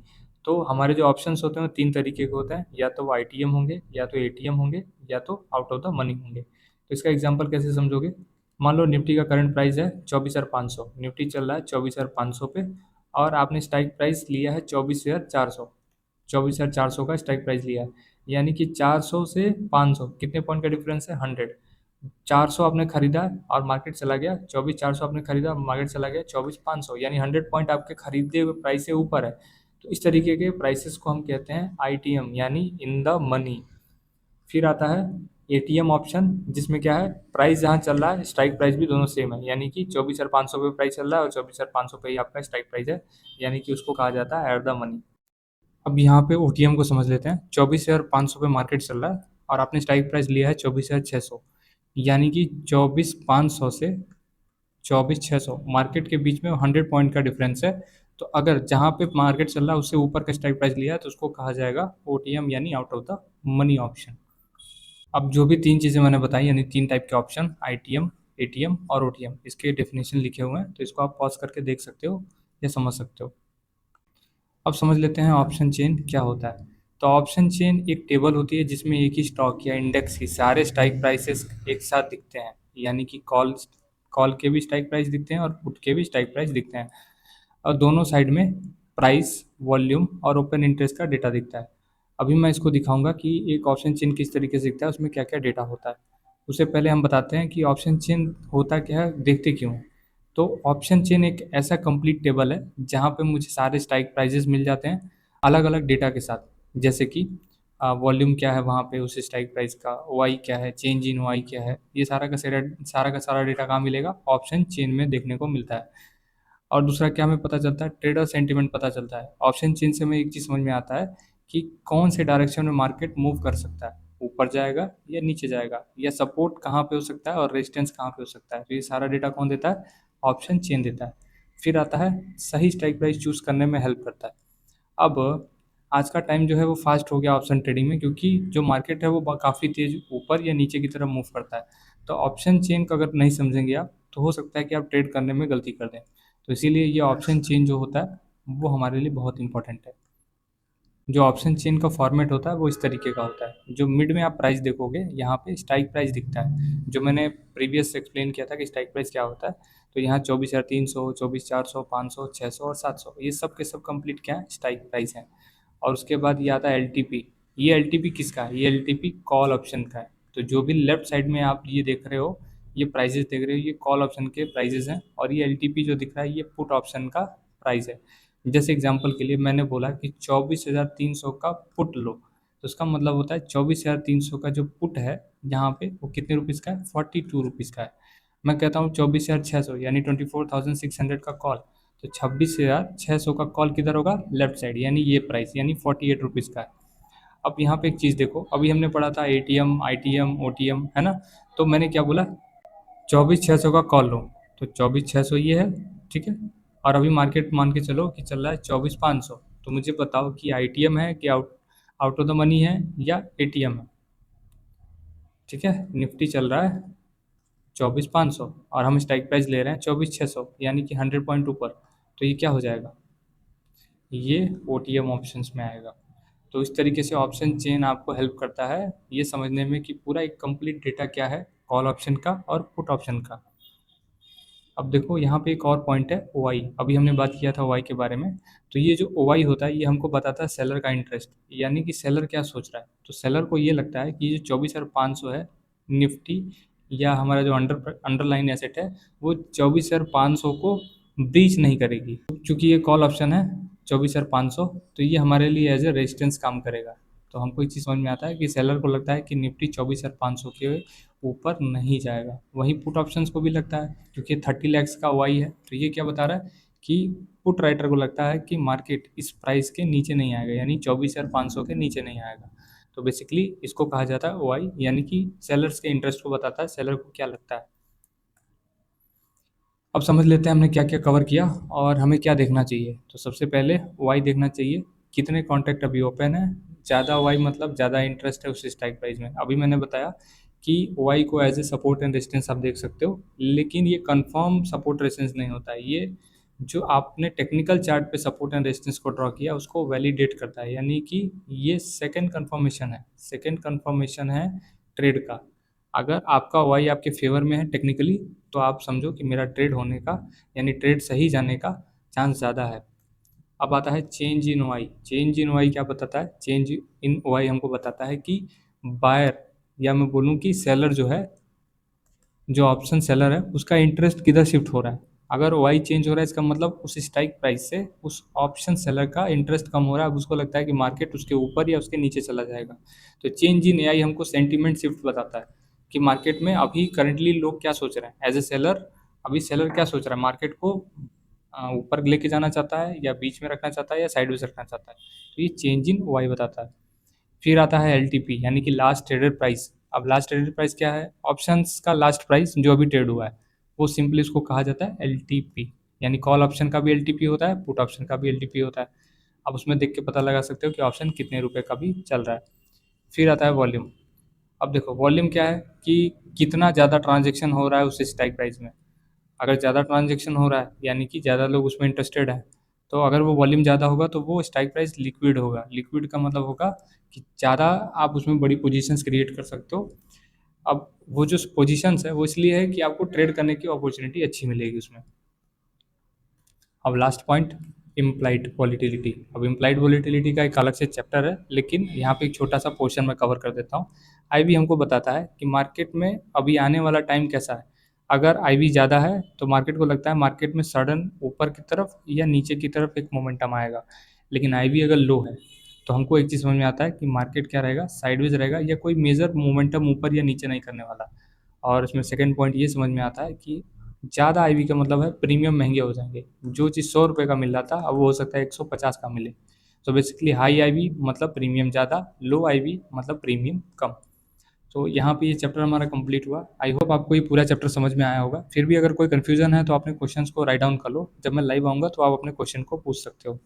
तो हमारे जो ऑप्शंस होते हैं वो तीन तरीके के होते हैं, या तो वो आईटीएम होंगे, या तो एटीएम होंगे, या तो आउट ऑफ द मनी होंगे। तो इसका एग्जांपल कैसे समझोगे? मान लो निफ्टी का करंट प्राइस है 24,500, निफ्टी चल रहा है 24,500 पे और आपने स्ट्राइक प्राइस लिया है 24,400, 24,400 का स्ट्राइक प्राइस लिया है, यानी कि 400 से 500 कितने पॉइंट का डिफरेंस है? 100। 400 आपने खरीदा और मार्केट चला गया 24,400, आपने खरीदा और मार्केट चला गया 24,500, यानी 100 पॉइंट आपके खरीदे हुए प्राइस से ऊपर है। तो इस तरीके के प्राइसेस को हम कहते हैं आईटीएम यानी इन द मनी। फिर आता है एटीएम ऑप्शन, जिसमें क्या है, प्राइस जहाँ चल रहा है स्ट्राइक प्राइस भी दोनों सेम है, यानी कि 24,500 पे प्राइस चल रहा है और 24,500 पे ही आपका स्ट्राइक प्राइस है, यानी कि उसको कहा जाता है एट द मनी। अब यहाँ पे ओटीएम को समझ लेते हैं। 24,500 पे मार्केट चल रहा है और आपने स्ट्राइक प्राइस लिया है 24,600, यानी कि 24,500 से 24,600 मार्केट के बीच में 100 पॉइंट का डिफरेंस है। तो अगर जहाँ पे मार्केट चल रहा है उससे ऊपर का स्ट्राइक प्राइस लिया है तो उसको कहा जाएगा ओटीएम यानी out of the money option. अब जो भी तीन चीज़ें मैंने बताई, यानी तीन टाइप के ऑप्शन, आईटीएम, एटीएम और ओटीएम, इसके डेफिनेशन लिखे हुए हैं, तो इसको आप पॉज करके देख सकते हो या समझ सकते हो। अब समझ लेते हैं ऑप्शन चेन क्या होता है। तो ऑप्शन चेन एक टेबल होती है जिसमें एक ही स्टॉक या इंडेक्स की सारे स्ट्राइक प्राइसेस एक साथ दिखते हैं, यानी कि कॉल कॉल के भी स्ट्राइक प्राइस दिखते हैं और पुट के भी स्ट्राइक प्राइस दिखते हैं, और दोनों साइड में प्राइस, वॉल्यूम और ओपन इंटरेस्ट का डेटा दिखता है। अभी मैं इसको दिखाऊंगा कि एक ऑप्शन चेन किस तरीके से दिखता है, उसमें क्या क्या डेटा होता है। उससे पहले हम बताते हैं कि ऑप्शन चेन होता क्या है, देखते क्यों हैं। तो ऑप्शन चेन एक ऐसा कंप्लीट टेबल है जहाँ पे मुझे सारे स्ट्राइक प्राइजेस मिल जाते हैं अलग अलग डेटा के साथ। जैसे कि वॉल्यूम क्या है वहाँ पे उस स्ट्राइक प्राइस का, वाई क्या है, चेंज इन वाई क्या है, ये सारा का सारा डेटा कहाँ मिलेगा? ऑप्शन चेन में देखने को मिलता है। और दूसरा क्या हमें पता चलता है? ट्रेडर सेंटिमेंट पता चलता है। ऑप्शन चेन से हमें एक चीज़ समझ में आता है कि कौन से डायरेक्शन में मार्केट मूव कर सकता है, ऊपर जाएगा या नीचे जाएगा, या सपोर्ट कहाँ पे हो सकता है और रेजिस्टेंस कहाँ पे हो सकता है। तो ये सारा डेटा कौन देता है? ऑप्शन चेन देता है। फिर आता है सही स्ट्राइक प्राइस चूज करने में हेल्प करता है। अब आज का टाइम जो है वो फास्ट हो गया ऑप्शन ट्रेडिंग में, क्योंकि जो मार्केट है वो काफ़ी तेज़ ऊपर या नीचे की तरफ मूव करता है। तो ऑप्शन चेन को अगर नहीं समझेंगे आप, तो हो सकता है कि आप ट्रेड करने में गलती कर दें। तो इसीलिए ये ऑप्शन चेन जो होता है वो हमारे लिए बहुत इंपॉर्टेंट है। जो ऑप्शन चेन का फॉर्मेट होता है वो इस तरीके का होता है। जो मिड में आप प्राइस देखोगे, यहाँ पे स्ट्राइक प्राइस दिखता है, जो मैंने प्रीवियस एक्सप्लेन किया था कि स्ट्राइक प्राइस क्या होता है। तो यहाँ 24,300, 24,400, 500, 600 और 700, ये सब के सब कंप्लीट क्या है, स्ट्राइक प्राइस है। और उसके बाद ये आता है एल। ये एल किसका है, ये एल कॉल ऑप्शन का है। तो जो भी लेफ्ट साइड में आप ये देख रहे हो, ये प्राइजेस देख रहे हो, ये कॉल ऑप्शन के प्राइजेस हैं, और ये एल जो दिख रहा है ये पुट ऑप्शन का प्राइस है। जैसे एग्जांपल के लिए मैंने बोला कि 24,300 का पुट लो, तो उसका मतलब होता है 24,300 का जो पुट है यहाँ पे वो कितने रुपीज़ का है, 42 रुपीज़ का है। मैं कहता हूँ 24,600 यानी 24,600 का कॉल, तो 26,600 का कॉल किधर होगा, लेफ्ट साइड, यानी ये प्राइस यानी 48 रुपीज़ का है। अब यहाँ पे एक चीज़ देखो, अभी हमने पढ़ा था एटीएम, आईटीएम, ओटीएम, है ना। तो मैंने क्या बोला, 24,600 का कॉल लो, तो 24,600 ये है, ठीक है। और अभी मार्केट मान के चलो कि चल रहा है 24,500, तो मुझे बताओ कि आईटीएम है कि out out of the money है या एटीएम है। ठीक है, निफ्टी चल रहा है 24,500 और हम स्ट्राइक प्राइस ले रहे हैं 24,600, यानी कि 100 पॉइंट ऊपर। तो ये क्या हो जाएगा, ये ओटीएम ऑप्शंस में आएगा। तो इस तरीके से ऑप्शन चेन आपको हेल्प करता है ये समझने में कि पूरा एक कंप्लीट डेटा क्या है, कॉल ऑप्शन का और पुट ऑप्शन का। अब देखो यहाँ पे एक और पॉइंट है ओ आई, अभी हमने बात किया था ओ आई के बारे में। तो ये जो ओ आई होता है ये हमको बताता है सेलर का इंटरेस्ट, यानी कि सेलर क्या सोच रहा है। तो सेलर को ये लगता है कि ये 24,500 है निफ्टी, या हमारा जो अंडरलाइन एसेट है वो 24,500 को ब्रीच नहीं करेगी। चूंकि ये कॉल ऑप्शन है 24,500, तो ये हमारे लिए एज ए रेजिस्टेंस काम करेगा। तो हमको एक चीज़ समझ में आता है कि सेलर को लगता है कि निफ्टी 24,500 के ऊपर नहीं जाएगा। वहीं पुट ऑप्शंस को भी लगता है, क्योंकि 30 लैक्स का वाई है, तो ये क्या बता रहा है कि पुट राइटर को लगता है कि मार्केट इस प्राइस के नीचे नहीं आएगा, यानी 24,500 के नीचे नहीं आएगा। तो बेसिकली इसको कहा जाता है ओ आई, यानी कि सेलर्स के इंटरेस्ट को बताता है, सेलर को क्या लगता है। अब समझ लेते हैं हमने क्या क्या कवर किया और हमें क्या देखना चाहिए। तो सबसे पहले वाई देखना चाहिए, कितने कॉन्ट्रैक्ट अभी ओपन है। ज़्यादा वाई मतलब ज़्यादा इंटरेस्ट है उस स्ट्राइक प्राइस में। अभी मैंने बताया कि वाई को as a support and resistance आप देख सकते हो, लेकिन ये कंफर्म सपोर्ट रेजिस्टेंस नहीं होता है। ये जो आपने टेक्निकल चार्ट पे सपोर्ट एंड रेजिस्टेंस को ड्रॉ किया उसको वैलिडेट करता है, यानी कि ये सेकंड कंफर्मेशन है, सेकंड कंफर्मेशन है ट्रेड का। अगर आपका वाई आपके फेवर में है टेक्निकली, तो आप समझो कि मेरा ट्रेड होने का, यानी ट्रेड सही जाने का चांस ज़्यादा है। अब आता है change in y. Change in y क्या बताता है, चेंज इन वाई हमको बताता है कि बायर, या मैं बोलूँ कि सेलर जो है, जो ऑप्शन सेलर है उसका इंटरेस्ट किधर शिफ्ट हो रहा है। अगर वाई चेंज हो रहा है इसका मतलब उस स्ट्राइक प्राइस से उस ऑप्शन सेलर का इंटरेस्ट कम हो रहा है। अब उसको लगता है कि मार्केट उसके ऊपर या उसके नीचे चला जाएगा। तो चेंज इन एआई हमको सेंटीमेंट शिफ्ट बताता है कि मार्केट में अभी करंटली लोग क्या सोच रहे हैं एज ए सेलर। अभी सेलर क्या सोच रहा है, मार्केट को ऊपर लेके जाना चाहता है या बीच में रखना चाहता है या साइड में रखना चाहता है। तो ये चेंज इन वाई बताता है। फिर आता है एल यानी कि लास्ट ट्रेडेड प्राइस। अब लास्ट ट्रेडेड प्राइस क्या है, ऑप्शंस का लास्ट प्राइस जो अभी ट्रेड हुआ है, वो सिंपली उसको कहा जाता है एल। यानी कॉल ऑप्शन का भी एल होता है, पुट ऑप्शन का भी एल होता है। अब उसमें देख के पता लगा सकते हो कि ऑप्शन कितने रुपए का भी चल रहा है। फिर आता है वॉल्यूम। अब देखो वॉल्यूम क्या है कि कितना ज़्यादा ट्रांजेक्शन हो रहा है उस स्ट्राइक प्राइस में। अगर ज़्यादा ट्रांजेक्शन हो रहा है यानी कि ज़्यादा लोग उसमें इंटरेस्टेड हैं, तो अगर वो वॉल्यूम ज़्यादा होगा तो वो स्ट्राइक प्राइस लिक्विड होगा। लिक्विड का मतलब होगा कि ज़्यादा आप उसमें बड़ी पोजीशंस क्रिएट कर सकते हो। अब वो जो पोजीशंस है वो इसलिए है कि आपको ट्रेड करने की अपॉर्चुनिटी अच्छी मिलेगी उसमें। अब लास्ट पॉइंट, इम्प्लाइड वॉलीटिलिटी। अब इम्प्लाइड वॉलीटिलिटी का एक अलग से चैप्टर है, लेकिन यहाँ पे एक छोटा सा पोर्शन में कवर कर देता हूँ। आईवी हमको बताता है कि मार्केट में अभी आने वाला टाइम कैसा है। अगर आईवी ज़्यादा है तो मार्केट को लगता है मार्केट में सडन ऊपर की तरफ या नीचे की तरफ एक मोमेंटम आएगा। लेकिन आईवी अगर लो है तो हमको एक चीज़ समझ में आता है कि मार्केट क्या रहेगा, साइडवेज रहेगा, या कोई मेजर मोमेंटम ऊपर या नीचे नहीं करने वाला। और इसमें सेकंड पॉइंट ये समझ में आता है कि ज़्यादा आईवी का मतलब है प्रीमियम महंगे हो जाएंगे। जो चीज़ 100 रुपये का मिल रहा था अब वो हो सकता है 150 का मिले। तो बेसिकली हाई आईवी मतलब प्रीमियम ज़्यादा, लो आईवी मतलब प्रीमियम कम। तो यहाँ पे ये चैप्टर हमारा कंप्लीट हुआ। आई होप आपको ये पूरा चैप्टर समझ में आया होगा। फिर भी अगर कोई कन्फ्यूजन है तो अपने क्वेश्चंस को राइट डाउन कर लो, जब मैं लाइव आऊँगा तो आप अपने क्वेश्चन को पूछ सकते हो।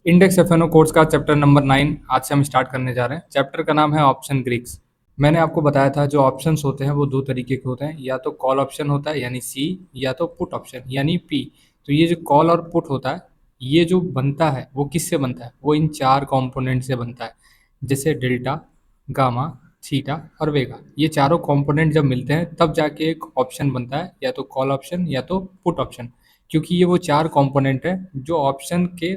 इंडेक्स एफएनओ कोर्स का चैप्टर नंबर 9 आज से हम स्टार्ट करने जा रहे हैं। चैप्टर का नाम है ऑप्शन ग्रीक्स। मैंने आपको बताया था जो ऑप्शंस होते हैं वो दो तरीके के होते हैं, या तो कॉल ऑप्शन होता है यानी सी, या तो पुट ऑप्शन यानी पी। तो ये जो कॉल और पुट होता है, ये जो बनता है वो किससे बनता है? वो इन चार कंपोनेंट से बनता है, जैसे डेल्टा, गामा, थीटा और वेगा। ये चारों कंपोनेंट जब मिलते हैं तब जाके एक ऑप्शन बनता है, या तो कॉल ऑप्शन या तो पुट ऑप्शन। क्योंकि ये वो चार कंपोनेंट है जो ऑप्शन के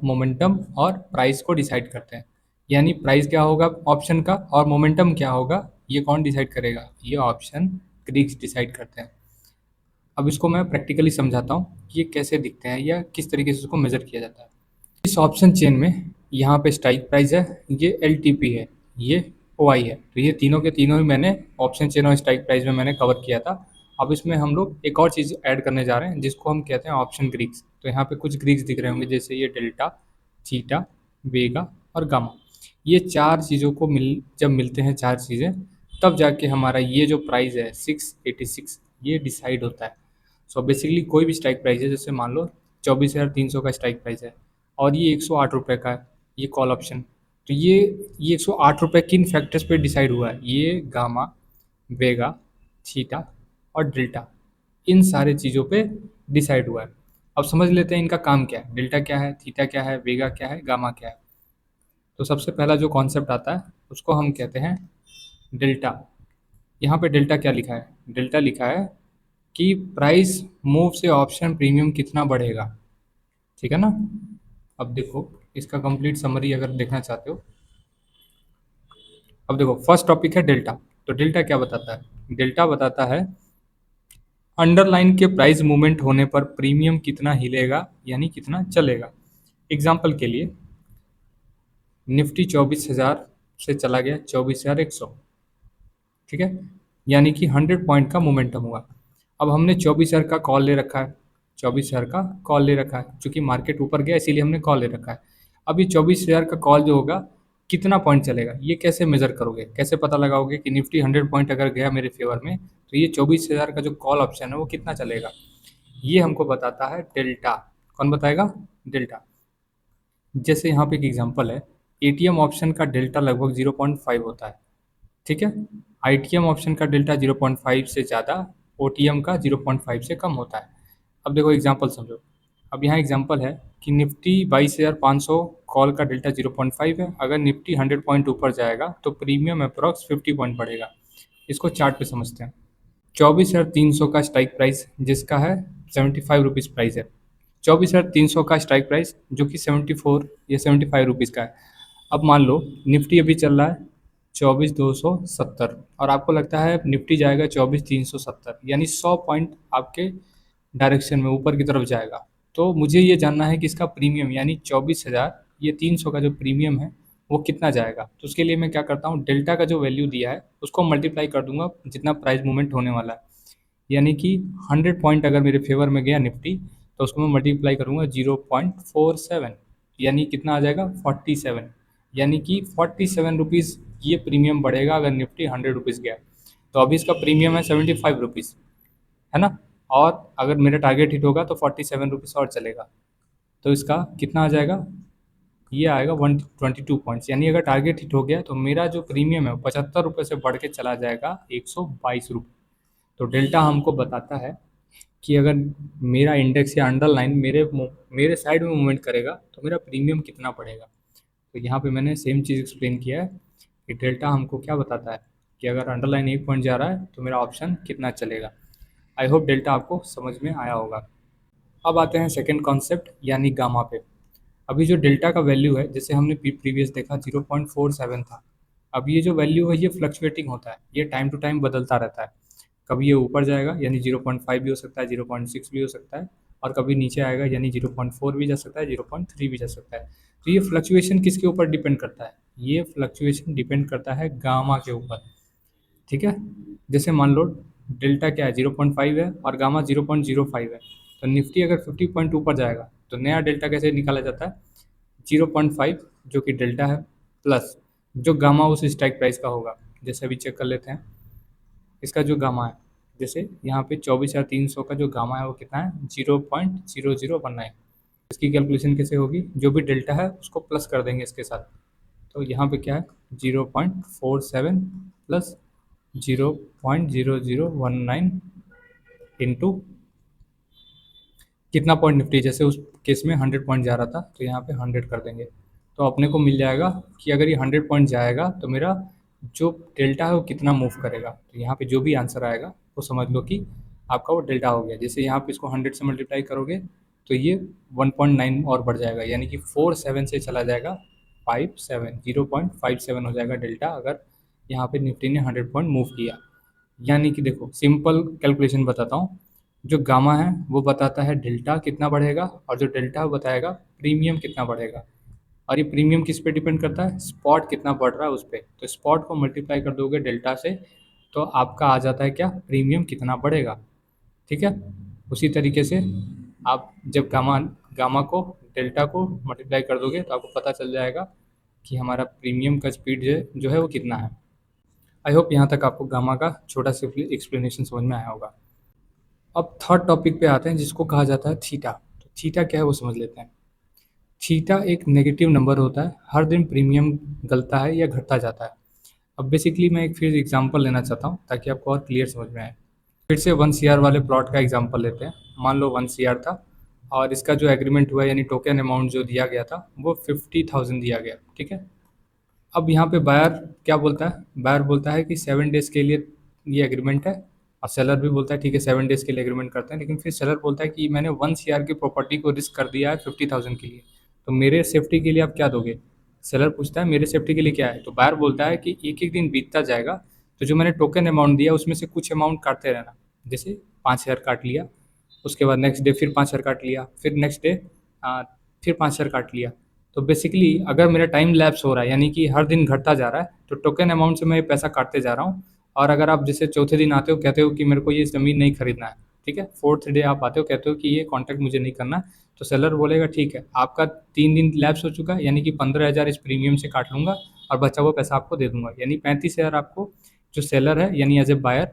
मोमेंटम और प्राइस को डिसाइड करते हैं। यानी प्राइस क्या होगा ऑप्शन का, और मोमेंटम क्या होगा, ये कौन डिसाइड करेगा? ये ऑप्शन ग्रीक्स डिसाइड करते हैं। अब इसको मैं प्रैक्टिकली समझाता हूँ कि ये कैसे दिखते हैं या किस तरीके से इसको मेजर किया जाता है। इस ऑप्शन चेन में यहाँ पे स्ट्राइक प्राइस है, ये एल है, ये ओ आई है। तो ये तीनों के तीनों ही मैंने ऑप्शन चेन और स्ट्राइक प्राइस में मैंने कवर किया था। अब इसमें हम लोग एक और चीज़ ऐड करने जा रहे हैं जिसको हम कहते हैं ऑप्शन ग्रीक्स। तो यहाँ पे कुछ ग्रीक्स दिख रहे होंगे, जैसे ये डेल्टा, थीटा, वेगा और गामा। ये चार चीज़ों को जब मिलते हैं चार चीज़ें, तब जाके हमारा ये जो प्राइस है 686 ये डिसाइड होता है। सो बेसिकली कोई भी स्ट्राइक प्राइस है, जैसे मान लो 24,300 का स्ट्राइक प्राइस है और ये 108 रुपये का है, ये कॉल ऑप्शन। तो ये 108 रुपये किन फैक्टर्स पे डिसाइड हुआ है? ये गामा, वेगा, थीटा और डेल्टा, इन सारे चीज़ों पे डिसाइड हुआ है। अब समझ लेते हैं इनका काम क्या है, डेल्टा क्या है, थीटा क्या है, वेगा क्या है, गामा क्या है। तो सबसे पहला जो कॉन्सेप्ट आता है उसको हम कहते हैं डेल्टा। यहाँ पे डेल्टा क्या लिखा है? डेल्टा लिखा है कि प्राइस मूव से ऑप्शन प्रीमियम कितना बढ़ेगा, ठीक है ना। अब देखो इसका कंप्लीट समरी अगर देखना चाहते हो, अब देखो फर्स्ट टॉपिक है डेल्टा। तो डेल्टा क्या बताता है? डेल्टा बताता है अंडरलाइन के प्राइस मूवमेंट होने पर प्रीमियम कितना हिलेगा, यानी कितना चलेगा। एग्जाम्पल के लिए निफ्टी 24,000 से चला गया 24,100, ठीक है, यानी कि 100 पॉइंट का मोमेंटम हुआ। अब हमने 24,000 का कॉल ले रखा है, 24,000 का कॉल ले रखा है, चूंकि मार्केट ऊपर गया इसीलिए हमने कॉल ले रखा है। अब ये 24,000 का कॉल जो होगा कितना पॉइंट चलेगा, ये कैसे मेजर करोगे, कैसे पता लगाओगे कि निफ्टी 100 पॉइंट अगर गया मेरे फेवर में तो ये 24,000 का जो कॉल ऑप्शन है वो कितना चलेगा? ये हमको बताता है डेल्टा। कौन बताएगा? डेल्टा। जैसे यहाँ पे एक एग्जांपल है, एटीएम ऑप्शन का डेल्टा लगभग 0.5 होता है, ठीक है। आईटीएम ऑप्शन का डेल्टा 0.5 से ज़्यादा, ओटीएम का 0.5 से कम होता है। अब देखो एग्जांपल समझो। अब यहाँ एग्जांपल है कि निफ्टी 22,500 कॉल का डेल्टा 0.5 है। अगर निफ्टी 100 पॉइंट ऊपर जाएगा तो प्रीमियम अप्रॉक्स 50 पॉइंट बढ़ेगा। इसको चार्ट पे समझते हैं। 24,300 का स्ट्राइक प्राइस जिसका है 75 रुपीज़ प्राइस है। 24,300 का स्ट्राइक प्राइस जो कि 74 या 75 रुपीज़ का है। अब मान लो निफ्टी अभी चल रहा है 24,270 और आपको लगता है निफ्टी जाएगा 24,370, यानी 100 पॉइंट आपके डायरेक्शन में ऊपर की तरफ जाएगा। तो मुझे ये जानना है कि इसका प्रीमियम यानी 24,000 ये 300 का जो प्रीमियम है वो कितना जाएगा। तो उसके लिए मैं क्या करता हूँ, डेल्टा का जो वैल्यू दिया है उसको मल्टीप्लाई कर दूंगा जितना प्राइस मूवमेंट होने वाला है। यानी कि 100 पॉइंट अगर मेरे फेवर में गया निफ्टी तो उसको मैं मल्टीप्लाई करूँगा 0.47, यानी कितना आ जाएगा 47। यानी कि 47 रुपीज़ ये प्रीमियम बढ़ेगा अगर निफ्टी 100 रुपीज़ गया। तो अभी इसका प्रीमियम है 75 रुपीज़, है ना। और अगर मेरा टारगेट हिट होगा तो 47 रुपीज़ और चलेगा। तो इसका कितना आ जाएगा? ये आएगा 122 पॉइंट्स। यानी अगर टारगेट हिट हो गया तो मेरा जो प्रीमियम है वो 75 रुपये से बढ़ के चला जाएगा 122 रुपये। तो डेल्टा हमको बताता है कि अगर मेरा इंडेक्स या अंडरलाइन मेरे साइड में मूवमेंट करेगा तो मेरा प्रीमियम कितना पड़ेगा। तो यहाँ पे मैंने सेम चीज़ एक्सप्लेन किया है कि डेल्टा हमको क्या बताता है कि अगर अंडरलाइन 1 पॉइंट जा रहा है तो मेरा ऑप्शन कितना चलेगा। आई होप डेल्टा आपको समझ में आया होगा। अब आते हैं सेकेंड कॉन्सेप्ट यानी गामा पे। अभी जो डेल्टा का वैल्यू है, जैसे हमने प्रीवियस देखा 0.47 था। अब ये जो वैल्यू है ये फ्लक्चुएटिंग होता है, ये टाइम टू टाइम बदलता रहता है। कभी ये ऊपर जाएगा यानी 0.5 भी हो सकता है, 0.6 भी हो सकता है, और कभी नीचे आएगा यानी 0.4 भी जा सकता है, 0.3 भी जा सकता है। तो ये फ्लक्चुएशन किसके ऊपर डिपेंड करता है? ये फ्लक्चुएशन डिपेंड करता है गामा के ऊपर, ठीक है। जैसे मान लो डेल्टा क्या है 0.5 है और गामा 0.05 है। तो निफ्टी अगर 50 पॉइंट ऊपर जाएगा तो नया डेल्टा कैसे निकाला जाता है? 0.5 जो कि डेल्टा है प्लस जो गामा उस स्ट्राइक प्राइस का होगा। जैसे अभी चेक कर लेते हैं इसका जो गामा है, जैसे यहाँ पे 24,300 का जो गामा है वो कितना है 0.0019। इसकी कैलकुलेशन कैसे होगी, जो भी डेल्टा है उसको प्लस कर देंगे इसके साथ। तो यहाँ पे क्या है 0.47 प्लस 0.0019 इंटू कितना पॉइंट निफ्टी, जैसे उस केस में 100 पॉइंट जा रहा था तो यहाँ पे 100 कर देंगे। तो अपने को मिल जाएगा कि अगर ये 100 पॉइंट जाएगा तो मेरा जो डेल्टा है वो कितना मूव करेगा। तो यहाँ पे जो भी आंसर आएगा वो समझ लो कि आपका वो डेल्टा हो गया। जैसे यहाँ पे इसको 100 से मल्टीप्लाई करोगे तो ये 1.9 और बढ़ जाएगा, यानी कि 47 से चला जाएगा 57, 0.57 हो जाएगा डेल्टा, अगर यहाँ पे निफ्टी ने 100 पॉइंट मूव किया। यानी कि देखो सिंपल कैलकुलेशन बताता हूँ, जो गामा है वो बताता है डेल्टा कितना बढ़ेगा, और जो डेल्टा है वो बताएगा प्रीमियम कितना बढ़ेगा। और ये प्रीमियम किस पे डिपेंड करता है, स्पॉट कितना बढ़ रहा है उस पर। तो स्पॉट को मल्टीप्लाई कर दोगे डेल्टा से तो आपका आ जाता है क्या, प्रीमियम कितना बढ़ेगा। ठीक है, उसी तरीके से आप जब गामा गामा को डेल्टा को मल्टीप्लाई कर दोगे तो आपको पता चल जाएगा कि हमारा प्रीमियम का स्पीड जो है वो कितना है। आई होप यहाँ तक आपको गामा का छोटा सा एक्सप्लेनेशन समझ में आया होगा। अब थर्ड टॉपिक पे आते हैं जिसको कहा जाता है थीटा। तो थीटा क्या है वो समझ लेते हैं। थीटा एक नेगेटिव नंबर होता है, हर दिन प्रीमियम गलता है या घटता जाता है। अब बेसिकली मैं एक फिर एग्जांपल लेना चाहता हूँ ताकि आपको और क्लियर समझ में आए। फिर से 1 CR वाले प्लॉट का एग्जांपल लेते हैं। मान लो 1 CR था और इसका जो एग्रीमेंट हुआ यानी टोकन अमाउंट जो दिया गया था वो 50,000 दिया गया। ठीक है, अब यहाँ पे बायर क्या बोलता है, बायर बोलता है कि 7 डेज के लिए ये एग्रीमेंट है, और सेलर भी बोलता है ठीक है 7 डेज के लिए एग्रीमेंट करते हैं। लेकिन फिर सेलर बोलता है कि मैंने 1 CR की प्रॉपर्टी को रिस्क कर दिया है 50,000 के लिए, तो मेरे सेफ्टी के लिए आप क्या दोगे। सेलर पूछता है मेरे सेफ्टी के लिए क्या है, तो बायर बोलता है कि एक एक दिन बीतता जाएगा तो जो मैंने टोकन अमाउंट दिया उसमें से कुछ अमाउंट काटते रहना। जैसे 5,000 काट लिया, उसके बाद नेक्स्ट डे फिर 5,000 काट लिया, फिर नेक्स्ट डे फिर 5,000 काट लिया। तो बेसिकली अगर मेरा टाइम लैप्स हो रहा है यानी कि हर दिन घटता जा रहा है तो टोकन अमाउंट से मैं पैसा काटते जा रहा हूँ। और अगर आप जैसे चौथे दिन आते हो कहते हो कि मेरे को ये ज़मीन नहीं खरीदना है, ठीक है, फोर्थ डे आप आते हो कहते हो कि ये कॉन्ट्रैक्ट मुझे नहीं करना, तो सेलर बोलेगा ठीक है आपका 3 दिन लैप्स हो चुका है, यानी कि 15,000 इस प्रीमियम से काट लूँगा और बचा हुआ पैसा आपको दे दूंगा, यानी 35,000 आपको जो सेलर है यानी एज ए बायर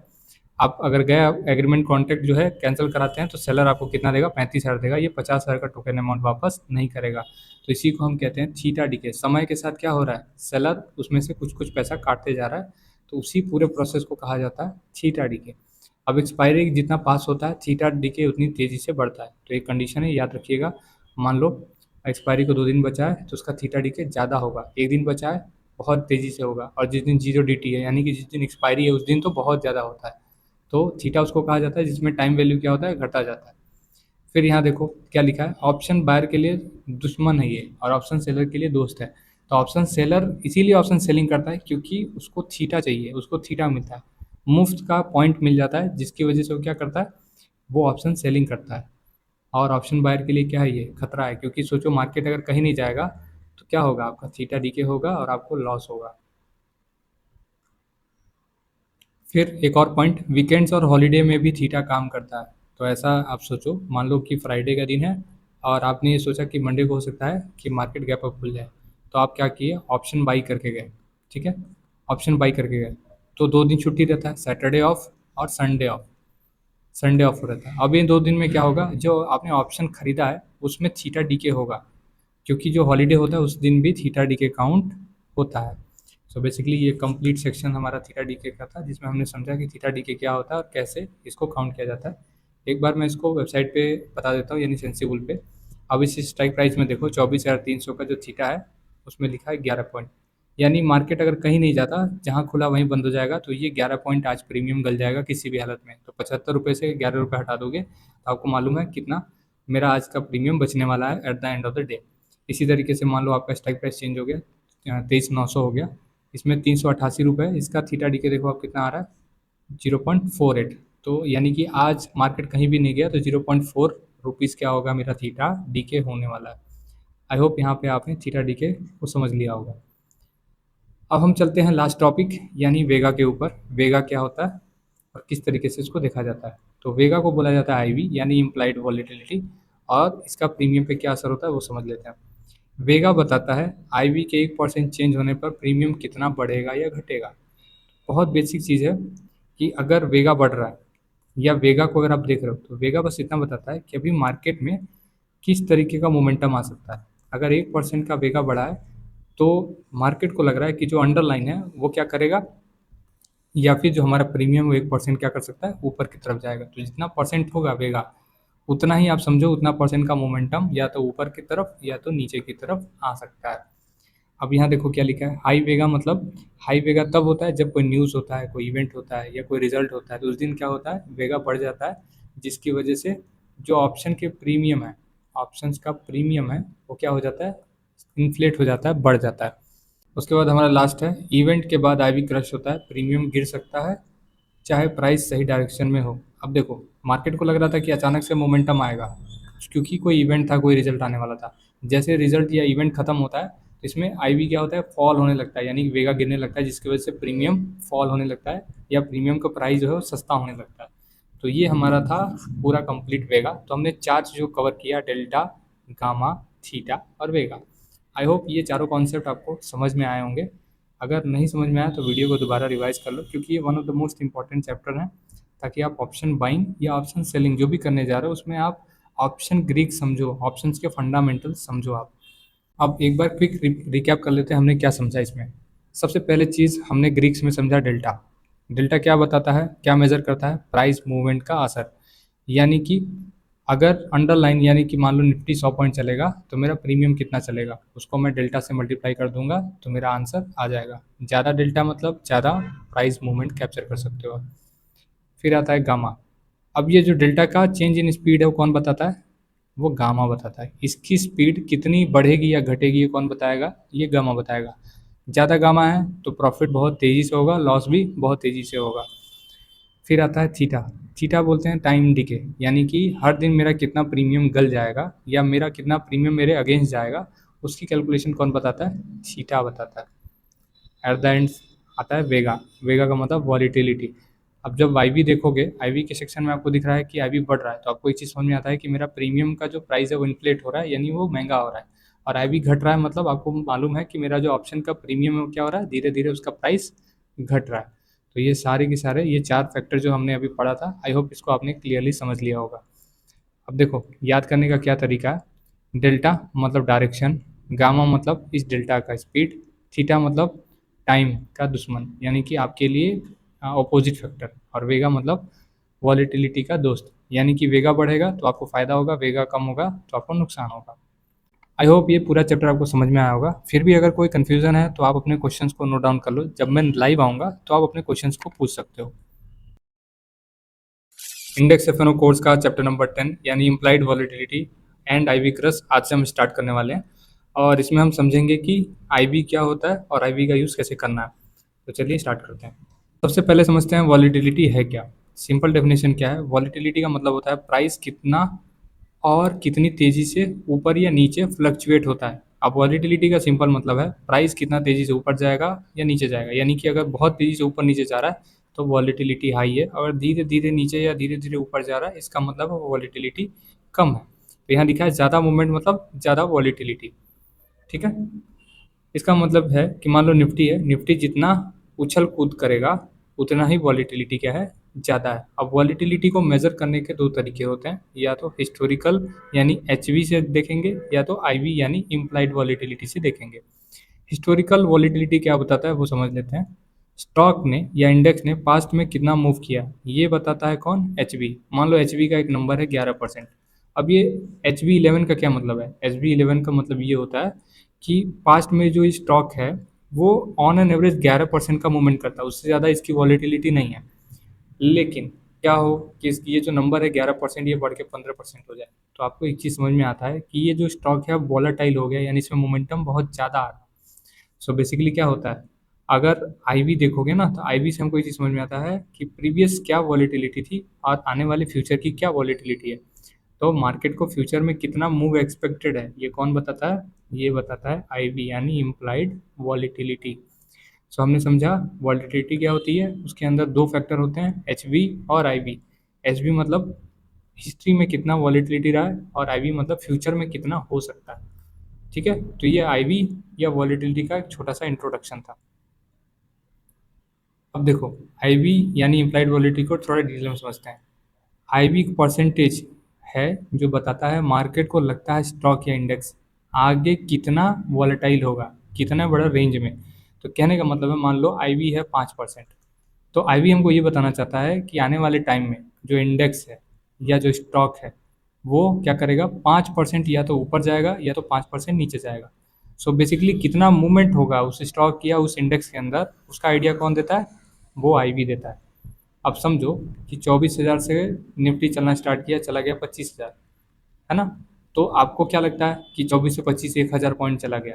आप अगर गए एग्रीमेंट कॉन्ट्रैक्ट जो है कैंसिल कराते हैं तो सेलर आपको कितना देगा, 35,000 देगा, ये 50,000 का टोकन अमाउंट वापस नहीं करेगा। तो इसी को हम कहते हैं थीटा डीके। समय के साथ क्या हो रहा है, सेलर उसमें से कुछ कुछ पैसा काटते जा रहा है, तो उसी पूरे प्रोसेस को कहा जाता है थीटा डीके। अब एक्सपायरी जितना पास होता है थीटा डीके उतनी तेज़ी से बढ़ता है। तो एक कंडीशन है याद रखिएगा, मान लो एक्सपायरी को 2 दिन बचा है तो उसका थीटा डीके ज़्यादा होगा, 1 दिन बचा है बहुत तेज़ी से होगा, और जिस दिन जीरो डी है यानी कि जिस दिन एक्सपायरी है उस दिन तो बहुत ज़्यादा होता है। तो थीटा उसको कहा जाता है जिसमें टाइम वैल्यू क्या होता है, घटा जाता है। फिर यहाँ देखो क्या लिखा है, ऑप्शन बायर के लिए दुश्मन है ये और ऑप्शन सेलर के लिए दोस्त है। तो ऑप्शन सेलर इसीलिए ऑप्शन सेलिंग करता है क्योंकि उसको थीटा चाहिए, उसको थीटा मिलता है, मुफ्त का पॉइंट मिल जाता है, जिसकी वजह से वो क्या करता है, वो ऑप्शन सेलिंग करता है। और ऑप्शन बायर के लिए क्या है, ये खतरा है, क्योंकि सोचो मार्केट अगर कहीं नहीं जाएगा तो क्या होगा, आपका थीटा डीके होगा और आपको लॉस होगा। फिर एक और पॉइंट, वीकेंड्स और हॉलीडे में भी थीटा काम करता है। तो ऐसा आप सोचो, मान लो कि फ्राइडे का दिन है और आपने ये सोचा कि मंडे को हो सकता है कि मार्केट गैप अप खुल जाए, तो आप क्या किए, ऑप्शन बाई करके गए। ठीक है, ऑप्शन बाई करके गए तो 2 दिन छुट्टी रहता है, सैटरडे ऑफ और संडे ऑफ, संडे ऑफ रहता है। अब इन 2 दिन में क्या होगा, जो आपने ऑप्शन खरीदा है उसमें थीटा डीके होगा, क्योंकि जो हॉलीडे होता है उस दिन भी थीटा डीके काउंट होता है। सो बेसिकली ये कंप्लीट सेक्शन हमारा थीटा डीके का था जिसमें हमने समझा कि थीटा डीके क्या होता है और कैसे इसको काउंट किया जाता है। एक बार मैं इसको वेबसाइट पे बता देता हूँ यानी सेंसिबल पे। अब इस स्ट्राइक प्राइस में देखो 24,300 का जो थीटा है उसमें लिखा है 11 पॉइंट, यानी मार्केट अगर कहीं नहीं जाता, जहाँ खुला वहीं बंद हो जाएगा, तो ये 11 पॉइंट आज प्रीमियम गल जाएगा किसी भी हालत में। तो 75 रुपये से 11 रुपये हटा दोगे तो आपको मालूम है कितना मेरा आज का प्रीमियम बचने वाला है at the end of the day. इसी तरीके से मान लो आपका स्ट्राइक प्राइस चेंज हो गया, 23,900 हो गया, इसमें 388 रुपये, इसका थीटा डीके देखो आप कितना आ रहा है, 0.48। तो यानी कि आज मार्केट कहीं भी नहीं गया तो 0.4 रुपीज़ क्या होगा, मेरा थीटा डीके होने वाला है। आई होप यहाँ पे आपने थीटा डीके को समझ लिया होगा। अब हम चलते हैं लास्ट टॉपिक यानी वेगा के ऊपर। वेगा क्या होता है और किस तरीके से इसको देखा जाता है। तो वेगा को बोला जाता है आईवी यानी इम्प्लाइड वॉलेटिलिटी, और इसका प्रीमियम पे क्या असर होता है वो समझ लेते हैं। वेगा बताता है आईवी के 1% चेंज होने पर प्रीमियम कितना बढ़ेगा या घटेगा। बहुत बेसिक चीज़ है कि अगर वेगा बढ़ रहा है या वेगा को अगर आप देख रहे हो तो वेगा बस इतना बताता है कि अभी मार्केट में किस तरीके का मोमेंटम आ सकता है। अगर 1% का वेगा बढ़ा है तो मार्केट को लग रहा है कि जो अंडरलाइन है वो क्या करेगा, या फिर जो हमारा प्रीमियम वो 1% क्या कर सकता है, ऊपर की तरफ जाएगा। तो जितना परसेंट होगा वेगा, उतना ही आप समझो उतना परसेंट का मोमेंटम या तो ऊपर की तरफ या तो नीचे की तरफ आ सकता है। अब यहाँ देखो क्या लिखा है, हाई वेगा मतलब हाई वेगा तब होता है जब कोई न्यूज़ होता है, कोई इवेंट होता है या कोई रिजल्ट होता है, तो उस दिन क्या होता है, वेगा बढ़ जाता है, जिसकी वजह से जो ऑप्शन के प्रीमियम है, ऑप्शंस का प्रीमियम है, वो क्या हो जाता है, इन्फ्लेट हो जाता है, बढ़ जाता है। उसके बाद हमारा लास्ट है, इवेंट के बाद आईवी क्रश होता है, प्रीमियम गिर सकता है चाहे प्राइस सही डायरेक्शन में हो। अब देखो, मार्केट को लग रहा था कि अचानक से मोमेंटम आएगा क्योंकि कोई इवेंट था, कोई रिजल्ट आने वाला था। जैसे रिजल्ट या इवेंट खत्म होता है तो इसमें आईवी क्या होता है, फॉल होने लगता है, यानी कि वेगा गिरने लगता है, जिसकी वजह से प्रीमियम फॉल होने लगता है या प्रीमियम का प्राइस जो है वो सस्ता होने लगता है। तो ये हमारा था पूरा कंप्लीट वेगा। तो हमने चार चीज़ों को कवर किया, डेल्टा, गामा, थीटा और वेगा। आई होप ये चारों कॉन्सेप्ट आपको समझ में आए होंगे। अगर नहीं समझ में आया तो वीडियो को दोबारा रिवाइज कर लो, क्योंकि ये one of the most important chapter है, ताकि आप ऑप्शन बाइंग या ऑप्शन सेलिंग जो भी करने जा रहे हो उसमें आप ऑप्शन ग्रीक समझो, ऑप्शंस के फंडामेंटल समझो आप। अब एक बार क्विक रिकैप कर लेते हैं हमने क्या समझा इसमें। सबसे पहले चीज़ हमने ग्रीक्स में समझा डेल्टा। डेल्टा क्या बताता है, क्या मेजर करता है, प्राइस मूवमेंट का असर। यानी कि अगर अंडरलाइन यानी कि मान लो निफ्टी 100 पॉइंट चलेगा तो मेरा प्रीमियम कितना चलेगा, उसको मैं डेल्टा से मल्टीप्लाई कर दूंगा तो मेरा आंसर आ जाएगा। ज़्यादा डेल्टा मतलब ज़्यादा प्राइस मूवमेंट कैप्चर कर सकते हो आप। फिर आता है गामा। अब ये जो डेल्टा का चेंज इन स्पीड है वो कौन बताता है, वो गामा बताता है। इसकी स्पीड कितनी बढ़ेगी या घटेगी ये कौन बताएगा, ये गामा बताएगा। ज़्यादा गामा है तो प्रॉफिट बहुत तेज़ी से होगा, लॉस भी बहुत तेज़ी से होगा। फिर आता है थीटा। थीटा बोलते हैं टाइम डिके, यानी कि हर दिन मेरा कितना प्रीमियम गल जाएगा या मेरा कितना प्रीमियम मेरे अगेंस्ट जाएगा, उसकी कैलकुलेशन कौन बताता है, थीटा बताता है। एट द एंड आता है वेगा। वेगा का मतलब वॉलीटिलिटी। अब जब आईवी देखोगे, आईवी के सेक्शन में आपको दिख रहा है कि आईवी बढ़ रहा है, तो आपको एक चीज़ समझ में आता है कि मेरा प्रीमियम का जो प्राइस है वो इन्फ्लेट हो रहा है, यानी वो महंगा हो रहा है। और आईवी घट रहा है मतलब आपको मालूम है कि मेरा जो ऑप्शन का प्रीमियम है वो क्या हो रहा है, धीरे धीरे उसका प्राइस घट रहा है। तो ये सारे के सारे ये चार फैक्टर जो हमने अभी पढ़ा था, आई होप इसको आपने क्लियरली समझ लिया होगा। अब देखो याद करने का क्या तरीका है, डेल्टा मतलब डायरेक्शन, गामा मतलब इस डेल्टा का स्पीड, थीटा मतलब टाइम का दुश्मन यानी कि आपके लिए ऑपोजिट फैक्टर, और वेगा मतलब वॉलेटिलिटी का दोस्त, यानी कि वेगा बढ़ेगा तो आपको फायदा होगा, वेगा कम होगा तो आपको नुकसान होगा। आई होप ये पूरा चैप्टर आपको समझ में आया होगा। फिर भी अगर कोई कन्फ्यूजन है तो आप अपने क्वेश्चंस को नोट डाउन कर लो, जब मैं लाइव आऊँगा तो आप अपने क्वेश्चंस को पूछ सकते हो। इंडेक्स एफ कोर्स का चैप्टर नंबर 10 यानी implied volatility and IV crush आज से हम स्टार्ट करने वाले हैं, और इसमें हम समझेंगे कि आईवी क्या होता है और आईवी का यूज़ कैसे करना है। तो चलिए स्टार्ट करते हैं। सबसे पहले समझते हैं वॉलेटिलिटी है क्या। सिंपल डेफिनेशन क्या है, वॉलेटिलिटी का मतलब होता है प्राइस कितना और कितनी तेज़ी से ऊपर या नीचे फ्लक्चुएट होता है। अब वॉलेटिलिटी का सिंपल मतलब है प्राइस कितना तेज़ी से ऊपर जाएगा या नीचे जाएगा, यानी कि अगर बहुत तेज़ी से ऊपर नीचे जा रहा है तो वॉलेटिलिटी हाई है, अगर धीरे धीरे नीचे या धीरे धीरे ऊपर जा रहा है इसका मतलब वॉलेटिलिटी कम है। तो यहाँ लिखा है ज़्यादा मूवमेंट मतलब ज़्यादा वॉलेटिलिटी। ठीक है, इसका मतलब है कि मान लो निफ्टी है, निफ्टी जितना उछल कूद करेगा उतना ही वॉलीटिलिटी क्या है, ज़्यादा है। अब वॉलीटिलिटी को मेज़र करने के दो तरीके होते हैं, या तो हिस्टोरिकल यानी एचवी से देखेंगे या तो आईवी यानी इम्प्लाइड वॉलीटिलिटी से देखेंगे। हिस्टोरिकल वॉलीटिलिटी क्या बताता है वो समझ लेते हैं। स्टॉक ने या इंडेक्स ने पास्ट में कितना मूव किया ये बताता है कौन, एचवी। मान लो एचवी का एक नंबर है 11%। अब ये एच वी 11 का क्या मतलब है, एच वी 11 का मतलब ये होता है कि पास्ट में जो स्टॉक है वो ऑन एन एवरेज 11% का मूवमेंट करता है, उससे ज़्यादा इसकी वॉलीटिलिटी नहीं है। लेकिन क्या हो कि इसकी ये जो नंबर है 11%, ये बढ़ के 15% हो जाए, तो आपको एक चीज़ समझ में आता है कि ये जो स्टॉक है वॉलेटाइल हो गया, यानी इसमें मोमेंटम बहुत ज़्यादा आ रहा है। सो बेसिकली क्या होता है, अगर आईवी देखोगे ना तो आईवी से हमको ये चीज़ समझ में आता है कि प्रीवियस क्या वॉलीटिलिटी थी और आने वाले फ्यूचर की क्या वॉलीटिलिटी है। तो मार्केट को फ्यूचर में कितना मूव एक्सपेक्टेड है ये कौन बताता है, ये बताता है आईवी यानी इम्प्लाइड वॉलीटिलिटी। सो हमने समझा वॉलीटिलिटी क्या होती है, उसके अंदर दो फैक्टर होते हैं, एच वी और आई वी। एच वी मतलब हिस्ट्री में कितना वॉलीटिलिटी रहा है और आई वी मतलब फ्यूचर में कितना हो सकता है। ठीक है, तो ये आई वी या वॉलीटिलिटी का एक छोटा सा इंट्रोडक्शन था। अब देखो, आई वी यानी इम्प्लाइड वॉलीटिलिटी को थोड़ा डिटेल में समझते हैं। आईवी परसेंटेज है जो बताता है मार्केट को लगता है स्टॉक या इंडेक्स आगे कितना वॉलेटाइल होगा, कितना बड़ा रेंज में। तो कहने का मतलब है मान लो आईवी है 5%, तो आईवी हमको ये बताना चाहता है कि आने वाले टाइम में जो इंडेक्स है या जो स्टॉक है वो क्या करेगा, 5% या तो ऊपर जाएगा या तो 5% नीचे जाएगा। सो बेसिकली कितना मूवमेंट होगा उस स्टॉक या उस इंडेक्स के अंदर, उसका आइडिया कौन देता है, वो आईवी देता है। अब समझो कि 24,000 से निफ्टी चलना स्टार्ट किया, चला गया 25,000, है ना। तो आपको क्या लगता है कि 24 से 25 1,000 पॉइंट चला गया,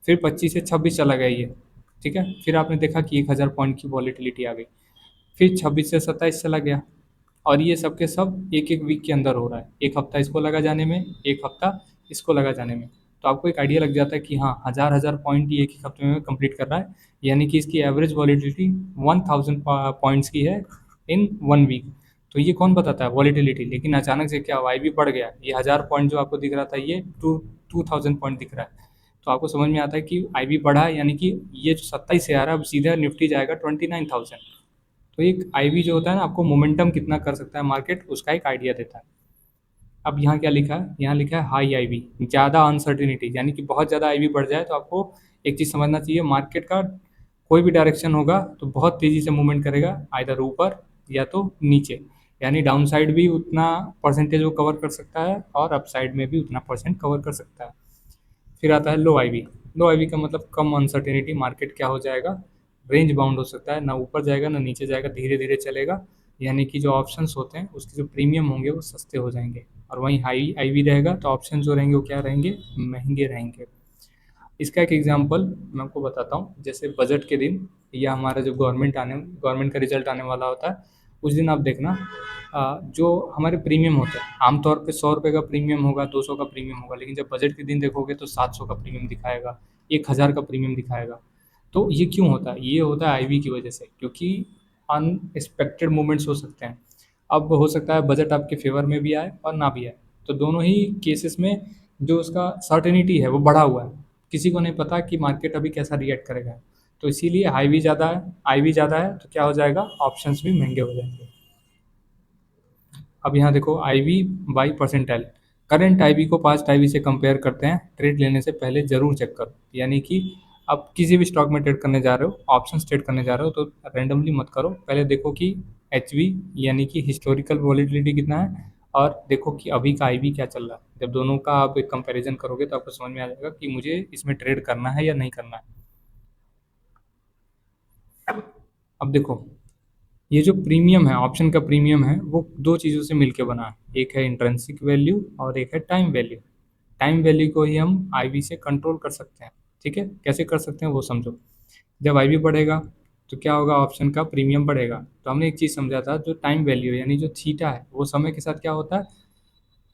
फिर 25 से 26 चला गया ये, ठीक है। फिर आपने देखा कि 1,000 पॉइंट की वॉलीटिलिटी आ गई, फिर 26 से 27 चला गया, और ये सब के सब एक एक वीक के अंदर हो रहा है। एक हफ्ता इसको लगा जाने में, एक हफ्ता इसको लगा जाने में। तो आपको एक आइडिया लग जाता है कि हाँ, हज़ार हज़ार पॉइंट ये एक ही हफ्ते में कंप्लीट कर रहा है, यानी कि इसकी एवरेज वॉलीटिलिटी 1000 पॉइंट्स की है इन वन वीक। तो ये कौन बताता है, वॉलीटिलिटी। लेकिन अचानक से क्या हुआ, आई भी बढ़ गया, ये 1000 पॉइंट जो आपको दिख रहा था ये 2000 पॉइंट दिख रहा है। तो आपको समझ में आता है कि आई भी बढ़ा है, यानी कि ये जो 27 से आ रहा है अब सीधा निफ्टी जाएगा 29,000। तो एक आईवी जो होता है ना, आपको मोमेंटम कितना कर सकता है मार्केट, उसका एक आइडिया देता है। अब यहाँ क्या लिखा है, यहाँ लिखा है हाई आईवी, ज़्यादा अनसर्टिनिटी, यानी कि बहुत ज़्यादा आईवी बढ़ जाए तो आपको एक चीज़ समझना चाहिए, मार्केट का कोई भी डायरेक्शन होगा तो बहुत तेज़ी से मूवमेंट करेगा, आइदर ऊपर या तो नीचे। यानी डाउन साइड भी उतना परसेंटेज वो कवर कर सकता है और अप साइड में भी उतना परसेंट कवर कर सकता है। फिर आता है लो आईवी। लो आईवी का मतलब कम अनसर्टेनिटी, मार्केट क्या हो जाएगा, रेंज बाउंड हो सकता है, ना ऊपर जाएगा ना नीचे जाएगा, धीरे धीरे चलेगा। यानी कि जो ऑप्शंस होते हैं उसके जो प्रीमियम होंगे वो सस्ते हो जाएंगे, और वहीं हाई आईवी रहेगा तो ऑप्शन जो रहेंगे वो क्या रहेंगे, महंगे रहेंगे। इसका एक एग्जांपल मैं आपको बताता हूँ, जैसे बजट के दिन या हमारा जो गवर्नमेंट का रिजल्ट आने वाला होता है, उस दिन आप देखना जो हमारे प्रीमियम होते हैं आमतौर पे 100 रुपये का प्रीमियम होगा, 200 का प्रीमियम होगा, लेकिन जब बजट के दिन देखोगे तो 700 का प्रीमियम दिखाएगा, 1,000 का प्रीमियम दिखाएगा। तो ये क्यों होता है, ये होता है आईवी की वजह से, क्योंकि अनएक्सपेक्टेड मूवमेंट्स हो सकते हैं। अब हो सकता है बजट आपके फेवर में भी आए और ना भी आए, तो दोनों ही केसेस में जो उसका सर्टेनिटी है वो बढ़ा हुआ है, किसी को नहीं पता कि मार्केट अभी कैसा रिएक्ट करेगा। तो इसीलिए हाईवी ज़्यादा है, आईवी ज़्यादा है तो क्या हो जाएगा, ऑप्शंस भी महंगे हो जाएंगे। अब यहाँ देखो IV by percentile, current IV को पास्ट आईवी से कंपेयर करते हैं, ट्रेड लेने से पहले जरूर चेक करो। यानी कि अब किसी भी स्टॉक में ट्रेड करने जा रहे हो, ऑप्शन ट्रेड करने जा रहे हो, तो रैंडमली मत करो, पहले देखो कि एच यानी कि हिस्टोरिकल वॉलीटिलिटी कितना है, और देखो कि अभी का आईवी क्या चल रहा है। जब दोनों का आप एक कंपैरिजन करोगे तो आपको समझ में आ जाएगा कि मुझे इसमें ट्रेड करना है या नहीं करना है। अब देखो, ये जो प्रीमियम है, ऑप्शन का प्रीमियम है, वो दो चीज़ों से मिलकर बना है, एक है इंट्रिंसिक वैल्यू और एक है टाइम वैल्यू। टाइम वैल्यू को ही हम आईवी से कंट्रोल कर सकते हैं, ठीक है। कैसे कर सकते हैं वो समझो। जब आईवी बढ़ेगा तो क्या होगा, ऑप्शन का प्रीमियम बढ़ेगा। तो हमने एक चीज़ समझा था, जो टाइम वैल्यू यानी जो थीटा है वो समय के साथ क्या होता है,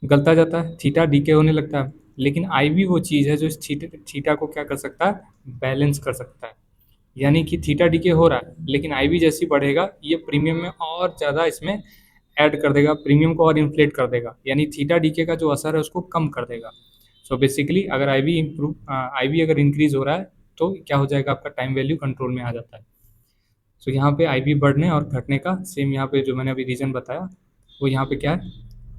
गलता जाता है, थीटा डीके होने लगता है। लेकिन आईवी वो चीज़ है जो इस थीटा थीटा को क्या कर सकता है, बैलेंस कर सकता है। यानी कि थीटा डीके हो रहा है, लेकिन आईवी जैसी बढ़ेगा ये प्रीमियम में और ज़्यादा इसमें ऐड कर देगा, प्रीमियम को और इन्फ्लेट कर देगा, यानी थीटा डीके का जो असर है उसको कम कर देगा। सो बेसिकली अगर आईवी अगर इंक्रीज हो रहा है तो क्या हो जाएगा, आपका टाइम वैल्यू कंट्रोल में आ जाता है। सो यहाँ पे आईवी बढ़ने और घटने का सेम यहाँ पे जो मैंने अभी रीज़न बताया, वो यहाँ पे क्या है,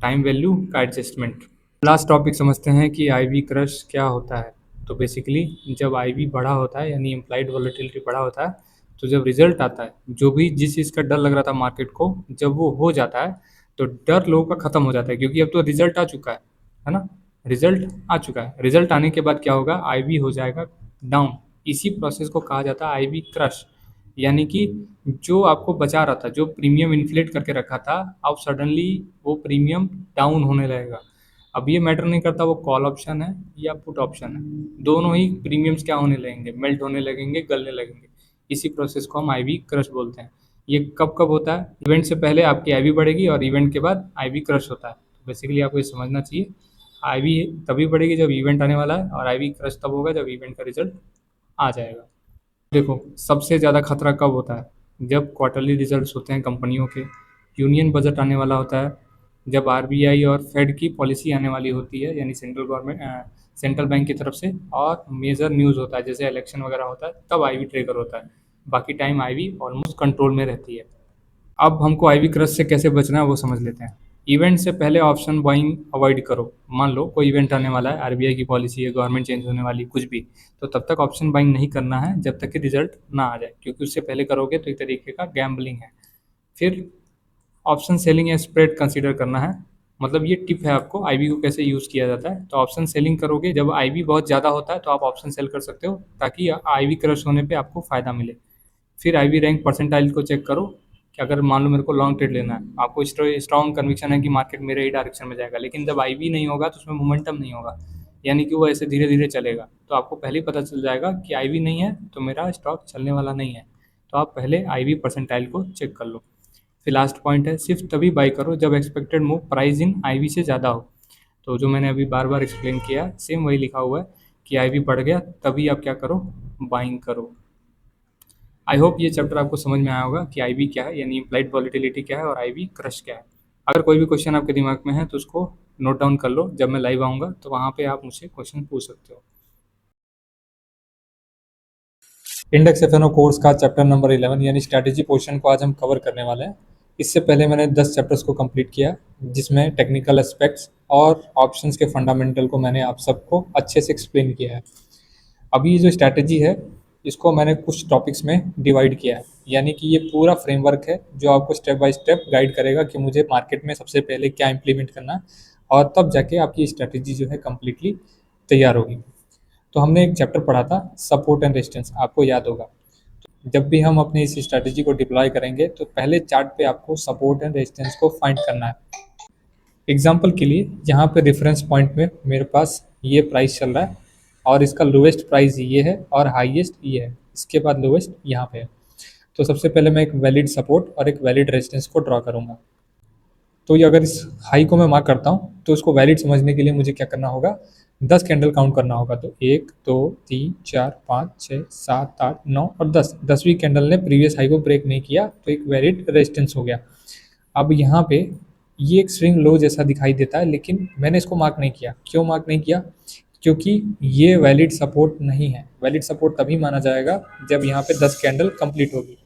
टाइम वैल्यू का एडजस्टमेंट। लास्ट टॉपिक समझते हैं कि आईवी क्रश क्या होता है। तो बेसिकली जब आईवी बढ़ा होता है यानी इम्प्लाइड वॉलेटिलिटी बढ़ा होता है, तो जब रिजल्ट आता है, जो भी जिस चीज़ का डर लग रहा था मार्केट को, जब वो हो जाता है तो डर लोगों का खत्म हो जाता है, क्योंकि अब तो रिजल्ट आ चुका है ना। रिजल्ट आ चुका है, रिजल्ट आने के बाद क्या होगा, आईवी हो जाएगा डाउन। इसी प्रोसेस को कहा जाता है आईवी क्रश। यानी कि जो आपको बचा रहा था, जो प्रीमियम इन्फ्लेट करके रखा था, अब सडनली वो प्रीमियम डाउन होने लगेगा। अब ये मैटर नहीं करता वो कॉल ऑप्शन है या पुट ऑप्शन है, दोनों ही प्रीमियम्स क्या होने लगेंगे, मेल्ट होने लगेंगे, गलने लगेंगे। इसी प्रोसेस को हम आईवी क्रश बोलते हैं। ये कब कब होता है, इवेंट से पहले आपकी आईवी बढ़ेगी और इवेंट के बाद आईवी क्रश होता है। तो बेसिकली आपको ये समझना चाहिए, आईवी तभी बढ़ेगी जब इवेंट आने वाला है, और आईवी क्रश तब होगा जब इवेंट का रिजल्ट आ जाएगा। देखो, सबसे ज़्यादा खतरा कब होता है, जब क्वार्टरली रिजल्ट्स होते हैं कंपनियों के, यूनियन बजट आने वाला होता है, जब आरबीआई और फेड की पॉलिसी आने वाली होती है, यानी सेंट्रल बैंक की तरफ से, और मेजर न्यूज़ होता है जैसे इलेक्शन वगैरह होता है, तब आईवी ट्रिगर होता है। बाकी टाइम आईवी ऑलमोस्ट कंट्रोल में रहती है। अब हमको आईवी क्रश से कैसे बचना है वो समझ लेते हैं। इवेंट से पहले ऑप्शन बाइंग अवॉइड करो। मान लो कोई इवेंट आने वाला है, आरबीआई की पॉलिसी है, गवर्नमेंट चेंज होने वाली, कुछ भी, तो तब तक ऑप्शन बाइंग नहीं करना है जब तक कि रिजल्ट ना आ जाए, क्योंकि उससे पहले करोगे तो एक तरीके का गैम्बलिंग है। फिर ऑप्शन सेलिंग या स्प्रेड कंसीडर करना है। मतलब ये टिप है आपको आईवी को कैसे यूज़ किया जाता है। तो ऑप्शन सेलिंग करोगे जब आईवी बहुत ज़्यादा होता है तो आप ऑप्शन सेल कर सकते हो, ताकि आईवी क्रश होने पे आपको फ़ायदा मिले। फिर आईवी रैंक परसेंटाइल को चेक करो कि अगर मान लो मेरे को लॉन्ग ट्रेड लेना है, आपको स्ट्रॉन्ग कन्विक्शन है कि मार्केट मेरे ही डायरेक्शन में जाएगा, लेकिन जब आईवी नहीं होगा तो उसमें मोमेंटम नहीं होगा, यानी कि वो ऐसे धीरे धीरे चलेगा, तो आपको पहले ही पता चल जाएगा कि आईवी नहीं है तो मेरा स्टॉक चलने वाला नहीं है। तो आप पहले आईवी परसेंटाइल को चेक कर लो। फिर लास्ट पॉइंट है, सिर्फ तभी बाई करो जब expected move price in IV से ज़्यादा हो। तो जो मैंने अभी बार बार एक्सप्लेन किया सेम वही लिखा हुआ है कि आईवी बढ़ गया तभी आप क्या करो, बाइंग करो। आई होप ये चैप्टर आपको समझ में आया होगा कि आईवी क्या है, यानी इम्प्लाइड वॉलिटिलिटी क्या है और आईवी क्रश क्या है। अगर कोई भी क्वेश्चन आपके दिमाग में है तो उसको नोट डाउन कर लो, जब मैं लाइव आऊँगा तो वहाँ पे आप मुझसे क्वेश्चन पूछ सकते हो। इंडेक्स एफएनओ कोर्स का चैप्टर नंबर 11 यानी स्ट्रैटेजी पोर्शन को आज हम कवर करने वाले हैं। इससे पहले मैंने 10 चैप्टर्स को कंप्लीट किया, जिसमें टेक्निकल एस्पेक्ट्स और ऑप्शंस के फंडामेंटल को मैंने आप सबको अच्छे से एक्सप्लेन किया है। अभी जो स्ट्रैटेजी है इसको मैंने कुछ टॉपिक्स में डिवाइड किया है, यानी कि ये पूरा फ्रेमवर्क है जो आपको स्टेप बाय स्टेप गाइड करेगा कि मुझे मार्केट में सबसे पहले क्या इंप्लीमेंट करना है, और तब जाके आपकी स्ट्रैटेजी जो है कम्प्लीटली तैयार होगी। तो हमने एक चैप्टर पढ़ा था सपोर्ट एंड रेजिस्टेंस, आपको याद होगा। जब भी हम अपनी इस स्ट्रैटेजी को डिप्लॉय करेंगे तो पहले चार्ट पे आपको सपोर्ट एंड रेजिस्टेंस को फाइंड करना है। एग्जांपल के लिए यहाँ पे रेफरेंस पॉइंट में मेरे पास ये प्राइस चल रहा है और इसका लोवेस्ट प्राइस ये है और हाईएस्ट ये है, इसके बाद लोवेस्ट यहाँ पे है। तो सबसे पहले मैं एक वैलिड सपोर्ट और एक वैलिड रेजिस्टेंस को ड्रॉ करूँगा। तो ये अगर इस हाई को मैं मार्क करता हूँ तो उसको वैलिड समझने के लिए मुझे क्या करना होगा, 10 कैंडल काउंट करना होगा। तो 1 2 3 4 5 6 7 8 9 और 10, 10वीं कैंडल ने प्रीवियस हाई को ब्रेक नहीं किया तो एक वैलिड रेजिस्टेंस हो गया। अब यहाँ पे ये एक स्विंग लो जैसा दिखाई देता है, लेकिन मैंने इसको मार्क नहीं किया। क्यों मार्क नहीं किया? क्योंकि ये वैलिड सपोर्ट नहीं है। वैलिड सपोर्ट तभी माना जाएगा जब यहाँ पे 10 कैंडल कंप्लीट होगी।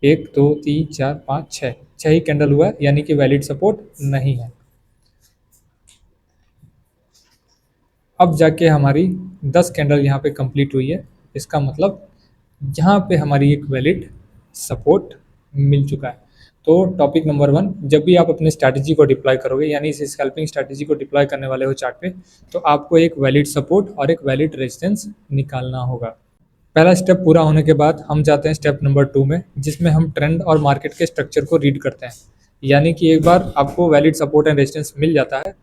1 2 3 4 5 6, 6 ही कैंडल हुआ है, यानी कि वैलिड सपोर्ट नहीं है। अब जाके हमारी 10 कैंडल यहाँ पे कंप्लीट हुई है, इसका मतलब यहाँ पे हमारी एक वैलिड सपोर्ट मिल चुका है। तो टॉपिक नंबर 1, जब भी आप अपने स्ट्रैटेजी को डिप्लॉय करोगे, यानी इस स्कैल्पिंग स्ट्रैटेजी को डिप्लॉय करने वाले हो चार्ट पे, तो आपको एक वैलिड सपोर्ट और एक वैलिड रेजिस्टेंस निकालना होगा। पहला स्टेप पूरा होने के बाद हम जाते हैं स्टेप नंबर 2 में, जिसमें हम ट्रेंड और मार्केट के स्ट्रक्चर को रीड करते हैं। यानी कि एक बार आपको वैलिड सपोर्ट एंड रेजिस्टेंस मिल जाता है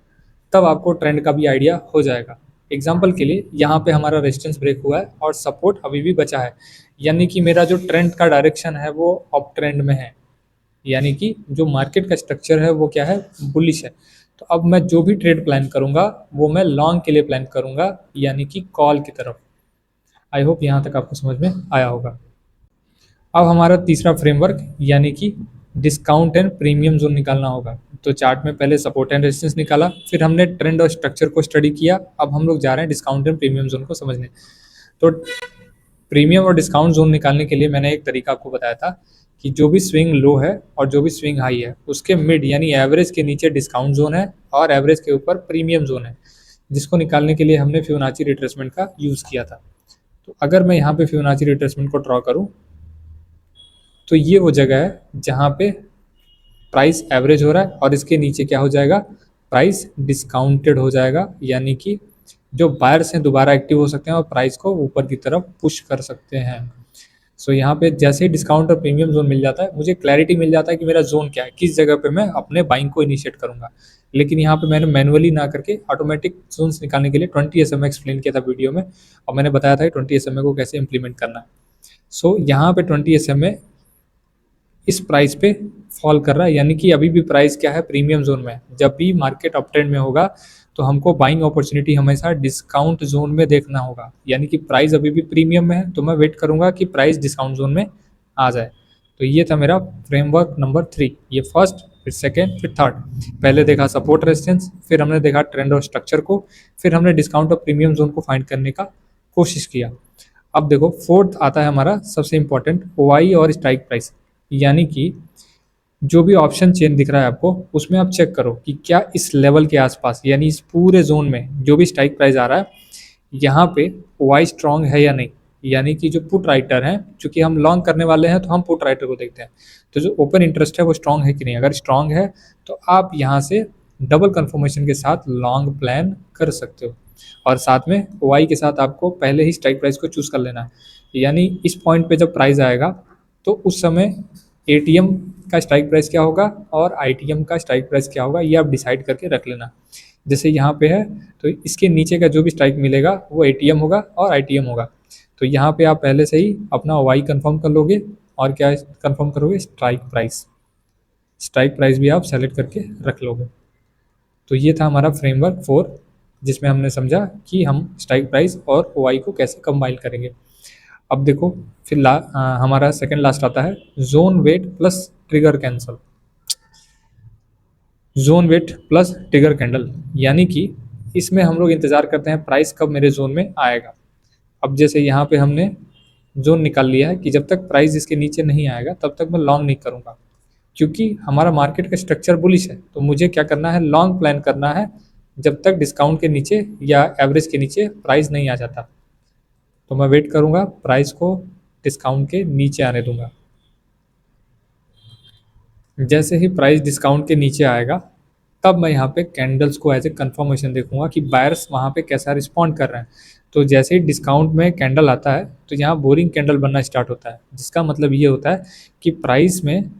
तब आपको ट्रेंड का भी आइडिया हो जाएगा। एग्जाम्पल के लिए यहाँ पे हमारा रेजिस्टेंस ब्रेक हुआ है और सपोर्ट अभी भी बचा है, यानी कि मेरा जो ट्रेंड का डायरेक्शन है वो अप ट्रेंड में है, यानी कि जो मार्केट का स्ट्रक्चर है वो क्या है, बुलिश है। तो अब मैं जो भी ट्रेड प्लान करूंगा वो मैं लॉन्ग के लिए प्लान करूंगा, यानी कि कॉल की तरफ। आई होप यहाँ तक आपको समझ में आया होगा। अब हमारा तीसरा फ्रेमवर्क यानी कि डिस्काउंट एंड प्रीमियम जोन निकालना होगा। तो चार्ट में पहले सपोर्ट एंड रेजिस्टेंस निकाला, फिर हमने ट्रेंड और स्ट्रक्चर को स्टडी किया। अब हम लोग जा रहे हैं डिस्काउंट एंड प्रीमियम जोन को समझने। तो प्रीमियम और डिस्काउंट जोन निकालने के लिए मैंने एक तरीका आपको बताया था कि जो भी स्विंग लो है और जो भी स्विंग हाई है उसके मिड यानी एवरेज के नीचे डिस्काउंट जोन है और एवरेज के ऊपर प्रीमियम जोन है, जिसको निकालने के लिए हमने फिबोनाची रिट्रेसमेंट का यूज़ किया था। तो अगर मैं यहाँ पे फिबोनाची रिट्रेसमेंट को ड्रॉ करूँ तो ये वो जगह है जहाँ पे प्राइस एवरेज हो रहा है और इसके नीचे क्या हो जाएगा, प्राइस डिस्काउंटेड हो जाएगा, यानी कि जो बायर्स हैं दोबारा एक्टिव हो सकते हैं और प्राइस को ऊपर की तरफ पुश कर सकते हैं। सो यहाँ पे जैसे ही डिस्काउंट और प्रीमियम जोन मिल जाता है मुझे क्लैरिटी मिल जाता है कि मेरा जोन क्या है, किस जगह पे मैं अपने बाइंग को इनिशिएट करूंगा। लेकिन यहाँ पे मैंने मैनुअली ना करके ऑटोमेटिक जोन्स निकालने के लिए 20 SMA एक्सप्लेन किया था वीडियो में, और मैंने बताया था कि 20 SMA को कैसे इंप्लीमेंट करना है। सो यहाँ पे 20 SMA इस प्राइस पे फॉल कर रहा है, यानी कि अभी भी प्राइस क्या है, प्रीमियम जोन में। जब भी मार्केट अप ट्रेंड में होगा तो हमको बाइंग अपॉर्चुनिटी हमेशा डिस्काउंट जोन में देखना होगा, यानी कि प्राइस अभी भी प्रीमियम में है तो मैं वेट करूंगा कि प्राइस डिस्काउंट जोन में आ जाए। तो ये था मेरा फ्रेमवर्क नंबर 3। ये फर्स्ट, फिर सेकेंड, फिर थर्ड। पहले देखा सपोर्ट रेजिस्टेंस, फिर हमने देखा ट्रेंड और स्ट्रक्चर को, फिर हमने डिस्काउंट और प्रीमियम जोन को फाइंड करने का कोशिश किया। अब देखो फोर्थ आता है हमारा सबसे इंपॉर्टेंट, वाई और स्ट्राइक प्राइस। यानी कि जो भी ऑप्शन चेन दिख रहा है आपको, उसमें आप चेक करो कि क्या इस लेवल के आसपास, यानी इस पूरे जोन में जो भी स्ट्राइक प्राइस आ रहा है, यहाँ पे वाई स्ट्रांग है या नहीं। यानी कि जो पुट राइटर हैं, चूंकि हम लॉन्ग करने वाले हैं तो हम पुट राइटर को देखते हैं, तो जो ओपन इंटरेस्ट है वो स्ट्रांग है कि नहीं। अगर स्ट्रांग है तो आप यहाँ से डबल कंफर्मेशन के साथ लॉन्ग प्लान कर सकते हो, और साथ में वाई के साथ आपको पहले ही स्ट्राइक प्राइस को चूज कर लेना है। यानी इस पॉइंट पे जब प्राइस आएगा तो उस समय एटीएम का स्ट्राइक प्राइस क्या होगा और आईटीएम का स्ट्राइक प्राइस क्या होगा, ये आप डिसाइड करके रख लेना। जैसे यहाँ पे है तो इसके नीचे का जो भी स्ट्राइक मिलेगा वो एटीएम होगा और आईटीएम होगा। तो यहाँ पे आप पहले से ही अपना वाई कंफर्म कर लोगे, और क्या कंफर्म करोगे, स्ट्राइक प्राइस। स्ट्राइक प्राइस भी आप सेलेक्ट करके रख लोगे। तो ये था हमारा फ्रेमवर्क 4, जिसमें हमने समझा कि हम स्ट्राइक प्राइस और वाई को कैसे कंबाइन करेंगे। अब देखो फिर हमारा सेकंड लास्ट आता है zone weight plus trigger cancel. Zone weight plus trigger candle, यानी कि इसमें हम लोग इंतज़ार करते हैं प्राइस कब मेरे जोन में आएगा। अब जैसे यहाँ पे हमने जोन निकाल लिया है कि जब तक प्राइस इसके नीचे नहीं आएगा तब तक मैं लॉन्ग नहीं करूँगा, क्योंकि हमारा मार्केट का स्ट्रक्चर बुलिश है। तो मुझे क्या करना है, लॉन्ग प्लान करना है जब तक डिस्काउंट के नीचे या एवरेज के नीचे प्राइस नहीं आ जाता। तो मैं वेट करूँगा, प्राइस को डिस्काउंट के नीचे आने दूंगा। जैसे ही प्राइस डिस्काउंट के नीचे आएगा तब मैं यहाँ पे कैंडल्स को एज ए कंफर्मेशन देखूंगा कि बायर्स वहाँ पे कैसा रिस्पॉन्ड कर रहे हैं। तो जैसे ही डिस्काउंट में कैंडल आता है तो यहाँ बोरिंग कैंडल बनना स्टार्ट होता है, जिसका मतलब ये होता है कि प्राइस में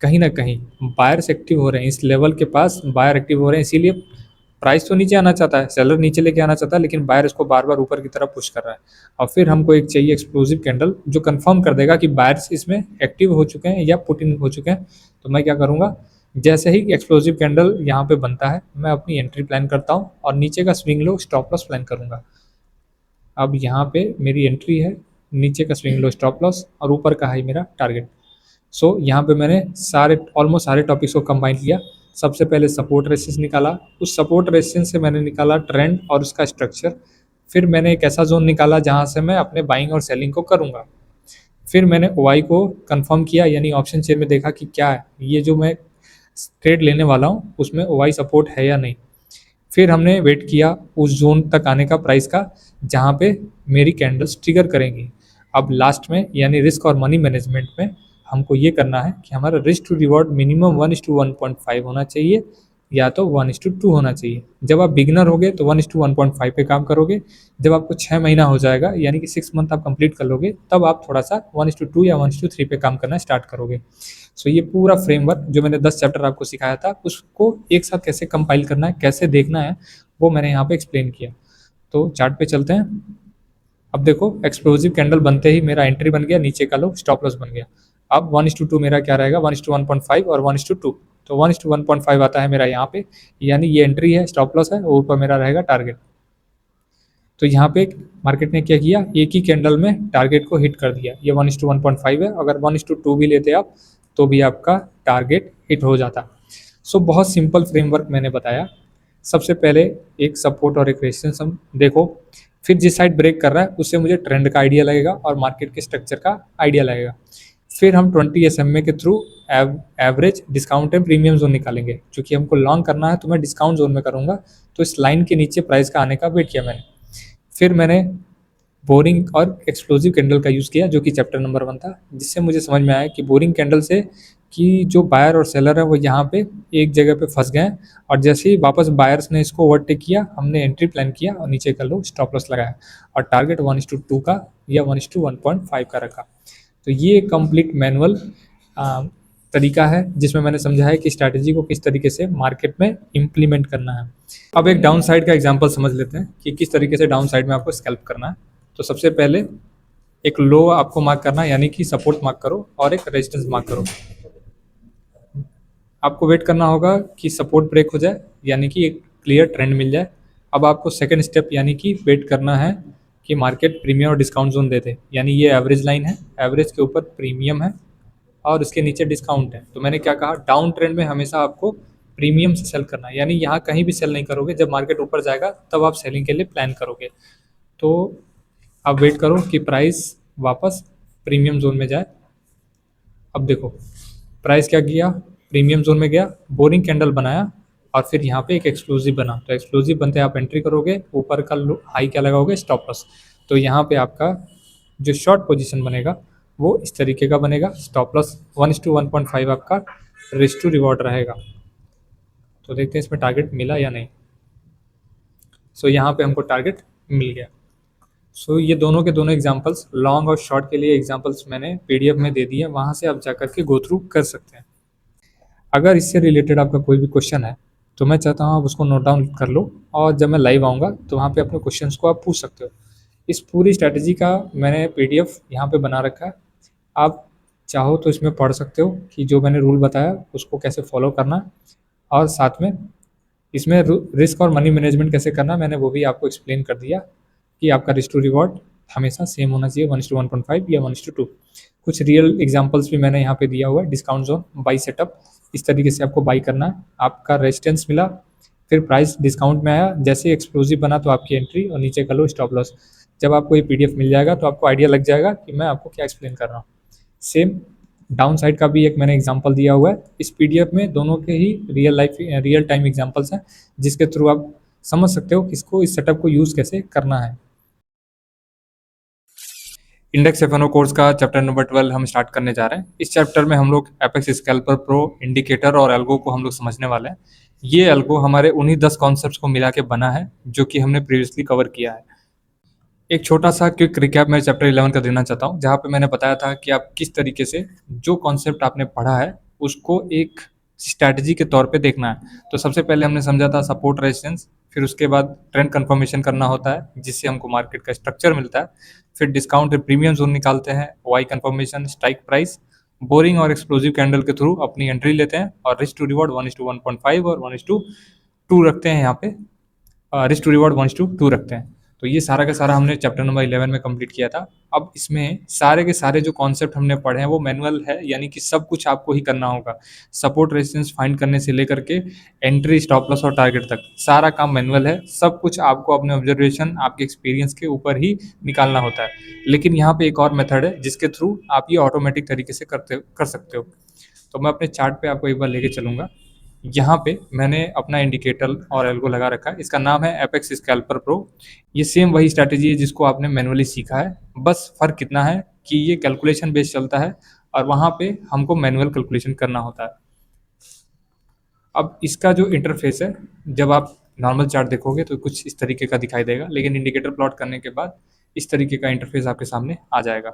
कहीं ना कहीं बायर्स एक्टिव हो रहे हैं। इस लेवल के पास बायर एक्टिव हो रहे हैं, इसीलिए प्राइस तो नीचे आना चाहता है, सेलर नीचे लेके आना चाहता है, लेकिन बायर इसको बार बार ऊपर की तरफ पुश कर रहा है। और फिर हमको एक चाहिए एक्सप्लोसिव कैंडल जो कंफर्म कर देगा कि बायर्स इसमें एक्टिव हो चुके हैं या पुट इन हो चुके हैं। तो मैं क्या करूँगा, जैसे ही एक्सप्लोसिव कैंडल यहाँ पे बनता है मैं अपनी एंट्री प्लान करता हूँ और नीचे का swing low stop loss plan करूँगा। अब यहाँ पे मेरी एंट्री है, नीचे का स्विंग लो स्टॉप लॉस और ऊपर का है मेरा टारगेट। सो यहाँ पे मैंने ऑलमोस्ट सारे टॉपिक्स को कंबाइन किया। सबसे पहले सपोर्ट रेसिस्टेंस निकाला, उस सपोर्ट रेसिस्टेंस से मैंने निकाला ट्रेंड और उसका स्ट्रक्चर। फिर मैंने एक ऐसा जोन निकाला जहाँ से मैं अपने बाइंग और सेलिंग को करूँगा। फिर मैंने वाई को कंफर्म किया, यानी ऑप्शन चेन में देखा कि क्या है ये जो मैं ट्रेड लेने वाला हूँ उसमें वाई सपोर्ट है या नहीं। फिर हमने वेट किया उस जोन तक आने का प्राइस का जहाँ पे मेरी कैंडल्स ट्रिगर करेंगी। अब लास्ट में यानी रिस्क और मनी मैनेजमेंट में हमको ये करना है कि हमारा रिस्क टू रिवॉर्ड मिनिमम 1:1.5 होना चाहिए, या तो 1:2 होना चाहिए। जब आप बिगिनर होगे तो 1:1.5 पे काम करोगे। जब आपको 6 महीना हो जाएगा यानी कि 6 मंथ आप कंप्लीट कर लोगे तब आप थोड़ा सा 1:2 या 1:3 पे काम करना स्टार्ट करोगे। सो ये पूरा फ्रेमवर्क जो मैंने 10 चैप्टर आपको सिखाया था उसको एक साथ कैसे कंपाइल करना है, कैसे देखना है, वो मैंने यहाँ पे एक्सप्लेन किया। तो चार्ट पे चलते हैं। अब देखो एक्सप्लोसिव कैंडल बनते ही मेरा एंट्री बन गया, नीचे का लो स्टॉप लॉस बन गया। अब 1:2 मेरा क्या रहेगा, 1:1.5 और 1:2। तो 1:1.5 आता है मेरा यहाँ पे, यानी ये एंट्री है, स्टॉप लॉस है और ऊपर मेरा रहेगा टारगेट। तो यहाँ पे मार्केट ने क्या किया, एक ही कैंडल में टारगेट को हिट कर दिया। ये 1:1.5 है, अगर 1:2 भी लेते आप तो भी आपका टारगेट हिट हो जाता। सो बहुत सिंपल फ्रेमवर्क मैंने बताया। सबसे पहले एक सपोर्ट और एक रेजिस्टेंस हम देखो, फिर जिस साइड ब्रेक कर रहा है उससे मुझे ट्रेंड का आइडिया लगेगा और मार्केट के स्ट्रक्चर का आइडिया लगेगा। फिर हम 20 SMA के through average discount and premium zone निकालेंगे। क्योंकि हमको लॉन्ग करना है तो मैं डिस्काउंट जोन में करूँगा, तो इस लाइन के नीचे प्राइस का आने का वेट किया मैंने। फिर मैंने बोरिंग और एक्सप्लोसिव कैंडल का यूज़ किया जो कि चैप्टर नंबर 1 था, जिससे मुझे समझ में आया कि बोरिंग कैंडल से कि जो बायर और सेलर है वो यहाँ पे एक जगह पे फंस गए हैं, और जैसे ही वापस बायर्स ने इसको ओवरटेक किया हमने एंट्री प्लान किया और नीचे का लो स्टॉप लॉस लगाया और टारगेट 1:2 का या 1:1.5 का रखा। तो ये कंप्लीट मैनुअल तरीका है जिसमें मैंने समझा है कि स्ट्रैटेजी को किस तरीके से मार्केट में इम्प्लीमेंट करना है। अब एक डाउन साइड का एग्जांपल समझ लेते हैं कि किस तरीके से डाउन साइड में आपको स्कैल्प करना है। तो सबसे पहले एक लो आपको मार्क करना है, यानी कि सपोर्ट मार्क करो और एक रेजिस्टेंस मार्क करो। आपको वेट करना होगा कि सपोर्ट ब्रेक हो जाए, यानी कि एक क्लियर ट्रेंड मिल जाए। अब आपको सेकंड स्टेप यानी कि वेट करना है कि मार्केट प्रीमियम और डिस्काउंट जोन दे दे, यानी ये एवरेज लाइन है, एवरेज के ऊपर प्रीमियम है और उसके नीचे डिस्काउंट है। तो मैंने क्या कहा, डाउन ट्रेंड में हमेशा आपको प्रीमियम से सेल करना है, यानी यहाँ कहीं भी सेल नहीं करोगे, जब मार्केट ऊपर जाएगा तब आप सेलिंग के लिए प्लान करोगे। तो आप वेट करो कि प्राइस वापस प्रीमियम जोन में जाए। अब देखो प्राइस क्या किया, प्रीमियम जोन में गया, बोरिंग कैंडल बनाया और फिर यहाँ पे एक एक्सक्लूसिव बना। तो एक्सक्लूसिव बनते आप एंट्री करोगे, ऊपर का हाई क्या लगाओगे, स्टॉप लॉस। तो यहाँ पे आपका जो शॉर्ट पोजीशन बनेगा वो इस तरीके का बनेगा, स्टॉप लॉस 1:1.5 आपका रिस्क टू रिवॉर्ड रहेगा। तो देखते हैं इसमें टारगेट मिला या नहीं। सो यहाँ पे हमको टारगेट मिल गया। सो ये दोनों के दोनों एग्जांपल्स, लॉन्ग और शॉर्ट के लिए एग्जांपल्स मैंने पीडीएफ में दे दिए, वहाँ से आप जाकर के गो थ्रू कर सकते हैं। अगर इससे रिलेटेड आपका कोई भी क्वेश्चन है तो मैं चाहता हूँ आप उसको नोट डाउन कर लो, और जब मैं लाइव आऊँगा तो वहाँ पे अपने क्वेश्चंस को आप पूछ सकते हो। इस पूरी स्ट्रैटेजी का मैंने पीडीएफ यहाँ पे बना रखा है, आप चाहो तो इसमें पढ़ सकते हो कि जो मैंने रूल बताया उसको कैसे फॉलो करना है, और साथ में इसमें रिस्क और मनी मैनेजमेंट कैसे करना मैंने वो भी आपको एक्सप्लेन कर दिया कि आपका रिस्क टू रिवॉर्ड हमेशा सेम होना चाहिए, 1:1.5 या 1:2। कुछ रियल एग्जांपल्स भी मैंने यहाँ पे दिया हुआ है। डिस्काउंट जोन, बाई सेटअप, इस तरीके से आपको बाई करना है। आपका रेजिस्टेंस मिला, फिर प्राइस डिस्काउंट में आया, जैसे ही एक्सक्लूसिव बना तो आपकी एंट्री और नीचे कर लो स्टॉप लॉस। जब आपको ये पीडीएफ मिल जाएगा तो आपको आइडिया लग जाएगा कि मैं आपको क्या एक्सप्लेन कर रहा हूँ। सेम डाउन साइड का भी एक मैंने एग्जांपल दिया हुआ है इस पीडीएफ में, दोनों के ही रियल टाइम एग्जांपल्स हैं, जिसके थ्रू आप समझ सकते हो कि इसको, इस सेटअप को यूज़ कैसे करना है। इंडेक्स एफएनओ कोर्स का चैप्टर नंबर 12 हम स्टार्ट करने जा रहे हैं। इस चैप्टर में हम लोग एपेक्स स्कैल्पर प्रो, इंडिकेटर और एल्गो को हम लोग समझने वाले हैं। ये एल्गो हमारे उन्हीं 10 कॉन्सेप्ट्स को मिला के बना है जो कि हमने प्रीवियसली कवर किया है। एक छोटा सा क्विक रिकैप मैं चैप्टर 11 का देना चाहता हूँ, जहाँ पे मैंने बताया था कि आप किस तरीके से जो कॉन्सेप्ट आपने पढ़ा है उसको एक स्ट्रैटेजी के तौर पे देखना है। तो सबसे पहले हमने समझा था सपोर्ट रेजिस्टेंस, फिर उसके बाद ट्रेंड कंफर्मेशन करना होता है जिससे हमको मार्केट का स्ट्रक्चर मिलता है, फिर डिस्काउंट प्रीमियम जोन निकालते हैं, y confirmation, strike price, boring और एक्सप्लोजिव कैंडल के थ्रू अपनी एंट्री लेते हैं, और रिस्क टू रिवॉर्ड 1:1.5 और 1:2 रखते हैं। यहाँ पे रिस्क टू रिवॉर्ड 1:2 रखते हैं। तो ये सारा का सारा हमने चैप्टर नंबर 11 में कंप्लीट किया था। अब इसमें सारे के सारे जो कॉन्सेप्ट हमने पढ़े हैं वो मैनुअल है, यानी कि सब कुछ आपको ही करना होगा। सपोर्ट रेजिस्टेंस फाइंड करने से लेकर के एंट्री, स्टॉप लॉस और टारगेट तक सारा काम मैनुअल है। सब कुछ आपको अपने ऑब्जर्वेशन, आपके एक्सपीरियंस के ऊपर ही निकालना होता है। लेकिन यहाँ पे एक और मेथड है जिसके थ्रू आप ये ऑटोमेटिक तरीके से कर सकते हो। तो मैं अपने चार्ट पे आपको एक बार लेके चलूँगा। यहाँ पे मैंने अपना इंडिकेटर और एल्गो लगा रखा है, इसका नाम है एपेक्स स्कैल्पर प्रो। ये सेम वही स्ट्रैटेजी है जिसको आपने मैनुअली सीखा है, बस फ़र्क कितना है कि ये कैलकुलेशन बेस्ड चलता है और वहाँ पे हमको मैनुअल कैलकुलेशन करना होता है। अब इसका जो इंटरफेस है, जब आप नॉर्मल चार्ट देखोगे तो कुछ इस तरीके का दिखाई देगा, लेकिन इंडिकेटर प्लॉट करने के बाद इस तरीके का इंटरफेस आपके सामने आ जाएगा।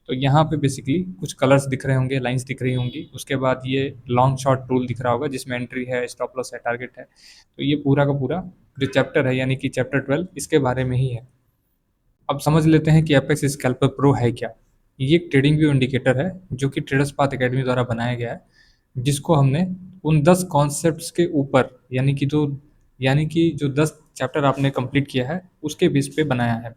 तो यहाँ पे बेसिकली कुछ कलर्स दिख रहे होंगे, लाइंस दिख रही होंगी, उसके बाद ये लॉन्ग शॉर्ट टूल दिख रहा होगा जिसमें एंट्री है, स्टॉप लॉस है, टारगेट है। तो ये पूरा का पूरा जो चैप्टर है, यानी कि चैप्टर 12, इसके बारे में ही है। अब समझ लेते हैं कि एपेक्स स्कैल्पर प्रो है क्या। ये एक ट्रेडिंग व्यू इंडिकेटर है जो कि ट्रेडर्स पाथ एकेडमी द्वारा बनाया गया है, जिसको हमने उन 10 कॉन्सेप्ट्स के ऊपर, यानी कि जो 10 चैप्टर आपने कंप्लीट किया है उसके बेस पे बनाया है।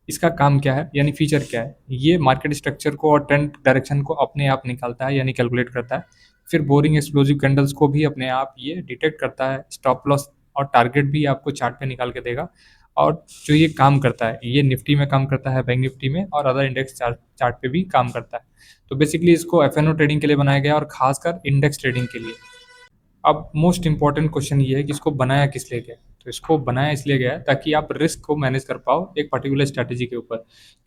इसका काम क्या है, यानी फीचर क्या है, ये मार्केट स्ट्रक्चर को और ट्रेंड डायरेक्शन को अपने आप निकालता है, यानी कैलकुलेट करता है। फिर बोरिंग एक्सप्लोजिव कैंडल्स को भी अपने आप ये डिटेक्ट करता है, स्टॉप लॉस और टारगेट भी आपको चार्ट पे निकाल के देगा। और जो ये काम करता है, ये निफ्टी में काम करता है, बैंक निफ्टी में, और अदर इंडेक्स चार्ट पे भी काम करता है। तो बेसिकली इसको एफएनओ ट्रेडिंग के लिए बनाया गया और खासकर इंडेक्स ट्रेडिंग के लिए। अब मोस्ट इंपॉर्टेंट क्वेश्चन ये है कि इसको बनाया किस लिए गया। तो इसको बनाया इसलिए गया है ताकि आप रिस्क को मैनेज कर पाओ एक पर्टिकुलर स्ट्रैटेजी के ऊपर।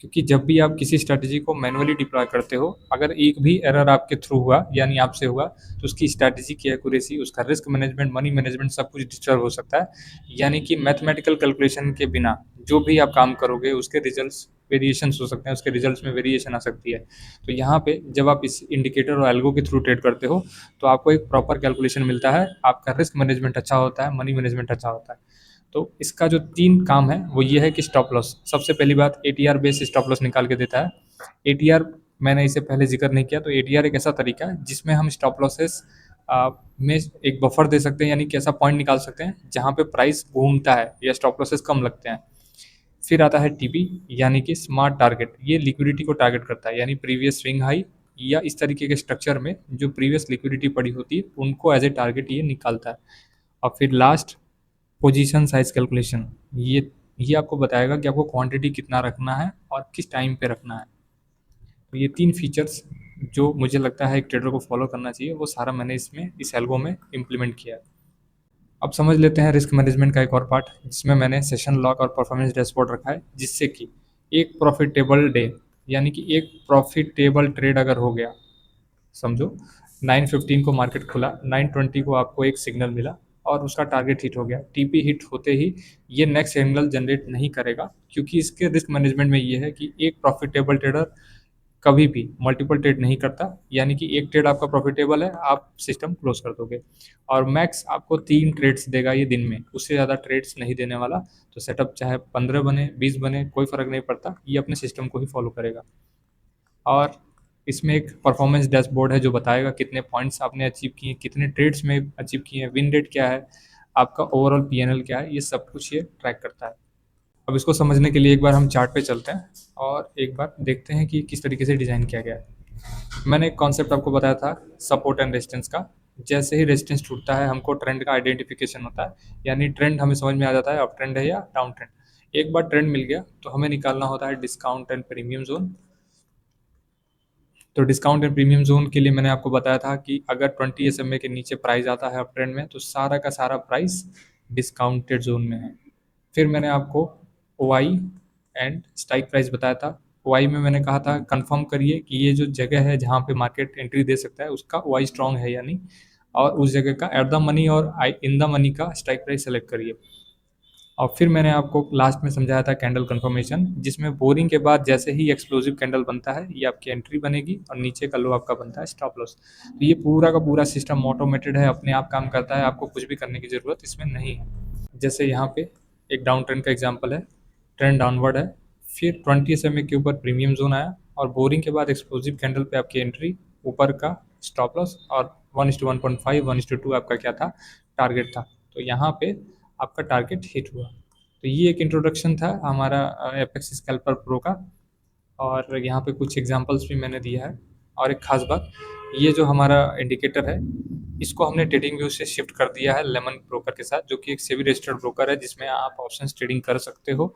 क्योंकि जब भी आप किसी स्ट्रैटेजी को मैनुअली डिप्लॉय करते हो, अगर एक भी एरर आपके थ्रू हुआ, यानी आपसे हुआ, तो उसकी स्ट्रैटेजी की एक्यूरेसी, उसका रिस्क मैनेजमेंट, मनी मैनेजमेंट सब कुछ डिस्टर्ब हो सकता है। यानी कि मैथमेटिकल कैलकुलेशन के बिना जो भी आप काम करोगे उसके रिजल्ट्स वेरिएशंस हो सकते हैं, उसके रिजल्ट्स में वेरिएशन आ सकती है। तो यहाँ पे जब आप इस इंडिकेटर और एल्गो के थ्रू ट्रेड करते हो तो आपको एक प्रॉपर कैलकुलेशन मिलता है, आपका रिस्क मैनेजमेंट अच्छा होता है, मनी मैनेजमेंट अच्छा होता है। तो इसका जो 3 काम है वो ये है कि स्टॉप लॉस, सबसे पहली बात एटीआर बेस्ड स्टॉप लॉस निकाल के देता है। एटीआर मैंने इसे पहले जिक्र नहीं किया, तो एटीआर एक ऐसा तरीका है जिसमें हम स्टॉप लॉसेस में एक बफर दे सकते हैं, यानी कि ऐसा पॉइंट निकाल सकते हैं जहाँ पे प्राइस घूमता है या स्टॉप लॉसेस कम लगते हैं। फिर आता है टीपी, यानी कि स्मार्ट टारगेट, ये लिक्विडिटी को टारगेट करता है, यानी प्रीवियस स्विंग हाई या इस तरीके के स्ट्रक्चर में जो प्रीवियस लिक्विडिटी पड़ी होती है उनको एज ए टारगेट ये निकालता है। और फिर लास्ट, पोजीशन साइज कैलकुलेशन, ये आपको बताएगा कि आपको क्वांटिटी कितना रखना है और किस टाइम पे रखना है। तो ये 3 फीचर्स जो मुझे लगता है एक ट्रेडर को फॉलो करना चाहिए, वो सारा मैंने इसमें इस एल्गो में इम्प्लीमेंट किया है। अब समझ लेते हैं रिस्क मैनेजमेंट का एक और पार्ट, जिसमें मैंने सेशन लॉक और परफॉर्मेंस डैशबोर्ड रखा है, जिससे कि एक प्रॉफिटेबल डे, यानी कि एक प्रॉफिटेबल ट्रेड अगर हो गया, समझो 9:15 को मार्केट खुला, 9:20 को आपको एक सिग्नल मिला और उसका टारगेट हिट हो गया। टीपी हिट होते ही ये नेक्स्ट सिग्नल जनरेट नहीं करेगा, क्योंकि इसके रिस्क मैनेजमेंट में ये है कि एक प्रॉफिटेबल ट्रेडर कभी भी मल्टीपल ट्रेड नहीं करता, यानी कि एक ट्रेड आपका प्रॉफिटेबल है, आप सिस्टम क्लोज कर दोगे, और मैक्स आपको 3 ट्रेड्स देगा ये दिन में, उससे ज़्यादा ट्रेड्स नहीं देने वाला। तो सेटअप चाहे 15 बने 20 बने कोई फ़र्क नहीं पड़ता, ये अपने सिस्टम को ही फॉलो करेगा। और इसमें एक परफॉर्मेंस डैशबोर्ड है जो बताएगा कितने पॉइंट्स आपने अचीव किए, कितने ट्रेड्स में अचीव किए हैं, विन रेट क्या है, आपका ओवरऑल पीएनएल क्या है, ये सब कुछ ये ट्रैक करता है। अब इसको समझने के लिए एक बार हम चार्ट पे चलते हैं और एक बार देखते हैं कि किस तरीके से डिज़ाइन किया गया है। मैंने एक कॉन्सेप्ट आपको बताया था सपोर्ट एंड रेजिस्टेंस का। जैसे ही रेजिस्टेंस टूटता है हमको ट्रेंड का आइडेंटिफिकेशन होता है, यानी ट्रेंड हमें समझ में आ जाता है अप ट्रेंड है या डाउन ट्रेंड। एक बार ट्रेंड मिल गया तो हमें निकालना होता है डिस्काउंट एंड प्रीमियम जोन। तो डिस्काउंट एंड प्रीमियम जोन के लिए मैंने आपको बताया था कि अगर 20 SMA के नीचे प्राइस आता है अप ट्रेंड में, तो सारा का सारा प्राइस डिस्काउंटेड जोन में है। फिर मैंने आपको वाई एंड स्ट्राइक प्राइस बताया था। वाई में मैंने कहा था कंफर्म करिए कि ये जो जगह है जहाँ पे मार्केट एंट्री दे सकता है उसका वाई स्ट्रांग है या नहीं, और उस जगह का एट द मनी और आई इन द मनी का स्ट्राइक प्राइस सेलेक्ट करिए। और फिर मैंने आपको लास्ट में समझाया था कैंडल कंफर्मेशन, जिसमें बोरिंग के बाद जैसे ही एक्सप्लोसिव कैंडल बनता है ये आपकी एंट्री बनेगी और नीचे का लो आपका बनता है स्टॉप लॉस। तो ये पूरा का पूरा सिस्टम ऑटोमेटेड है, अपने आप काम करता है, आपको कुछ भी करने की ज़रूरत इसमें नहीं है। जैसे यहाँ पे एक डाउन ट्रेंड का एग्जांपल है, ट्रेंड डाउनवर्ड है, फिर 20 SMA के ऊपर प्रीमियम जोन आया और बोरिंग के बाद एक्सप्लोसिव कैंडल पे आपकी एंट्री, ऊपर का स्टॉप लॉस, और 1:1.5 1:2 आपका क्या था, टारगेट था। तो यहाँ पे आपका टारगेट हिट हुआ। तो ये एक इंट्रोडक्शन था हमारा एपेक्स स्कैल्पर प्रो का, और यहाँ पे कुछ एग्जांपल्स भी मैंने दिया है। और एक खास बात, ये जो हमारा इंडिकेटर है इसको हमने ट्रेडिंग व्यू से शिफ्ट कर दिया है लेमन ब्रोकर के साथ, जो कि एक सेबी रजिस्टर्ड ब्रोकर है जिसमें आप ऑप्शंस ट्रेडिंग कर सकते हो।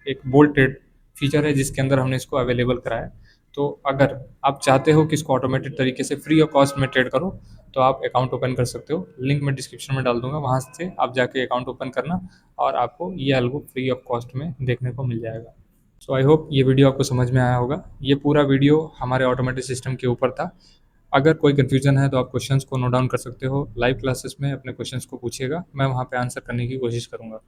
एक बोल्ड ट्रेड फीचर है जिसके अंदर हमने इसको अवेलेबल कराया है। तो अगर आप चाहते हो कि इसको ऑटोमेटेड तरीके से फ्री ऑफ कॉस्ट में ट्रेड करो, तो आप अकाउंट ओपन कर सकते हो। लिंक मैं डिस्क्रिप्शन में डाल दूंगा, वहाँ से आप जाके अकाउंट ओपन करना और आपको ये अलगो फ्री ऑफ कॉस्ट में देखने को मिल जाएगा। सो आई होप ये वीडियो आपको समझ में आया होगा। ये पूरा वीडियो हमारे ऑटोमेटिक सिस्टम के ऊपर था। अगर कोई कन्फ्यूजन है तो आप क्वेश्चंस को नोट डाउन कर सकते हो, लाइव क्लासेस में अपने क्वेश्चंस को पूछिएगा, मैं वहाँ पे आंसर करने की कोशिश करूँगा।